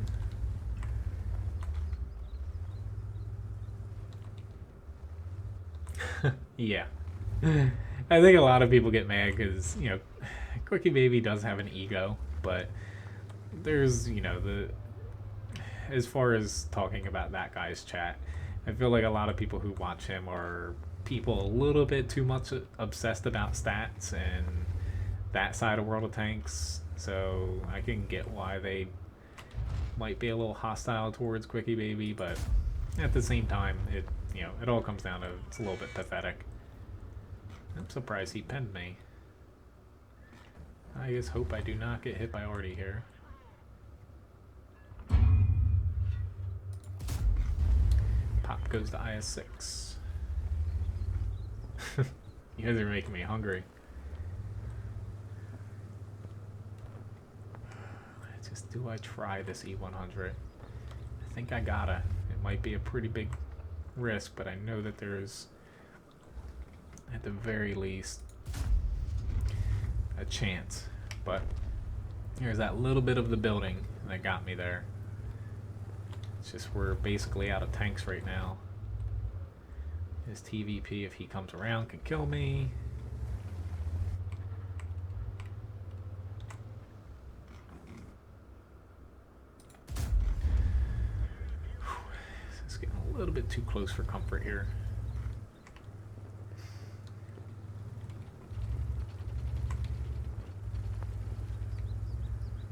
Yeah. I think a lot of people get mad because, you know, Quickie Baby does have an ego, but there's, you know, as far as talking about that guy's chat, I feel like a lot of people who watch him are people a little bit too much obsessed about stats and that side of World of Tanks, so I can get why they might be a little hostile towards Quickie Baby, but at the same time, you know, it all comes down to it's a little bit pathetic. I'm surprised he penned me. I just hope I do not get hit by Artie here. Pop goes to IS-6. You guys are making me hungry. Just do I try this E100? I think I gotta. It might be a pretty big risk, but I know that there's, at the very least, a chance. But here's that little bit of the building that got me there. It's just we're basically out of tanks right now. His TVP, if he comes around, can kill me. It's getting a little bit too close for comfort here.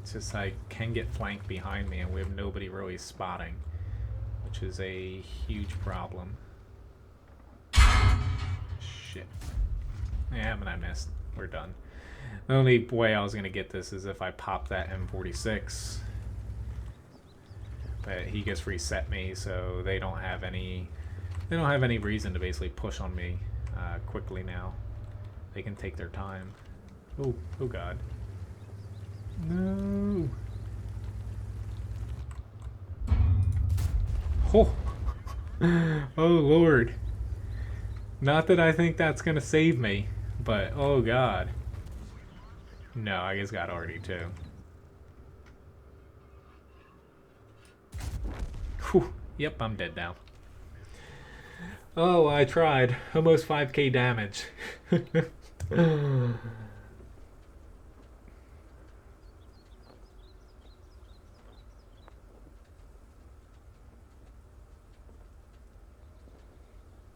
It's just I can get flanked behind me and we have nobody really spotting, which is a huge problem. Shit. Yeah, but I missed. We're done. The only way I was going to get this is if I pop that M46. But he just reset me, so they don't have any reason to basically push on me quickly now. They can take their time. Oh god. No. Oh, Oh, Lord. Not that I think that's gonna save me, but oh, God. No, I just got already too. Whew. Yep, I'm dead now. Oh, I tried. Almost 5k damage.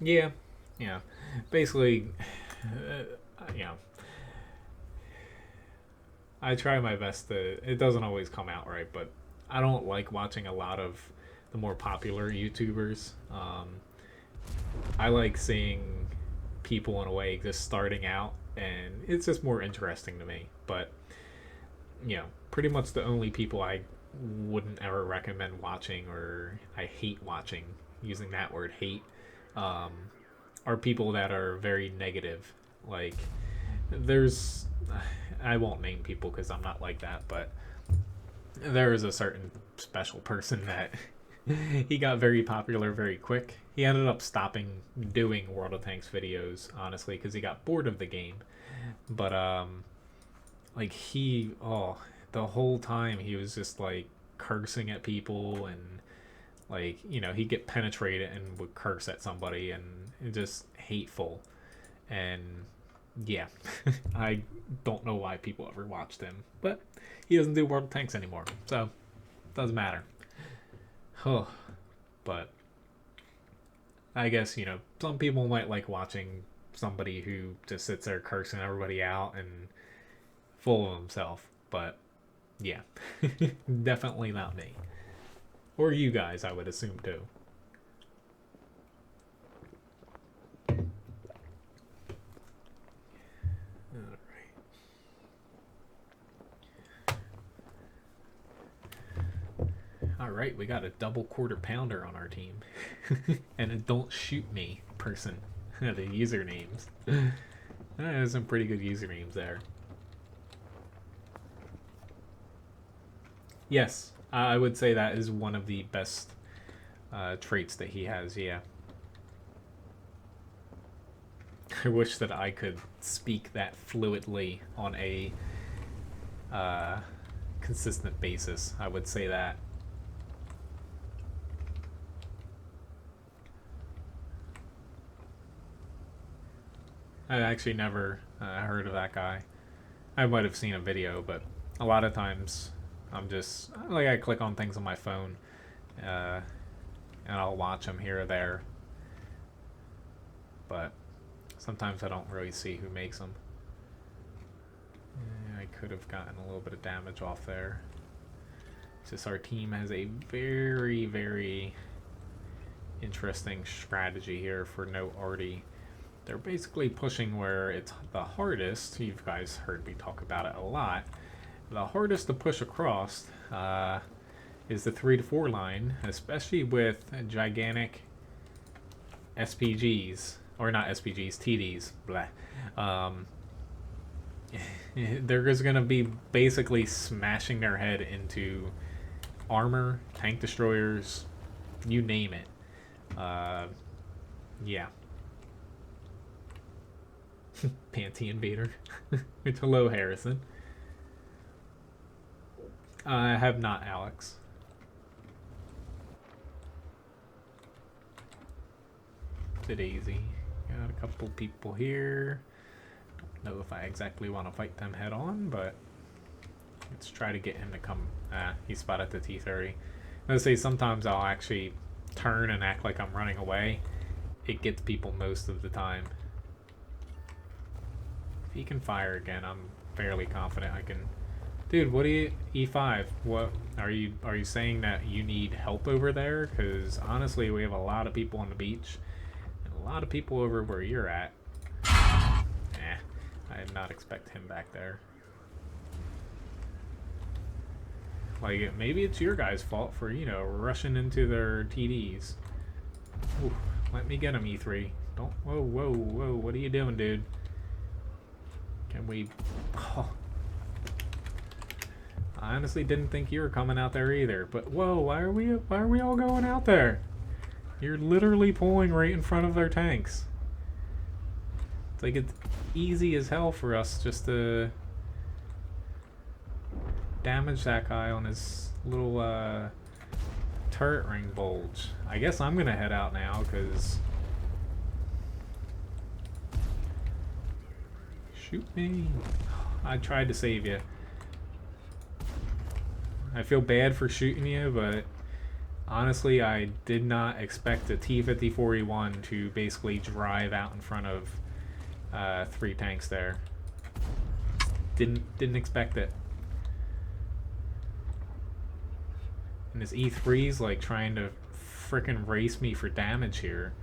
Yeah, yeah. Basically, you know, I try my best to. It doesn't always come out right, but I don't like watching a lot of the more popular YouTubers. I like seeing people in a way just starting out, and it's just more interesting to me. But pretty much the only people I wouldn't ever recommend watching, or I hate watching, using that word hate, um, are people that are very negative. Like, there's, I won't name people because I'm not like that, but there is a certain special person that he got very popular very quick. He ended up stopping doing World of Tanks videos, honestly, because he got bored of the game. But like the whole time he was just like cursing at people, and like he'd get penetrated and would curse at somebody, and just hateful. And yeah, I don't know why people ever watched him, but he doesn't do World of Tanks anymore, so doesn't matter. But I guess some people might like watching somebody who just sits there cursing everybody out and full of himself, but yeah, definitely not me. Or you guys, I would assume, too. Alright, we got a double quarter pounder on our team. And a don't shoot me person. The usernames. There's some pretty good usernames there. Yes, I would say that is one of the best traits that he has, yeah. I wish that I could speak that fluidly on a consistent basis. I would say that. I actually never heard of that guy. I might have seen a video, but a lot of times I'm just like, I click on things on my phone, and I'll watch them here or there, but sometimes I don't really see who makes them. I could have gotten a little bit of damage off there. It's just our team has a very, very interesting strategy here for no arty. They're basically pushing where it's the hardest. You guys heard me talk about it a lot. The hardest to push across is the 3 to 4 line, especially with gigantic SPGs, or not SPGs, TDs. Blah. They're just gonna be basically smashing their head into armor, tank destroyers, you name it. Yeah. Panty Invader. Hello, Harrison. I have not, Alex. Bit easy. Got a couple people here. Don't know if I exactly want to fight them head on, but let's try to get him to come. He spotted the T30. Let's say sometimes I'll actually turn and act like I'm running away. It gets people most of the time. If he can fire again, I'm fairly confident I can. Dude, what do you E5? What are you saying that you need help over there? Because honestly, we have a lot of people on the beach and a lot of people over where you're at. I did not expect him back there. Like, maybe it's your guys' fault for rushing into their TDs. Ooh, let me get him, E3. Don't. Whoa, whoa, whoa! What are you doing, dude? Can we? Oh. I honestly didn't think you were coming out there either. But whoa, why are we all going out there? You're literally pulling right in front of their tanks. It's like it's easy as hell for us just to damage that guy on his little turret ring bulge. I guess I'm gonna head out now because... Shoot me. I tried to save you. I feel bad for shooting you, but honestly, I did not expect a T-54E1 to basically drive out in front of 3 tanks there. Didn't expect it. And his E3's like trying to frickin' race me for damage here.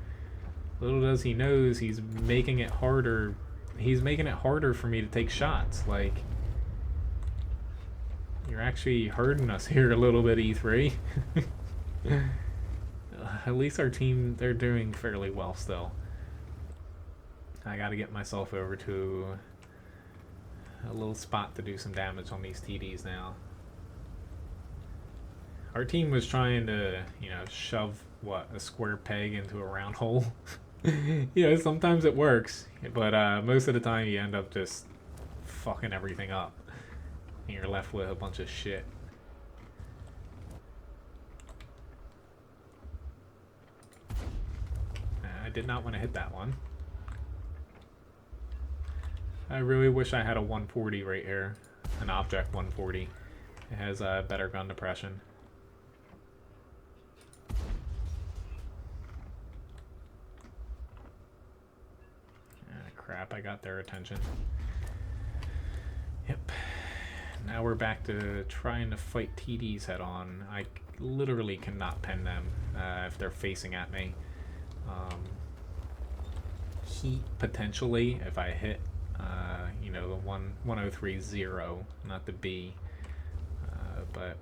Little does he knows he's making it harder. He's making it harder for me to take shots. Like, you're actually hurting us here a little bit, E3. At least our team, they're doing fairly well still. I gotta get myself over to a little spot to do some damage on these TDs now. Our team was trying to, you know, shove, what, a square peg into a round hole. You know, sometimes it works, but most of the time you end up just fucking everything up. And you're left with a bunch of shit. I did not want to hit that one. I really wish I had a 140 right here. An object 140. It has a better gun depression. Crap, I got their attention. Yep. Now we're back to trying to fight TDs head on. I literally cannot pen them if they're facing at me. Heat potentially if I hit, you know, the 1030, not the B. But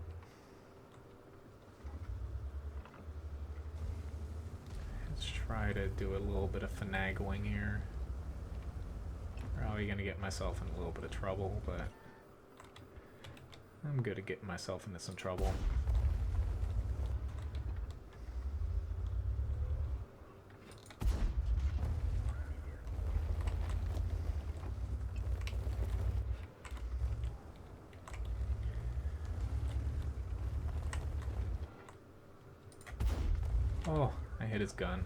let's try to do a little bit of finagling here. Probably gonna get myself in a little bit of trouble, but I'm good at getting myself into some trouble. Oh, I hit his gun.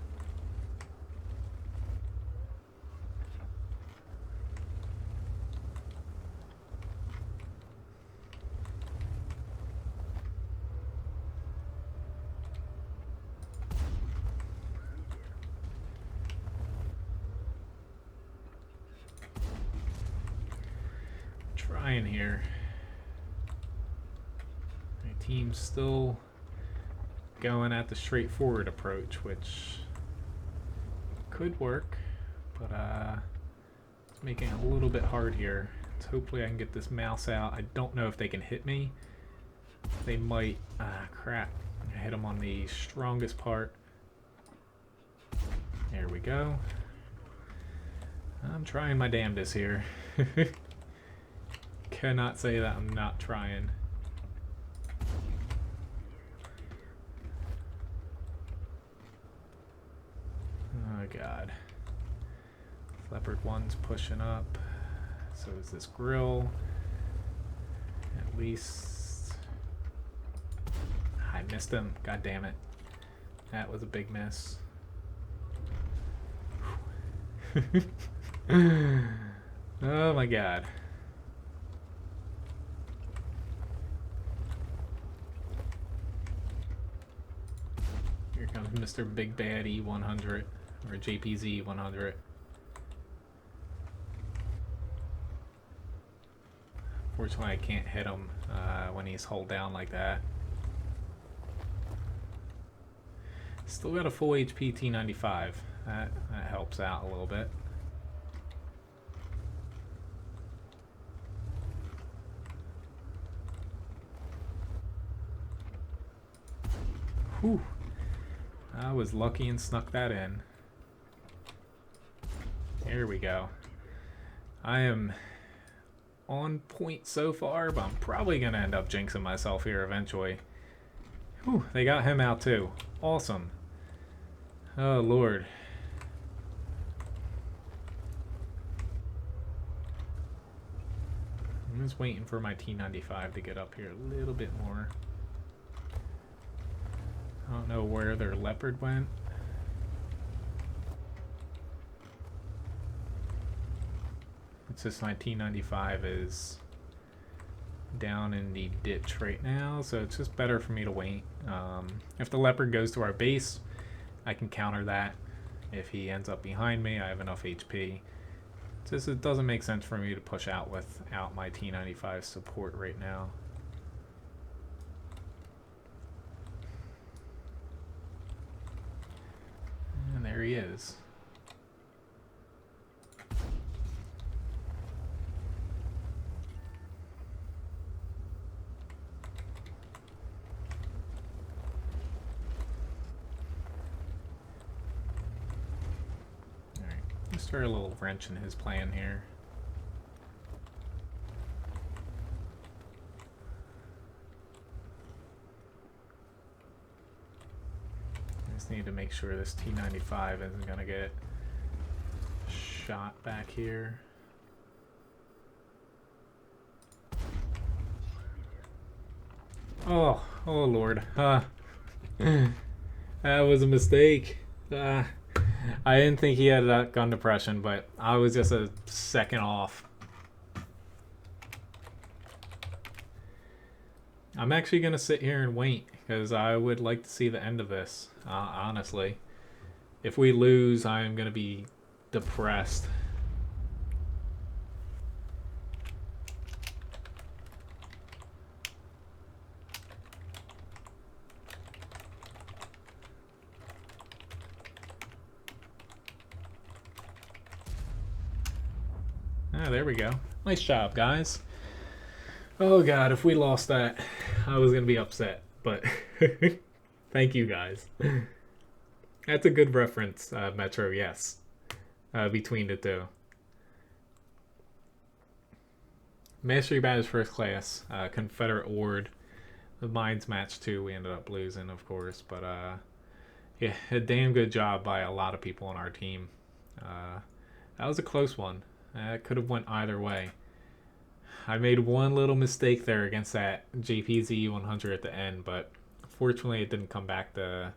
Trying here. My team's still going at the straightforward approach, which could work, but it's making it a little bit hard here. So hopefully I can get this mouse out. I don't know if they can hit me. They might. Crap. I hit them on the strongest part. There we go. I'm trying my damnedest here. Cannot say that I'm not trying. Oh god. Leopard 1's pushing up. So is this grill. At least I missed him. God damn it. That was a big miss. Oh my god. Here comes Mr. Big Bad E100, or JPZ 100. Fortunately, I can't hit him when he's hulled down like that. Still got a full HP T95. That helps out a little bit. Whew. I was lucky and snuck that in. Here we go. I am on point so far, but I'm probably going to end up jinxing myself here eventually. Whew, they got him out too. Awesome. Oh, Lord. I'm just waiting for my T95 to get up here a little bit more. I don't know where their Leopard went. It's just my T95 is down in the ditch right now, so it's just better for me to wait. If the Leopard goes to our base, I can counter that. If he ends up behind me, I have enough HP. It's just, it doesn't make sense for me to push out without my T95 support right now. And there he is. Let's throw a little wrench in his plan here. I just need to make sure this T95 isn't gonna get shot back here. Oh Lord. That was a mistake. I didn't think he had that gun depression, but I was just a second off. I'm actually going to sit here and wait, because I would like to see the end of this, honestly. If we lose, I'm going to be depressed. Ah, there we go. Nice job, guys. Oh god, if we lost that, I was gonna be upset, but thank you guys. That's a good reference, Metro, yes. Between the two. Mastery Badge First Class, Confederate Ward. The Mines match too, we ended up losing, of course, but yeah, a damn good job by a lot of people on our team. That was a close one. It could have went either way. I made one little mistake there against that JPZ 100 at the end, but fortunately it didn't come back to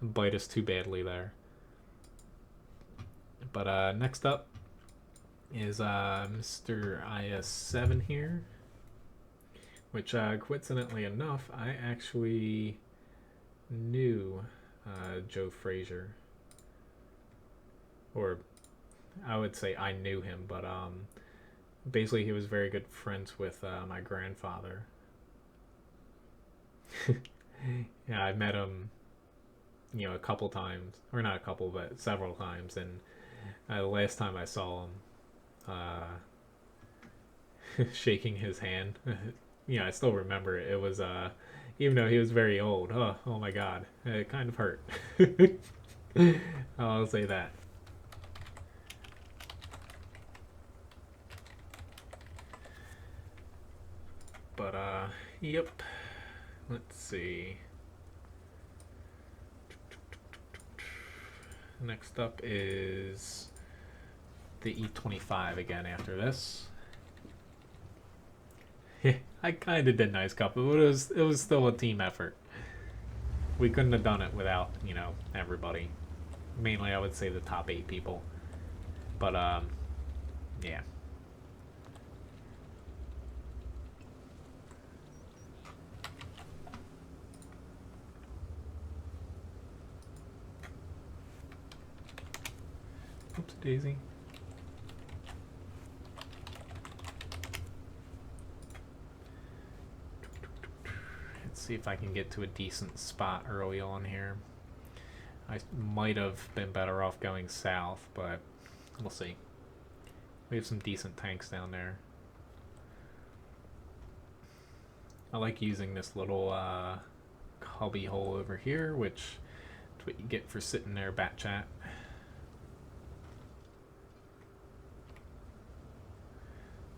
bite us too badly there. But next up is Mr. IS-7 here, which coincidentally enough, I actually knew Joe Frazier. Or I would say I knew him, but basically he was very good friends with my grandfather. Yeah, I met him, you know, a couple times, or not a couple, but several times, and the last time I saw him, shaking his hand, yeah, I still remember it. It was, even though he was very old, oh my god, it kind of hurt. I'll say that. But, yep. Let's see. Next up is the E25 again after this. I kind of did nice couple, but it was still a team effort. We couldn't have done it without, you know, everybody. Mainly, I would say the top 8 people. But, yeah. Oops, daisy. Let's see if I can get to a decent spot early on here. I might have been better off going south, but we'll see. We have some decent tanks down there. I like using this little cubby hole over here, which is what you get for sitting there bat chat.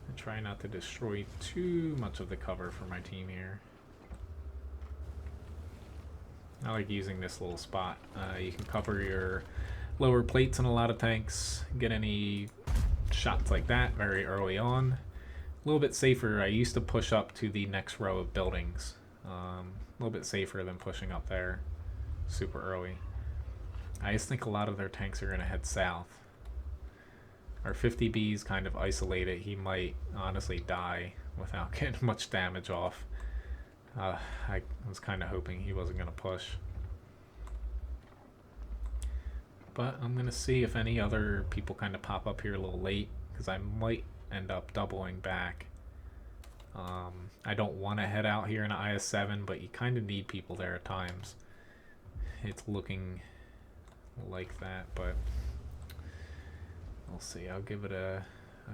I try not to destroy too much of the cover for my team here. I like using this little spot. You can cover your lower plates in a lot of tanks, get any shots like that very early on. A little bit safer. I used to push up to the next row of buildings. A little bit safer than pushing up there super early. I just think a lot of their tanks are going to head south. Our 50B's kind of isolated. He might honestly die without getting much damage off. I was kind of hoping he wasn't going to push. But I'm going to see if any other people kind of pop up here a little late, because I might end up doubling back. I don't want to head out here in an IS-7, but you kind of need people there at times. It's looking like that, but we'll see. I'll give it a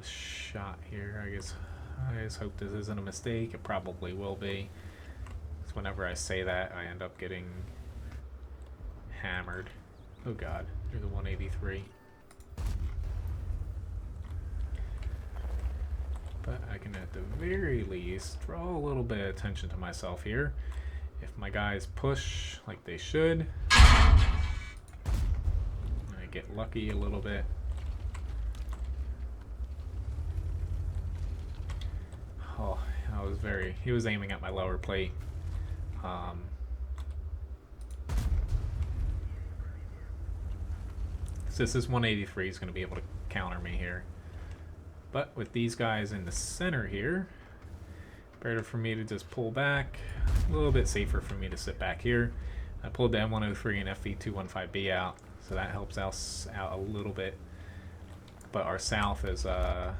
shot here. I just hope this isn't a mistake. It probably will be. Because whenever I say that, I end up getting hammered. Oh god, there's a 183. But I can at the very least draw a little bit of attention to myself here. If my guys push like they should, I get lucky a little bit. Oh, he was aiming at my lower plate. So this 183 is going to be able to counter me here. But with these guys in the center here, better for me to just pull back. A little bit safer for me to sit back here. I pulled the M103 and FV215B out, so that helps us out a little bit. But our south is oh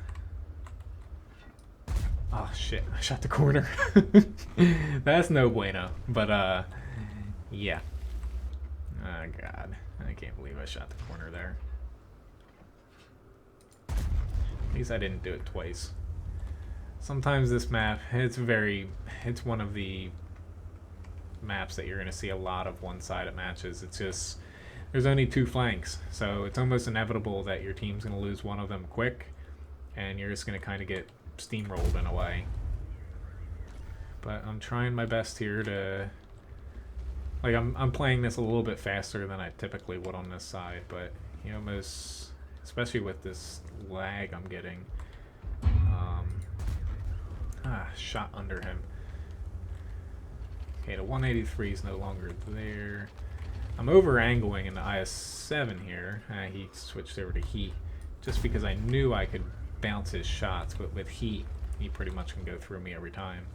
shit, I shot the corner. That's no bueno. But yeah. Oh god, I can't believe I shot the corner there. At least I didn't do it twice. Sometimes this map, it's one of the maps that you're going to see a lot of one-sided matches. It's just, there's only two flanks, so it's almost inevitable that your team's going to lose one of them quick, and you're just going to kind of get steamrolled in a way. But I'm trying my best here to, like, I'm playing this a little bit faster than I typically would on this side, but you almost, especially with this lag I'm getting. Shot under him. Okay, the 183 is no longer there. I'm over angling in the IS-7 here. He switched over to heat just because I knew I could bounce his shots, but with heat, he pretty much can go through me every time.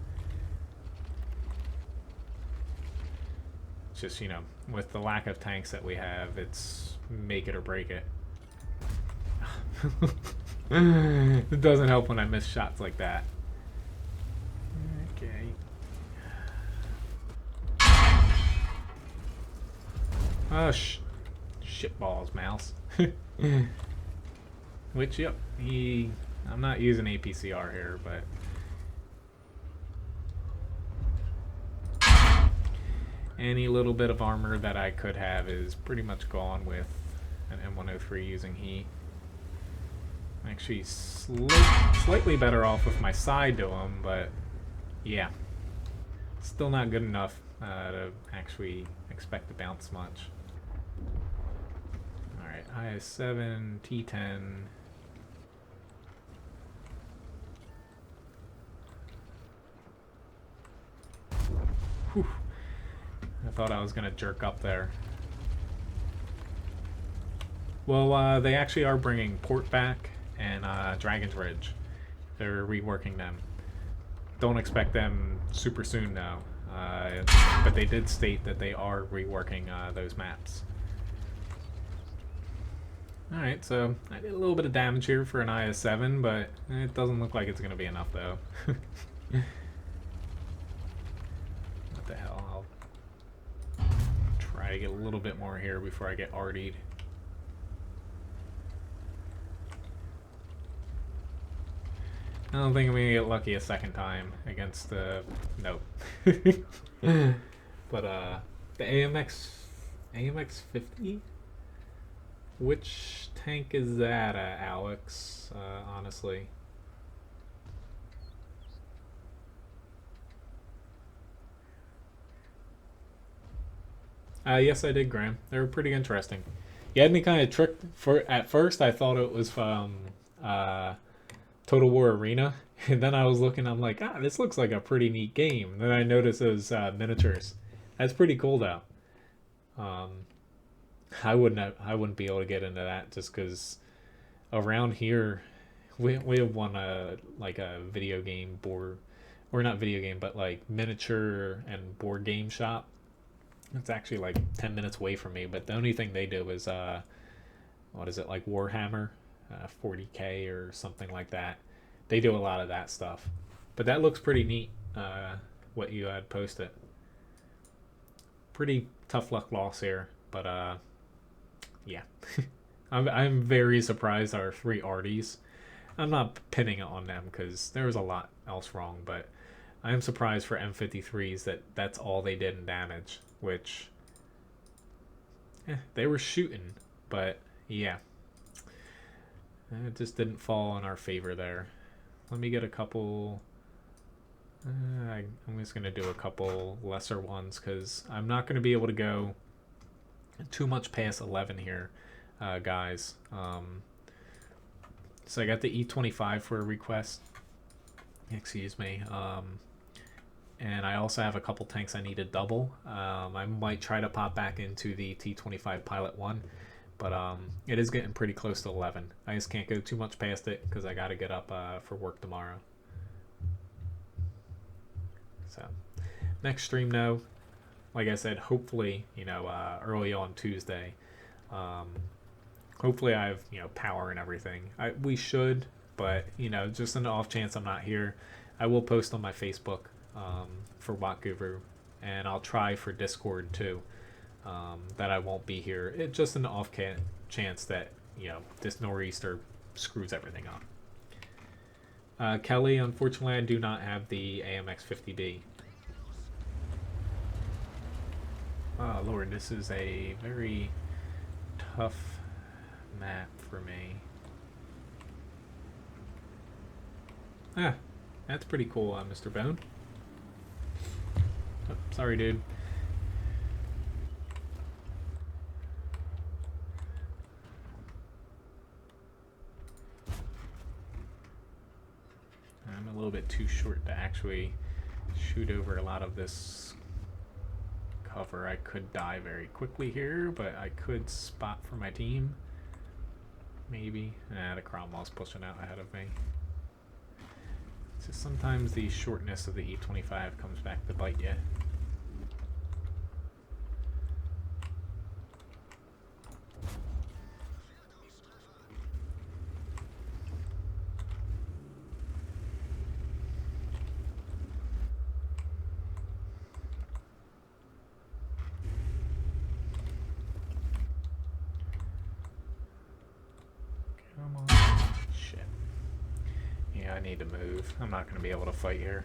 It's just, you know, with the lack of tanks that we have, it's make it or break it. It doesn't help when I miss shots like that. Okay. Oh, shitballs, mouse. Which, yep, I'm not using APCR here, but any little bit of armor that I could have is pretty much gone with an M103 using heat. I'm actually slightly better off with my side to him, but yeah, still not good enough to actually expect to bounce much. Alright, IS-7, T10. Whew. I thought I was going to jerk up there. Well, they actually are bringing Port back and Dragon's Ridge. They're reworking them. Don't expect them super soon though. But they did state that they are reworking those maps. Alright, so I did a little bit of damage here for an IS-7, but it doesn't look like it's going to be enough though. What the hell? I'll try to get a little bit more here before I get artied. I don't think I'm going to get lucky a second time against the... Nope. But, the AMX 50? Which tank is that, Alex, honestly? Yes, I did, Graham. They were pretty interesting. You had me kind of tricked. For at first, I thought it was from uh, Total War Arena, and then I was looking. I'm like, this looks like a pretty neat game. And then I noticed those miniatures. That's pretty cool, though. Um, I wouldn't be able to get into that just because around here, we have one like a video game board, or not video game, but like miniature and board game shop. It's actually like 10 minutes away from me, but the only thing they do is what is it, like Warhammer, 40K or something like that. They do a lot of that stuff, but that looks pretty neat. What you had posted, pretty tough luck loss here, but yeah. I'm very surprised our three Arties. I'm not pinning it on them because there was a lot else wrong, but I am surprised for M53s that that's all they did in damage, which they were shooting, but yeah, it just didn't fall in our favor there. Let me get a couple. I'm just gonna do a couple lesser ones because I'm not gonna be able to go too much past 11 here, guys. So I got the E25 for a request. Excuse me. And I also have a couple tanks I need to double. I might try to pop back into the T25 Pilot 1, but it is getting pretty close to 11. I just can't go too much past it because I got to get up for work tomorrow. So next stream, though, like I said, hopefully, early on Tuesday. Hopefully I have, power and everything. We should, but, just an off chance I'm not here, I will post on my Facebook for WoT Guru, and I'll try for Discord too, that I won't be here. It's just an off chance that, this nor'easter screws everything up. Kelly, unfortunately, I do not have the AMX 50B. Oh, Lord, this is a very tough map for me. That's pretty cool, Mr. Bone. Oh, sorry, dude. I'm a little bit too short to actually shoot over a lot of this cover. I could die very quickly here, but I could spot for my team. Maybe. The Cromwell's pushing out ahead of me. So sometimes the shortness of the E25 comes back to bite you. Come on. Shit. Yeah, I need to move. I'm not going to be able to fight here.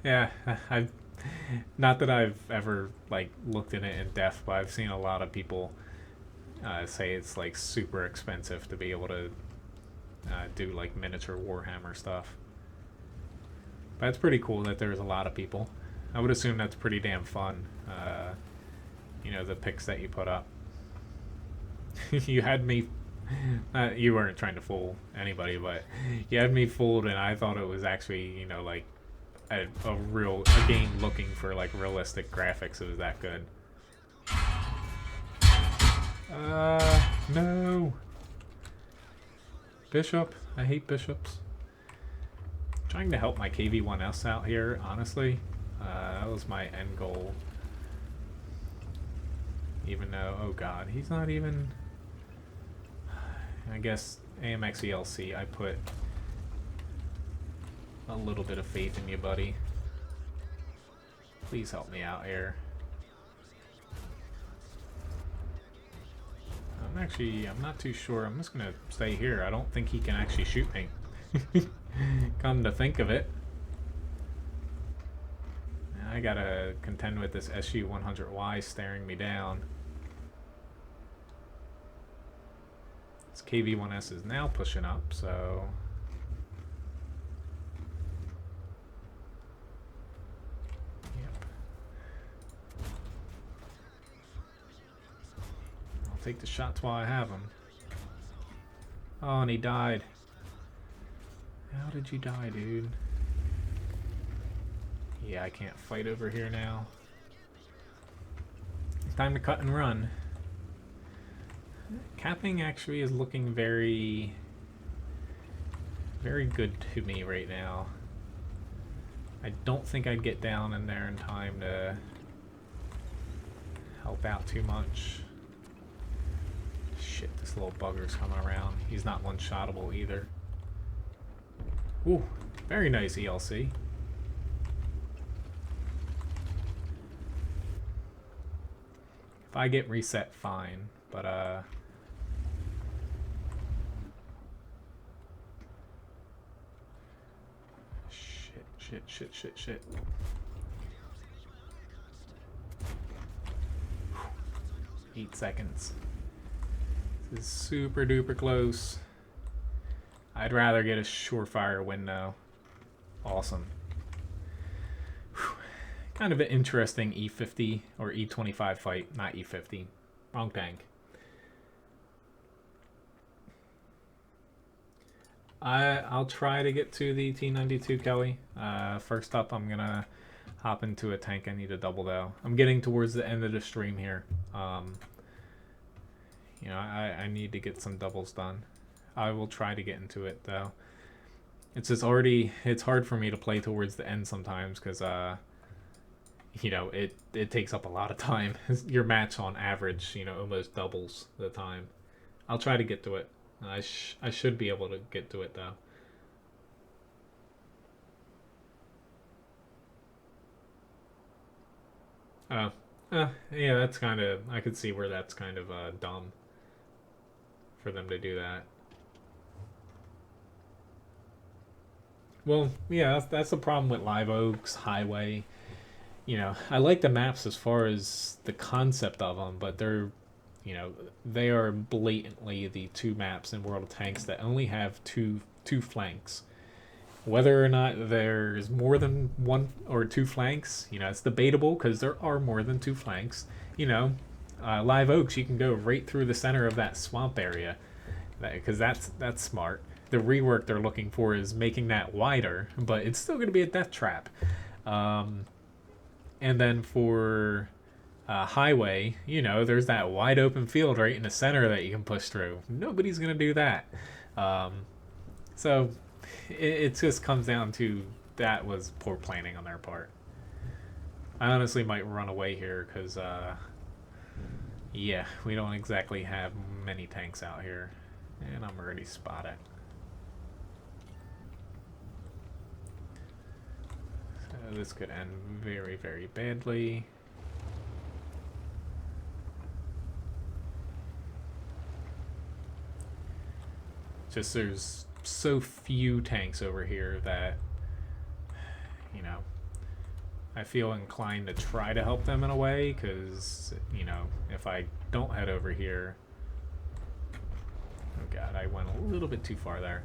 Yeah, I've not that I've ever like looked in it in depth, but I've seen a lot of people say it's like super expensive to be able to do like miniature Warhammer stuff. But it's pretty cool that there's a lot of people. I would assume that's pretty damn fun. The pics that you put up. You had me. You weren't trying to fool anybody, but you had me fooled, and I thought it was actually, like a game looking for like realistic graphics. It was that good. No. Bishop. I hate bishops. Trying to help my KV-1S out here, honestly. That was my end goal. Even though, oh god, he's not even... I guess AMX ELC, I put a little bit of faith in you, buddy. Please help me out here. I'm not too sure. I'm just gonna stay here. I don't think he can actually shoot me. Come to think of it. I gotta contend with this SU-100Y staring me down. This KV-1S is now pushing up, so... take the shots while I have them. Oh, and he died. How did you die, dude? Yeah, I can't fight over here now. It's time to cut and run. Capping actually is looking very, very good to me right now. I don't think I'd get down in there in time to help out too much. Shit, this little bugger's coming around. He's not one-shottable either. Ooh, very nice ELC. If I get reset, fine, but shit. 8 seconds. This is super duper close. I'd rather get a surefire win now. Awesome. Whew. Kind of an interesting E50 or E25 fight. Not E50. Wrong tank. I'll try to get to the T92 Kelly. First up, I'm going to hop into a tank I need to double though. I'm getting towards the end of the stream here. You know, I need to get some doubles done. I will try to get into it though. It's just it's hard for me to play towards the end sometimes because you know, it takes up a lot of time. Your match on average, you know, almost doubles the time. I'll try to get to it. I should be able to get to it though. Yeah, that's kind of, I could see where that's kind of dumb for them to do that. Well, yeah, that's the problem with Live Oaks, Highway. You know, I like the maps as far as the concept of them, but they're, you know, they are blatantly the two maps in World of Tanks that only have two flanks. Whether or not there's more than one or two flanks, you know, it's debatable because there are more than two flanks. You know, Live Oaks, you can go right through the center of that swamp area, because that's smart. The rework they're looking for is making that wider, but it's still going to be a death trap. And then for Highway, you know, there's that wide open field right in the center that you can push through. Nobody's going to do that. So it just comes down to that was poor planning on their part. I honestly might run away here because, yeah, we don't exactly have many tanks out here. And I'm already spotted. So this could end very, very badly. Just there's so few tanks over here that, you know, I feel inclined to try to help them in a way, because, you know, if I don't head over here, oh god, I went a little bit too far there.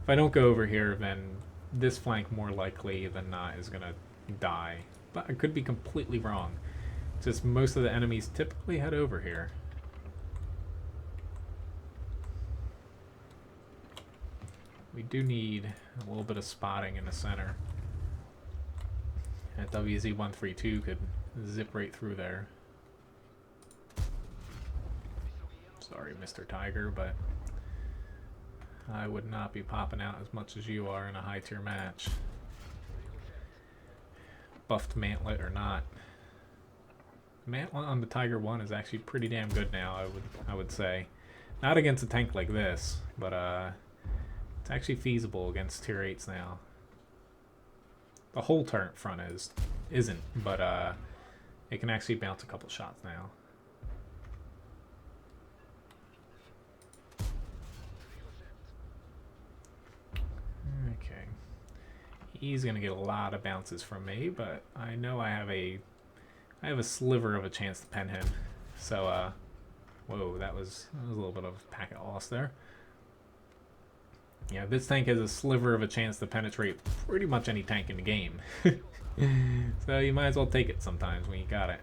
If I don't go over here, then this flank more likely than not is gonna die, but I could be completely wrong. It's just most of the enemies typically head over here. We do need a little bit of spotting in the center. That WZ-132 could zip right through there. Sorry, Mr. Tiger, but I would not be popping out as much as you are in a high tier match. Buffed mantlet or not. Mantlet on the Tiger 1 is actually pretty damn good now, I would say. Not against a tank like this, but it's actually feasible against tier 8s now. The whole turret front isn't, but it can actually bounce a couple shots now. Okay. He's gonna get a lot of bounces from me, but I know I have a sliver of a chance to pen him. So whoa, that was a little bit of packet loss there. Yeah, this tank has a sliver of a chance to penetrate pretty much any tank in the game. So you might as well take it sometimes when you got it.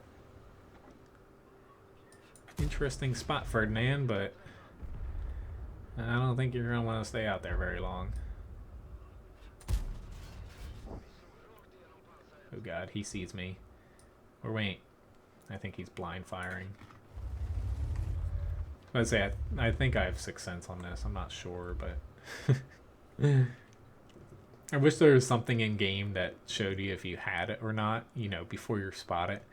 Interesting spot, Ferdinand, but I don't think you're going to want to stay out there very long. Oh god, he sees me. Or wait, I think he's blind firing. Let's say I think I have 6th sense on this. I'm not sure, but I wish there was something in game that showed you if you had it or not, you know, before you spot it.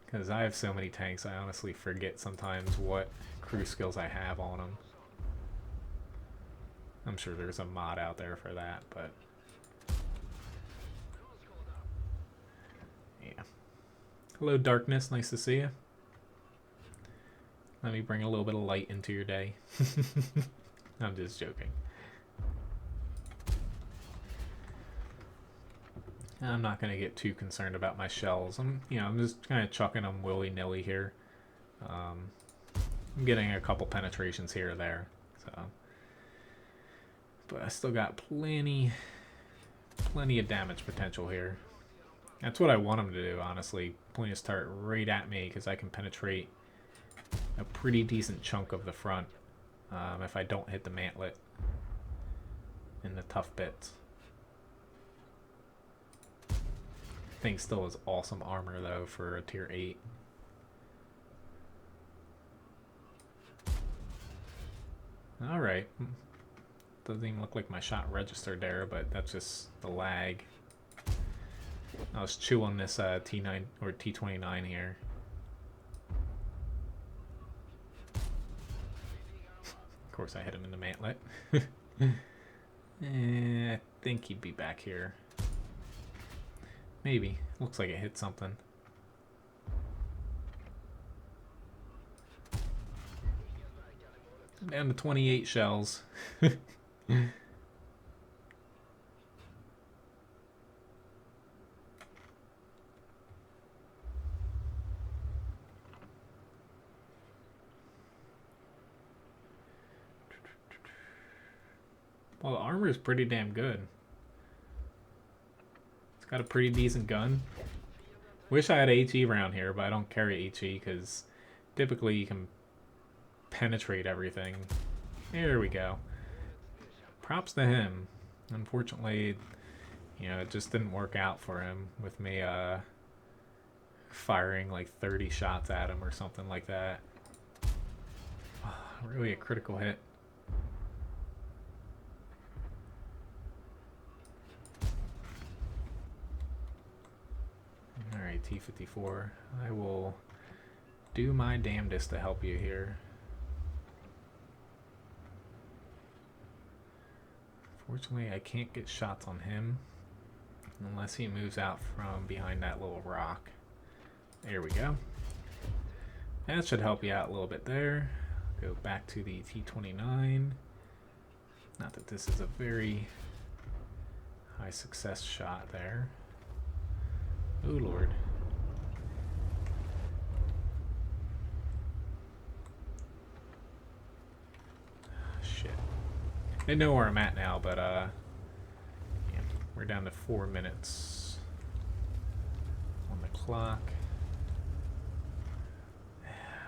Because I have so many tanks, I honestly forget sometimes what crew skills I have on them. I'm sure there's a mod out there for that, but yeah. Hello, Darkness. Nice to see you. Let me bring a little bit of light into your day. I'm just joking. I'm not going to get too concerned about my shells. I'm just kind of chucking them willy-nilly here. I'm getting a couple penetrations here or there, so. But I still got plenty of damage potential here. That's what I want them to do, honestly. Point a start right at me because I can penetrate a pretty decent chunk of the front if I don't hit the mantlet in the tough bits. Thing still is awesome armor though for a tier 8. Alright. Doesn't even look like my shot registered there, but that's just the lag. I was chewing this T9 or T29 here. Of course I hit him in the mantlet. I think he'd be back here. Maybe. Looks like it hit something. I'm down to 28 shells. Well, the armor is pretty damn good. Got a pretty decent gun. Wish I had HE around here, but I don't carry HE because typically you can penetrate everything. There we go. Props to him. Unfortunately, you know, it just didn't work out for him with me firing like 30 shots at him or something like that. Oh, really a critical hit. Alright, T-54. I will do my damnedest to help you here. Fortunately, I can't get shots on him unless he moves out from behind that little rock. There we go. That should help you out a little bit there. Go back to the T-29. Not that this is a very high success shot there. Oh Lord. Shit. They know where I'm at now, but yeah, we're down to 4 minutes on the clock.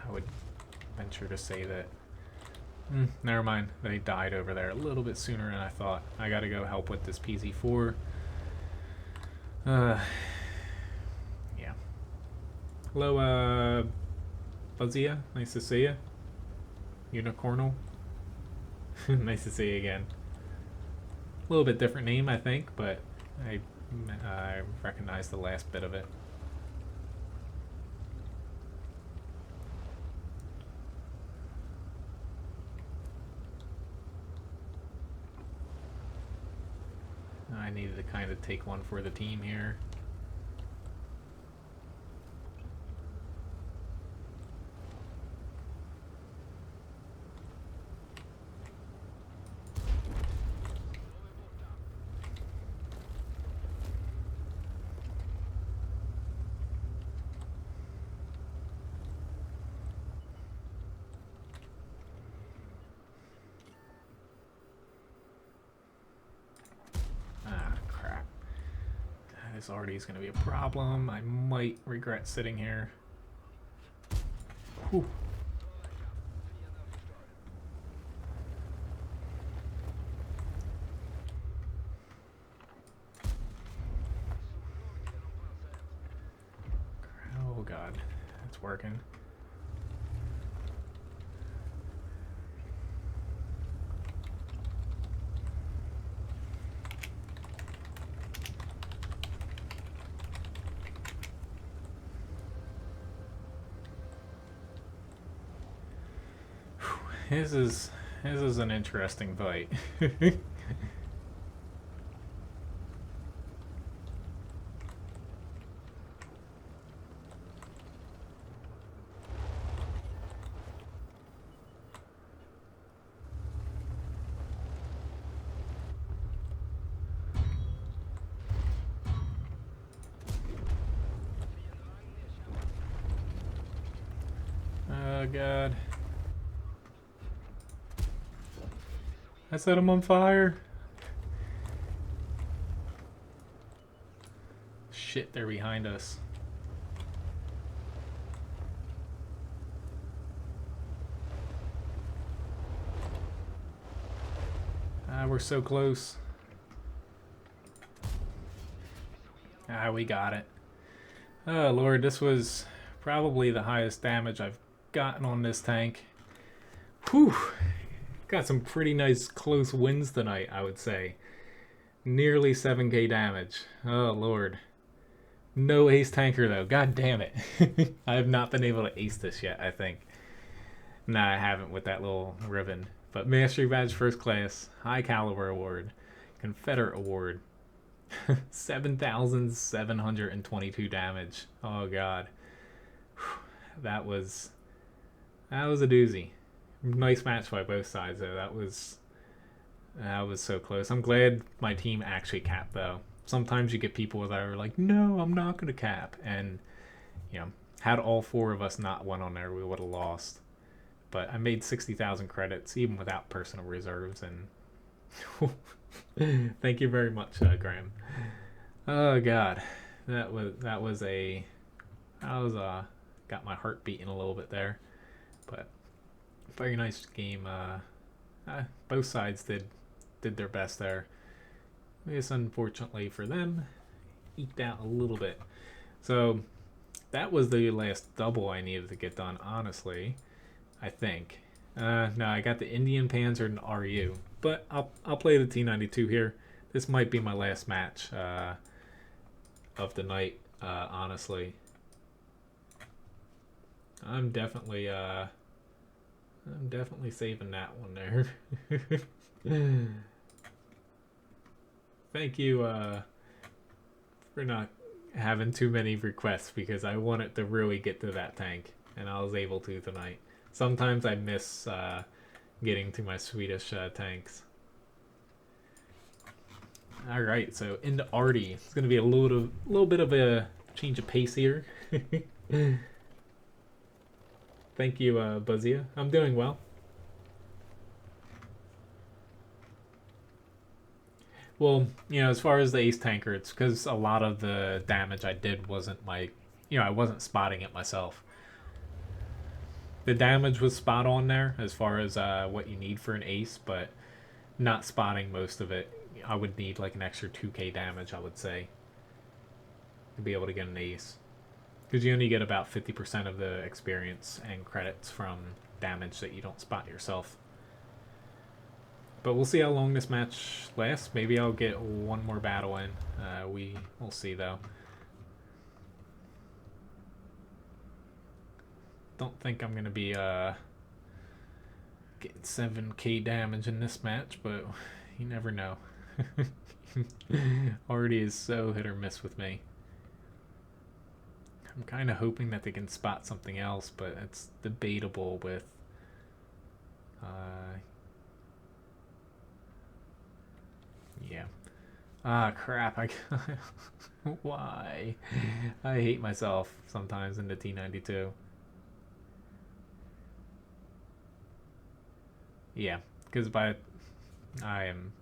I would venture to say that never mind, they died over there a little bit sooner than I thought. I gotta go help with this PZ4. Hello, Buzzia. Nice to see you. Unicornal. Nice to see you again. A little bit different name, I think, but I recognize the last bit of it. I needed to kind of take one for the team here. This already is going to be a problem. I might regret sitting here. Whew. god, it's working. This is an interesting fight. Oh god. I set him on fire. Shit, they're behind us. Ah, we're so close. Ah, we got it. Oh lord, this was probably the highest damage I've gotten on this tank. Whew. Got some pretty nice close wins tonight, I would say. Nearly 7k damage. Oh lord. No ace tanker though. God damn it. I have not been able to ace this yet, I think. Nah, I haven't with that little ribbon. But Mastery Badge First Class, High Caliber Award, Confederate Award, 7,722 damage. Oh god. That was a doozy. Nice match by both sides though. That was so close. I'm glad my team actually capped though. Sometimes you get people that are like, no, I'm not gonna cap, and you know, had all four of us not went on there, we would have lost. But I made 60,000 credits even without personal reserves, and thank you very much, Graham. Oh god, that was got my heart beating a little bit there, but very nice game. Both sides did their best there. This, unfortunately for them, eked out a little bit. So that was the last double I needed to get done, honestly, I think. No, I got the Indian Panzer and RU, but I'll play the T92 here. This might be my last match of the night, honestly. I'm definitely saving that one there. Thank you for not having too many requests, because I wanted to really get to that tank, and I was able to tonight. Sometimes I miss getting to my Swedish tanks. Alright, so into Artie. It's going to be a little bit of a change of pace here. Thank you, Buzzia. I'm doing well. Well, you know, as far as the ace tanker, it's because a lot of the damage I did wasn't my, you know, I wasn't spotting it myself. The damage was spot on there as far as what you need for an ace, but not spotting most of it. I would need like an extra 2k damage, I would say, to be able to get an ace. Because you only get about 50% of the experience and credits from damage that you don't spot yourself. But we'll see how long this match lasts. Maybe I'll get one more battle in. We'll see though. Don't think I'm gonna be getting 7k damage in this match, but you never know. Already is so hit or miss with me. I'm kind of hoping that they can spot something else, but it's debatable with yeah. Ah, crap. Why? I hate myself sometimes in the T92. Yeah, because I am.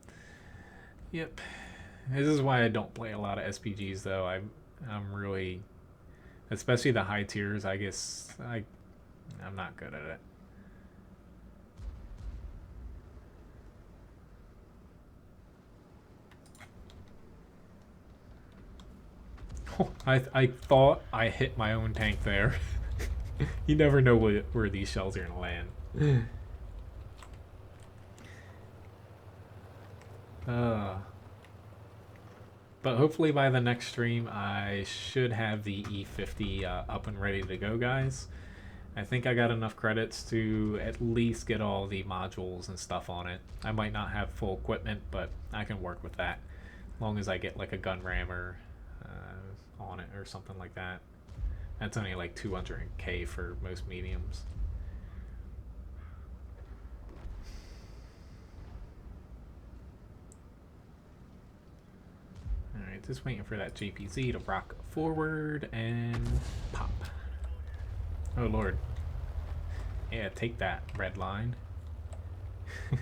Yep. This is why I don't play a lot of SPGs, though. I'm really, especially the high tiers. I guess I'm not good at it. I thought I hit my own tank there. You never know where these shells are gonna land. But hopefully by the next stream, I should have the E50 up and ready to go, guys. I think I got enough credits to at least get all the modules and stuff on it. I might not have full equipment, but I can work with that. As long as I get like a gun rammer on it or something like that. That's only like 200k for most mediums. Alright, just waiting for that JPZ to rock forward and pop. Oh lord. Yeah, take that, red line.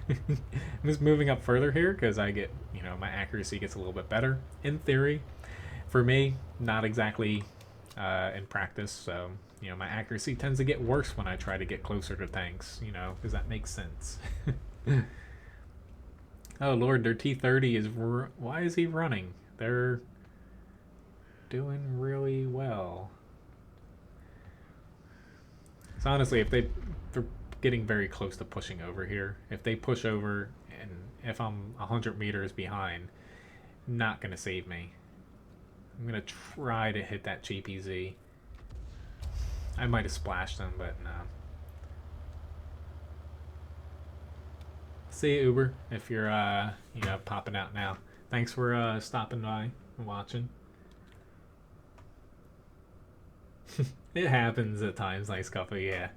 I'm just moving up further here because I get, you know, my accuracy gets a little bit better in theory. For me, not exactly in practice, so, you know, my accuracy tends to get worse when I try to get closer to tanks, you know, because that makes sense. Oh lord, their T30 is... Why is he running? They're doing really well. So honestly, if they're getting very close to pushing over here. If they push over, and if I'm 100 meters behind, not going to save me. I'm going to try to hit that JPZ. I might have splashed them, but no. See you, Uber, if you're, you know, popping out now. Thanks for stopping by and watching. It happens at times, like Scuffle, yeah.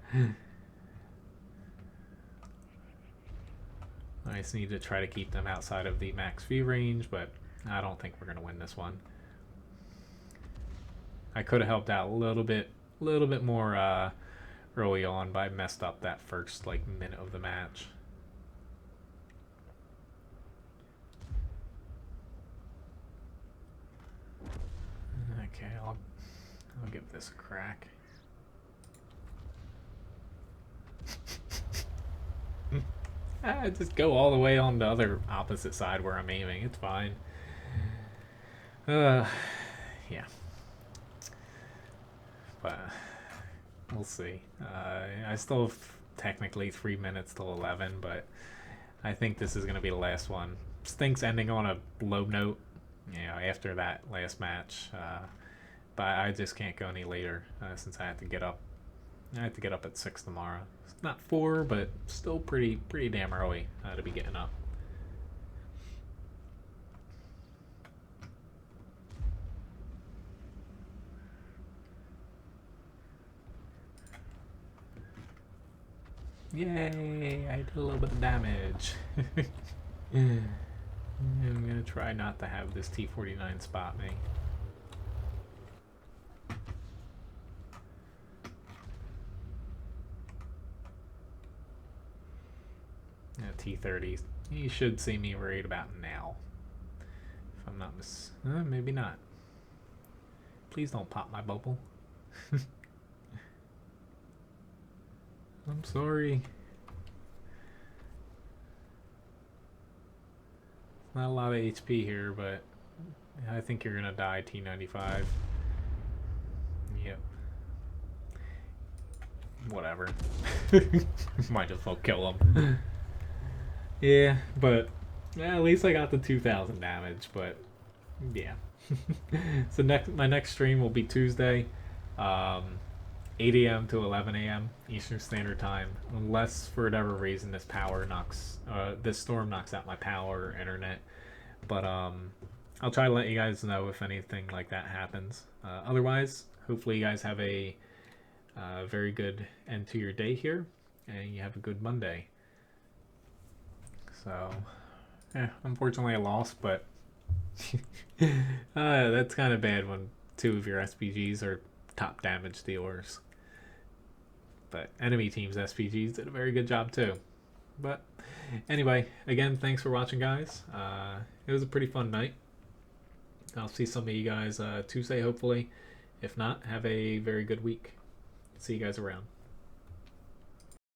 I just need to try to keep them outside of the max V range, but I don't think we're going to win this one. I could have helped out a little bit more early on, but I messed up that first like minute of the match. Okay, I'll give this a crack. Just go all the way on the other opposite side where I'm aiming. It's fine. Yeah. But we'll see. I still have technically 3 minutes till 11, but I think this is going to be the last one. Stinks ending on a low note, you know, after that last match. But I just can't go any later since I have to get up. I have to get up at 6 tomorrow. It's not 4, but still pretty damn early to be getting up. Yay! I did a little bit of damage. I'm gonna try not to have this T49 spot me. T30. You should see me right about now. If I'm not maybe not. Please don't pop my bubble. I'm sorry. Not a lot of HP here, but I think you're gonna die, T95. Yep. Whatever. Might as well kill him. Yeah, but yeah, at least I got the 2,000 damage, but yeah. So my next stream will be Tuesday, 8 a.m. to 11 a.m. Eastern Standard Time, unless for whatever reason this storm knocks out my power or internet. But I'll try to let you guys know if anything like that happens. Otherwise, hopefully you guys have a very good end to your day here, and you have a good Monday. So, yeah, unfortunately I lost, but that's kind of bad when 2 of your SPGs are top damage dealers. But enemy team's SPGs did a very good job too. But anyway, again, thanks for watching, guys. It was a pretty fun night. I'll see some of you guys Tuesday, hopefully. If not, have a very good week. See you guys around.